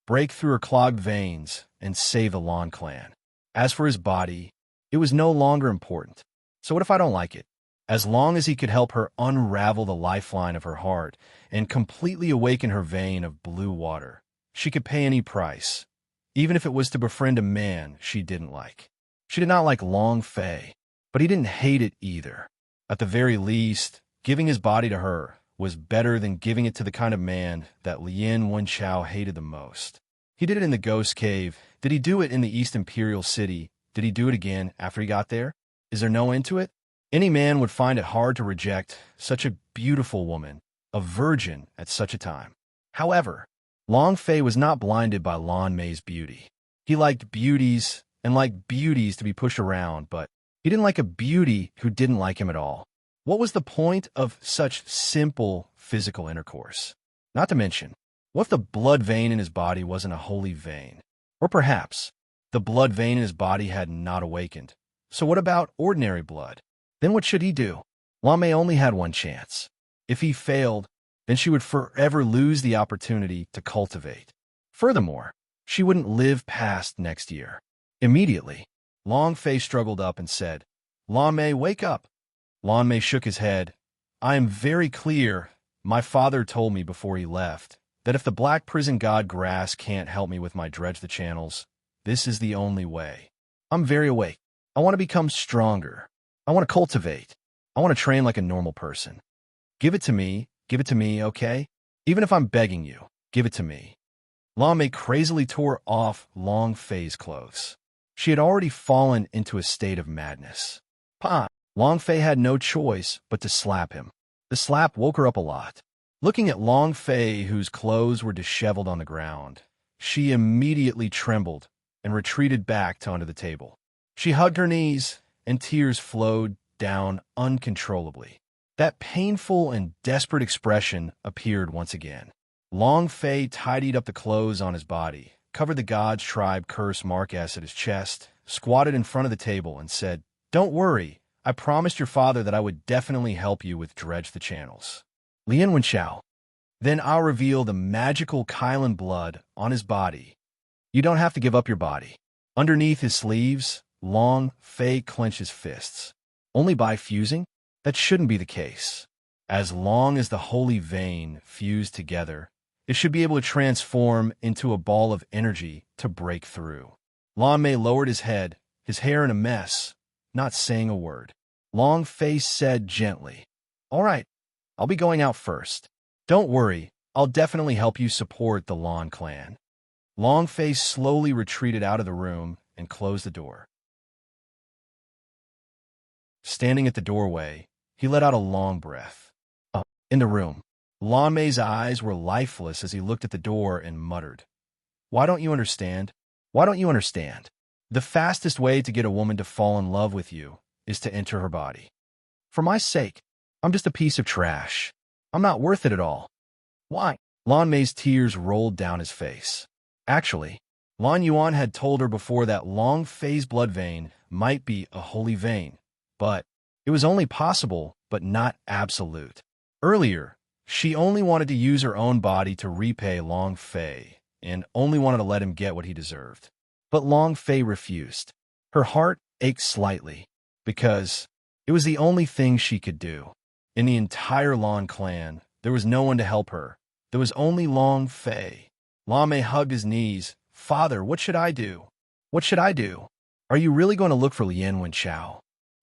break through her clogged veins and save the Lan clan. As for his body, it was no longer important. So what if I don't like it? As long as he could help her unravel the lifeline of her heart and completely awaken her vein of blue water, she could pay any price, even if it was to befriend a man she didn't like. She did not like Long Fei, but he didn't hate it either. At the very least, giving his body to her was better than giving it to the kind of man that Lien Wenchao hated the most. He did it in the Ghost Cave. Did he do it in the East Imperial City? Did he do it again after he got there? Is there no end to it? Any man would find it hard to reject such a beautiful woman, a virgin at such a time. However, Long Fei was not blinded by Lan Mei's beauty. He liked beauties and liked beauties to be pushed around, but he didn't like a beauty who didn't like him at all. What was the point of such simple physical intercourse? Not to mention, what if the blood vein in his body wasn't a holy vein? Or perhaps the blood vein in his body had not awakened. So what about ordinary blood? Then what should he do? Lan Mei only had one chance. If he failed, then she would forever lose the opportunity to cultivate. Furthermore, she wouldn't live past next year. Immediately, Long Fei struggled up and said, "Lan Mei, wake up." Lan Mei shook his head. "I am very clear. My father told me before he left that if the black prison god grass can't help me with my dredge the channels, this is the only way. I'm very awake. I want to become stronger. I want to cultivate. I want to train like a normal person. Give it to me, okay? Even if I'm begging you, give it to me." Lan Mei crazily tore off Long Fei's clothes. She had already fallen into a state of madness. Pa! Long Fei had no choice but to slap him. The slap woke her up a lot. Looking at Long Fei, whose clothes were disheveled on the ground, she immediately trembled and retreated back to under the table. She hugged her knees, and tears flowed down uncontrollably. That painful and desperate expression appeared once again. Long Fei tidied up the clothes on his body, covered the God's tribe curse mark S at his chest, squatted in front of the table, and said, "Don't worry, I promised your father that I would definitely help you with dredge the channels. Lian Wenchao. Then I'll reveal the magical Kylan blood on his body. You don't have to give up your body." Underneath his sleeves, Long Fei clenched his fists. Only by fusing? That shouldn't be the case. As long as the holy vein fused together, it should be able to transform into a ball of energy to break through. Lan Mei lowered his head, his hair in a mess, not saying a word. Long Fei said gently, "All right, I'll be going out first. Don't worry, I'll definitely help you support the Lan clan." Long Fei slowly retreated out of the room and closed the door. Standing at the doorway, he let out a long breath. In the room, Lan Mei's eyes were lifeless as he looked at the door and muttered, "Why don't you understand? Why don't you understand? The fastest way to get a woman to fall in love with you is to enter her body. For my sake, I'm just a piece of trash. I'm not worth it at all. Why?" Lan Mei's tears rolled down his face. Actually, Lan Yuan had told her before that Long Fei's blood vein might be a holy vein, but it was only possible, but not absolute. Earlier, she only wanted to use her own body to repay Long Fei, and only wanted to let him get what he deserved. But Long Fei refused. Her heart ached slightly, because it was the only thing she could do. In the entire Lan clan, there was no one to help her. There was only Long Fei. Lan Mei hugged his knees. "Father, what should I do? What should I do? Are you really going to look for Lian Wenchao?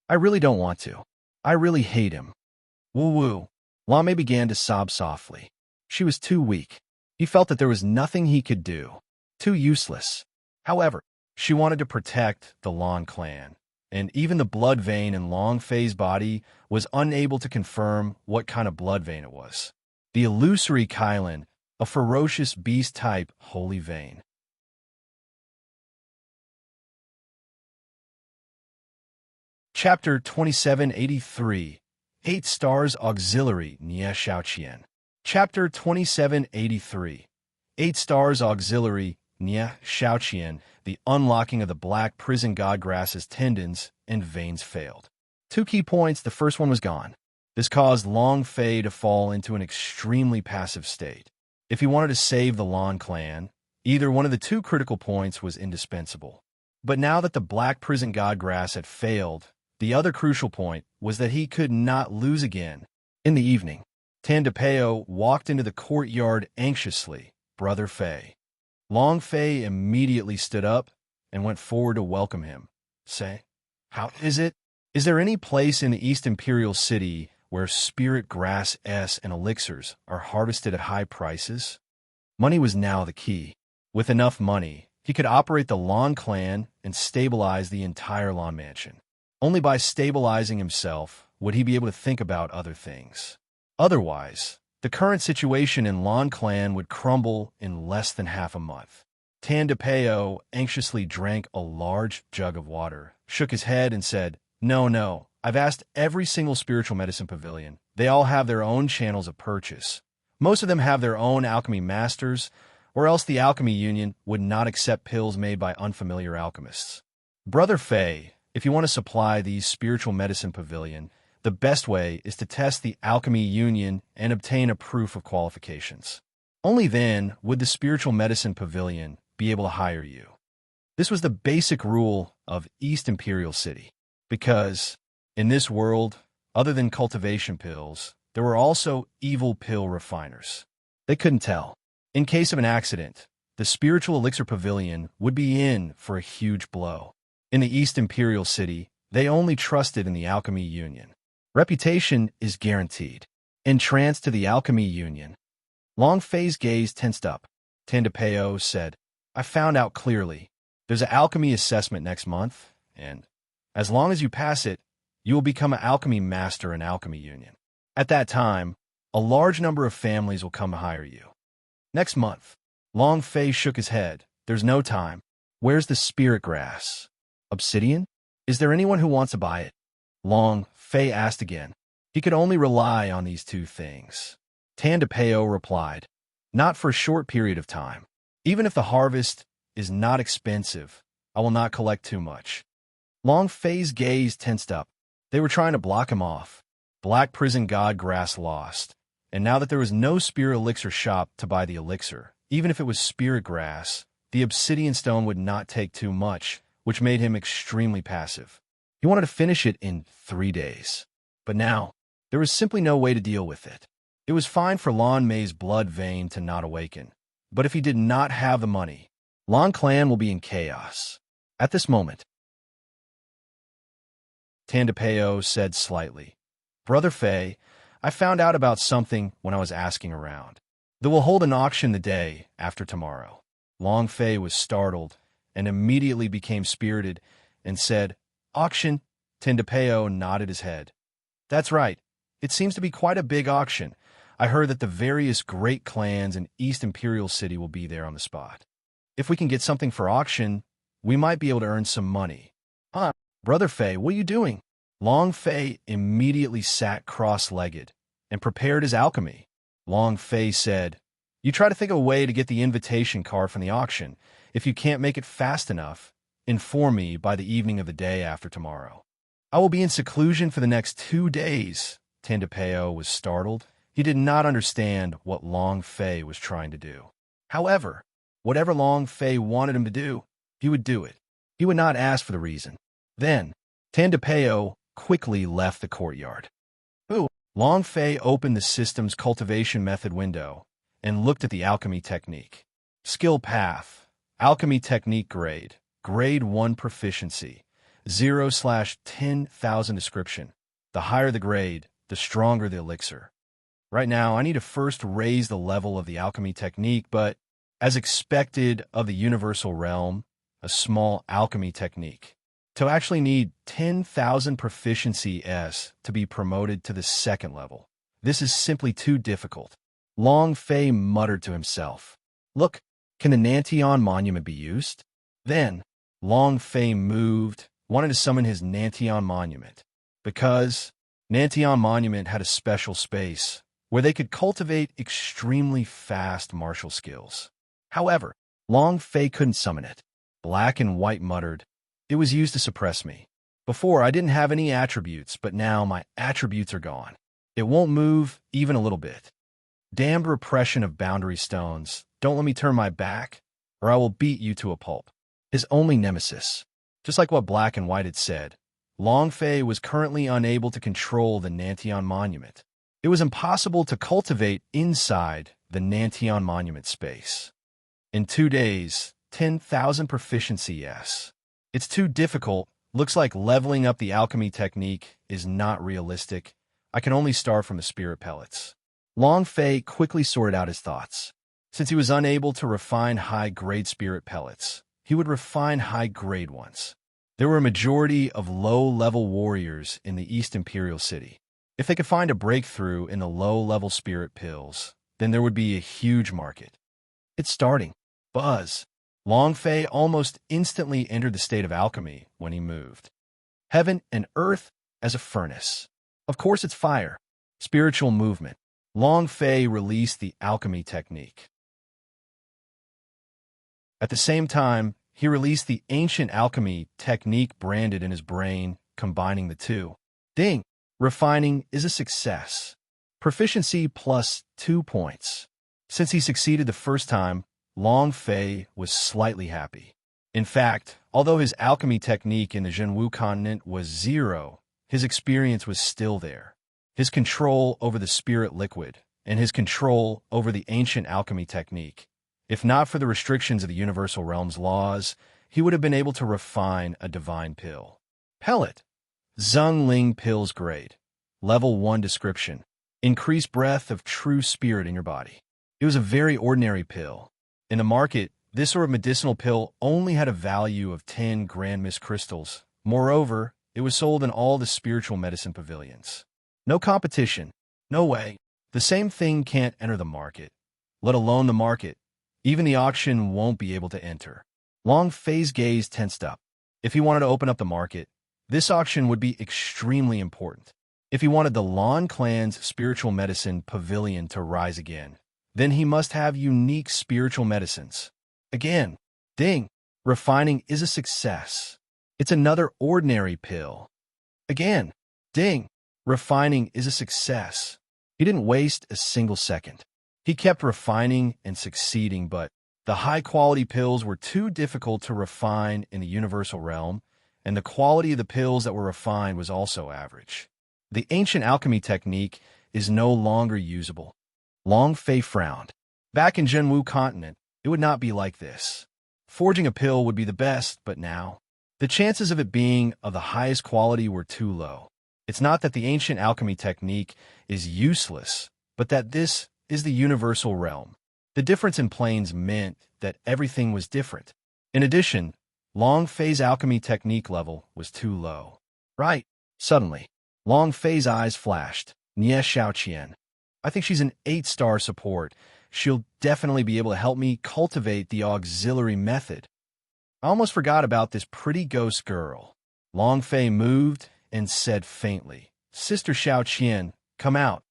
I really don't want to. I really hate him." Woo-woo. Lan Mei began to sob softly. She was too weak. He felt that there was nothing he could do. Too useless. However, she wanted to protect the Lan clan, and even the blood vein in Long Fei's body was unable to confirm what kind of blood vein it was. The illusory Kylan, a ferocious beast-type holy vein. Chapter 2783, 8 Stars Auxiliary Nie Shaoqian. Chapter 2783, 8 Stars Auxiliary Nie Shaoqian, the unlocking of the black prison godgrass's tendons and veins failed. 2 key points. The first one was gone. This caused Long Fei to fall into an extremely passive state. If he wanted to save the Lan clan, either one of the 2 critical points was indispensable. But now that the black prison godgrass had failed, the other crucial point was that he could not lose again. In the evening, Tan DePeo walked into the courtyard anxiously. "Brother Fei." Long Fei immediately stood up and went forward to welcome him. "Say, how is it? Is there any place in the East Imperial City where spirit grass S and elixirs are harvested at high prices?" Money was now the key. With enough money, he could operate the Lan clan and stabilize the entire Lan mansion. Only by stabilizing himself would he be able to think about other things. Otherwise, The current situation in Lon Clan would crumble in less than half a month. Tandapeo anxiously drank a large jug of water, shook his head, and said, No, I've asked every single spiritual medicine pavilion. They all have their own channels of purchase. Most of them have their own alchemy masters, or else the alchemy union would not accept pills made by unfamiliar alchemists. Brother Fei, if you want to supply these spiritual medicine pavilion, the best way is to test the alchemy union and obtain a proof of qualifications. Only then would the spiritual medicine pavilion be able to hire you. This was the basic rule of East Imperial City, because in this world, other than cultivation pills, there were also evil pill refiners. They couldn't tell. In case of an accident, the spiritual elixir pavilion would be in for a huge blow. In the East Imperial City, they only trusted in the alchemy union. Reputation is guaranteed. Entranced to the alchemy union. Long Fei's gaze tensed up. Tandapeo said, I found out clearly. There's an alchemy assessment next month, and as long as you pass it, you will become an alchemy master in alchemy union. At that time, a large number of families will come to hire you. Next month. Long Fei shook his head. There's no time. Where's the spirit grass? Obsidian? Is there anyone who wants to buy it? Long Fei asked again. He could only rely on these two things. Tandapeo replied, Not for a short period of time. Even if the harvest is not expensive, I will not collect too much. Long Fei's gaze tensed up. They were trying to block him off. Black Prison God grass lost. And now that there was no spirit elixir shop to buy the elixir, even if it was spirit grass, the obsidian stone would not take too much, which made him extremely passive. He wanted to finish it in 3 days. But now, there was simply no way to deal with it. It was fine for Lon May's blood vein to not awaken. But if he did not have the money, Lon Clan will be in chaos. At this moment, Tandapeo said slightly, Brother Fei, I found out about something when I was asking around. They will hold an auction the day after tomorrow. Long Fei was startled and immediately became spirited and said, Auction? Tandapeo nodded his head. That's right. It seems to be quite a big auction. I heard that the various great clans in East Imperial City will be there on the spot. If we can get something for auction, we might be able to earn some money. Brother Fei, what are you doing? Long Fei immediately sat cross-legged and prepared his alchemy. Long Fei said, You try to think of a way to get the invitation card from the auction. If you can't make it fast enough, inform me by the evening of the day after tomorrow. I will be in seclusion for the next 2 days. Tandapeo was startled. He did not understand what Long Fei was trying to do. However, whatever Long Fei wanted him to do, he would do it. He would not ask for the reason. Then, Tandapeo quickly left the courtyard. Long Fei opened the system's cultivation method window and looked at the alchemy technique. Skill path, alchemy technique grade 1 proficiency, 0/10,000 description. The higher the grade, the stronger the elixir. Right now, I need to first raise the level of the alchemy technique, but as expected of the universal realm, a small alchemy technique. To actually need 10,000 proficiency S to be promoted to the second level. This is simply too difficult. Long Fei muttered to himself. Look, can the Nantion monument be used? Then, Long Fei moved, wanted to summon his Nantion monument. Because Nantion monument had a special space where they could cultivate extremely fast martial skills. However, Long Fei couldn't summon it. Black and White muttered, It was used to suppress me. Before, I didn't have any attributes, but now my attributes are gone. It won't move even a little bit. Damned repression of boundary stones, don't let me turn my back, or I will beat you to a pulp. His only nemesis. Just like what Black and White had said, Long Fei was currently unable to control the Nantion monument. It was impossible to cultivate inside the Nantion monument space. In 2 days, 10,000 proficiency, yes. It's too difficult. Looks like leveling up the alchemy technique is not realistic. I can only start from the spirit pellets. Long Fei quickly sorted out his thoughts. Since he was unable to refine high-grade spirit pellets, he would refine high-grade ones. There were a majority of low-level warriors in the East Imperial City. If they could find a breakthrough in the low-level spirit pills, then there would be a huge market. It's starting. Buzz. Long Fei almost instantly entered the state of alchemy when he moved. Heaven and earth as a furnace. Of course it's fire. Spiritual movement. Long Fei released the alchemy technique. At the same time, he released the ancient alchemy technique branded in his brain, combining the two. Ding! Refining is a success. Proficiency plus 2 points. Since he succeeded the first time, Long Fei was slightly happy. In fact, although his alchemy technique in the Zhenwu continent was 0, his experience was still there. His control over the spirit liquid, and his control over the ancient alchemy technique. If not for the restrictions of the Universal Realm's laws, he would have been able to refine a divine pill. Pellet. Zhongling Pills Grade. Level 1 Description. Increase breath of true spirit in your body. It was a very ordinary pill. In the market, this sort of medicinal pill only had a value of 10 grand mist crystals. Moreover, it was sold in all the spiritual medicine pavilions. No competition. No way. The same thing can't enter the market. Let alone the market. Even the auction won't be able to enter. Long Fei's gaze tensed up. If he wanted to open up the market, this auction would be extremely important. If he wanted the Lan clan's spiritual medicine pavilion to rise again, then he must have unique spiritual medicines. Again, ding, refining is a success. It's another ordinary pill. Again, ding, refining is a success. He didn't waste a single second. He kept refining and succeeding, but the high-quality pills were too difficult to refine in the universal realm, and the quality of the pills that were refined was also average. The ancient alchemy technique is no longer usable. Long Fei frowned. Back in Zhenwu continent, it would not be like this. Forging a pill would be the best, but now, the chances of it being of the highest quality were too low. It's not that the ancient alchemy technique is useless, but that this is the universal realm. The difference in planes meant that everything was different. In addition, Long Fei's alchemy technique level was too low. Right. Suddenly, Long Fei's eyes flashed. Nie Xiaoqian. I think she's an 8-star support. She'll definitely be able to help me cultivate the auxiliary method. I almost forgot about this pretty ghost girl. Long Fei moved and said faintly, Sister Xiaoqian, come out.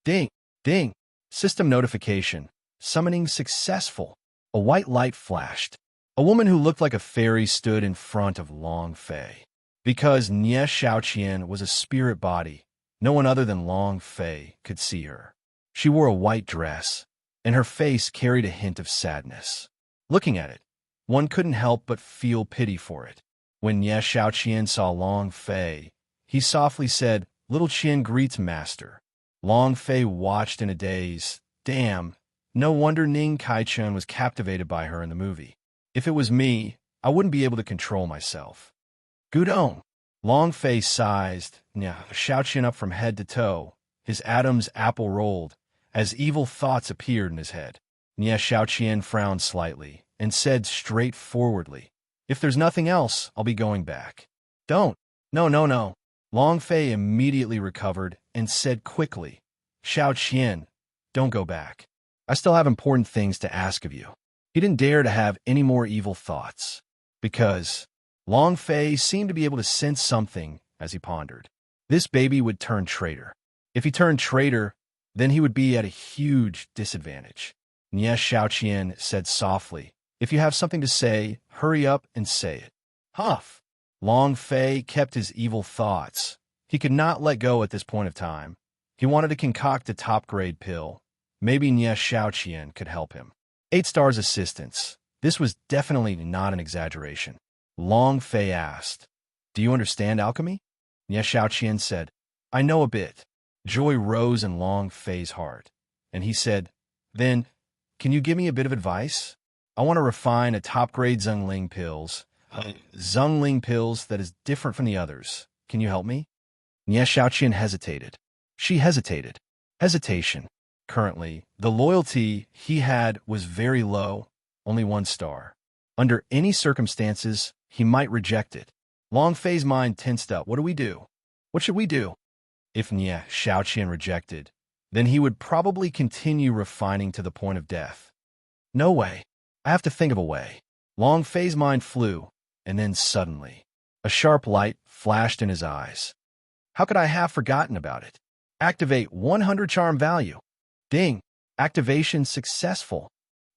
Ding, ding, system notification. Summoning successful. A white light flashed. A woman who looked like a fairy stood in front of Long Fei. Because Nie Xiaoqian was a spirit body, no one other than Long Fei could see her. She wore a white dress, and her face carried a hint of sadness. Looking at it, one couldn't help but feel pity for it. When Nie Xiaoqian saw Long Fei, he softly said, Little Qian greets master. Long Fei watched in a daze. Damn, no wonder Ning Kaichun was captivated by her in the movie. If it was me, I wouldn't be able to control myself. Gudong. Long Fei sized, Xiaoqian up from head to toe. His Adam's apple rolled, as evil thoughts appeared in his head. Nie Xiaoqian frowned slightly, and said straightforwardly, If there's nothing else, I'll be going back. Don't. No. Long Fei immediately recovered and said quickly, Xiaoqian, don't go back. I still have important things to ask of you. He didn't dare to have any more evil thoughts, because Long Fei seemed to be able to sense something as he pondered. This baby would turn traitor. If he turned traitor, then he would be at a huge disadvantage. Nie Xiaoqian said softly, If you have something to say, hurry up and say it. Huff. Long Fei kept his evil thoughts. He could not let go at this point of time. He wanted to concoct a top-grade pill. Maybe Nie Xiaoqian could help him. 8 stars assistance. This was definitely not an exaggeration. Long Fei asked, Do you understand alchemy? Nie Xiaoqian said, I know a bit. Joy rose in Long Fei's heart, and he said, Then, can you give me a bit of advice? I want to refine a top-grade Zhongling pills. Zhongling pills that is different from the others. Can you help me? Nie Xiaoqian hesitated. She hesitated. Hesitation. Currently, the loyalty he had was very low, only 1 star. Under any circumstances, he might reject it. Long Fei's mind tensed up. What do we do? What should we do? If Nie Xiaoqian rejected, then he would probably continue refining to the point of death. No way. I have to think of a way. Long Fei's mind flew, and then suddenly, a sharp light flashed in his eyes. How could I have forgotten about it? Activate 100 charm value. Ding! Activation successful.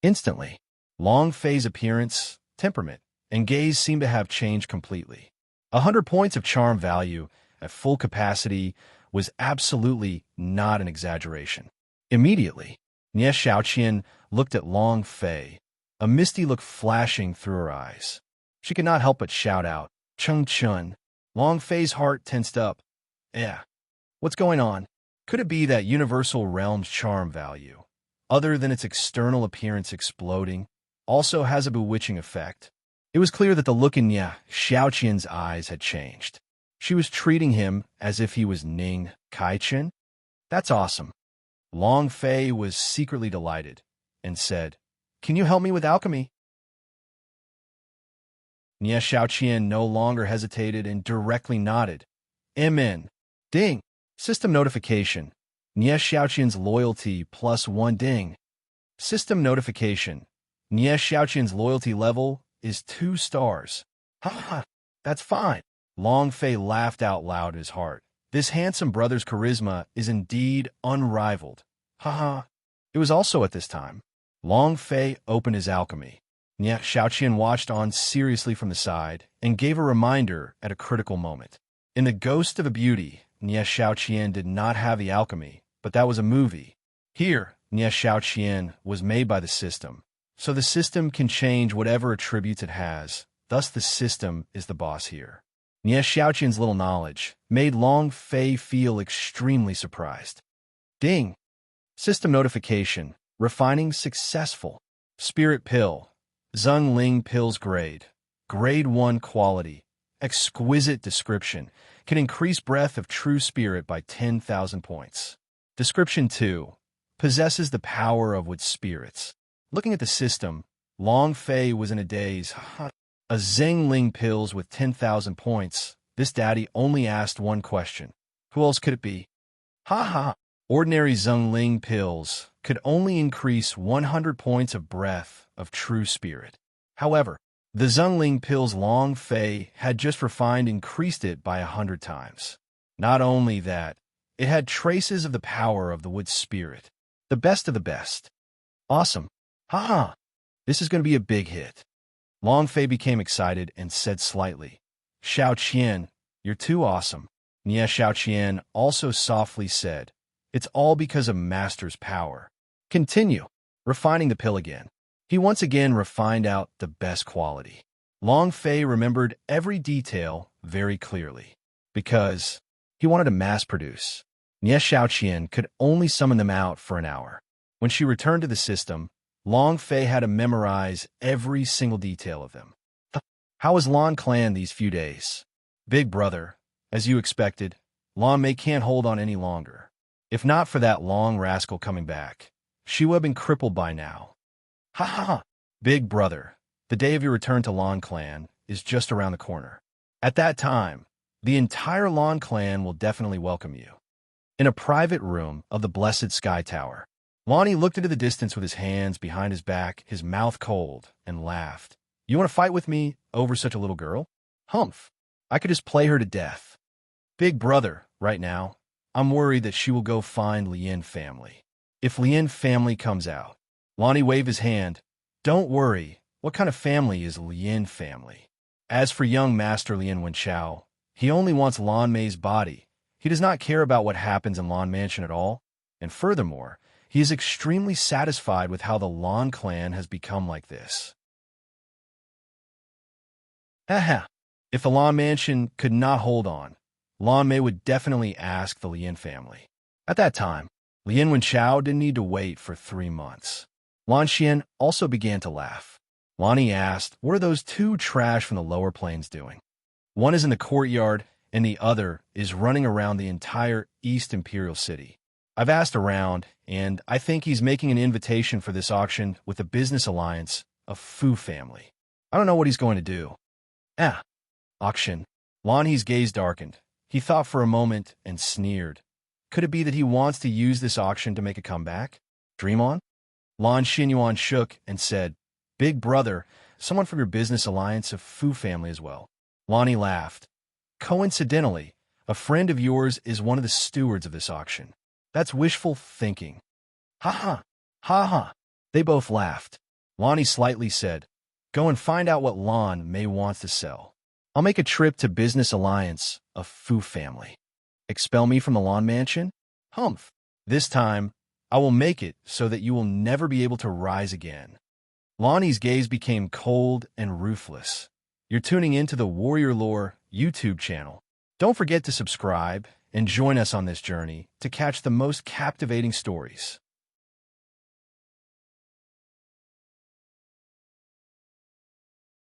Instantly, Long Fei's appearance, temperament, and gaze seemed to have changed completely. 100 points of charm value at full capacity was absolutely not an exaggeration. Immediately, Nie Xiaoqian looked at Long Fei, a misty look flashing through her eyes. She could not help but shout out, "Chung Chun." Long Fei's heart tensed up. What's going on? Could it be that universal realm's charm value, other than its external appearance exploding, also has a bewitching effect? It was clear that the look in Nie Xiaoqian's eyes had changed. She was treating him as if he was Ning Kaichen. That's awesome. Long Fei was secretly delighted and said, "Can you help me with alchemy?" Nie Xiaoqian no longer hesitated and directly nodded. Amen. Ding. System notification. Nie Xiaoqian's loyalty +1 ding. System notification. Nie Xiaoqian's loyalty level is 2 stars. Ha, that's fine. Long Fei laughed out loud in his heart. This handsome brother's charisma is indeed unrivaled. It was also at this time. Long Fei opened his alchemy. Nie Xiaoqian watched on seriously from the side and gave a reminder at a critical moment. In The Ghost of a Beauty, Nie Xiaoqian did not have the alchemy, but that was a movie. Here, Nie Xiaoqian was made by the system, so the system can change whatever attributes it has. Thus, the system is the boss here. Nie Xiaoqian's little knowledge made Long Fei feel extremely surprised. Ding! System notification. Refining successful. Spirit pill. Zheng Ling pills grade. Grade 1 quality. Exquisite description. Can increase breath of true spirit by 10,000 points. Description 2. Possesses the power of wood spirits. Looking at the system, Long Fei was in a daze. A Zheng Ling pills with 10,000 points. This daddy only asked one question. Who else could it be? Ordinary Zheng Ling pills could only increase 100 points of breath of true spirit. However, the Zheng Ling pills Long Fei had just refined increased it by 100 times. Not only that, it had traces of the power of the wood spirit. The best of the best. Awesome. This is going to be a big hit. Long Fei became excited and said slightly, "Xiaoqian, you're too awesome." Nie Xiaoqian also softly said, "It's all because of Master's power." Continue. Refining the pill again. He once again refined out the best quality. Long Fei remembered every detail very clearly, because he wanted to mass-produce. Nie Xiaoqian could only summon them out for an hour. When she returned to the system, Long Fei had to memorize every single detail of them. How was Lan Clan these few days? Big brother, as you expected, Lan Mei can't hold on any longer. If not for that long rascal coming back, she would have been crippled by now. Big brother, the day of your return to Lan Clan is just around the corner. At that time, the entire Lan Clan will definitely welcome you. In a private room of the Blessed Sky Tower, Lonnie looked into the distance with his hands behind his back, his mouth cold, and laughed. You want to fight with me over such a little girl? Humph. I could just play her to death. Big brother, right now, I'm worried that she will go find Lien family. If Lien family comes out, Lonnie waved his hand. Don't worry. What kind of family is Lien family? As for young Master Lien Wenchao, he only wants Lan Mei's body. He does not care about what happens in Lan Mansion at all. And furthermore, he is extremely satisfied with how the Lan clan has become like this. If the Lan Mansion could not hold on, Lan Mei would definitely ask the Lien family. At that time, Lien Wenchao didn't need to wait for 3 months. Lan Xian also began to laugh. Lonnie asked, what are those 2 trash from the lower plains doing? One is in the courtyard, and the other is running around the entire East Imperial City. I've asked around, and I think he's making an invitation for this auction with the business alliance of Fu family. I don't know what he's going to do. Ah, auction. Lonnie's gaze darkened. He thought for a moment and sneered. Could it be that he wants to use this auction to make a comeback? Dream on? Lon Xinyuan shook and said, Big brother, someone from your business alliance of Fu family as well. Lonnie laughed. Coincidentally, a friend of yours is one of the stewards of this auction. That's wishful thinking. Ha ha, ha ha. They both laughed. Lonnie slightly said, Go and find out what Lon May wants to sell. I'll make a trip to Business Alliance of Fu family. Expel me from the Lon Mansion? Humph. This time, I will make it so that you will never be able to rise again. Lonnie's gaze became cold and ruthless. You're tuning into the Warrior Lore YouTube channel. Don't forget to subscribe and join us on this journey to catch the most captivating stories.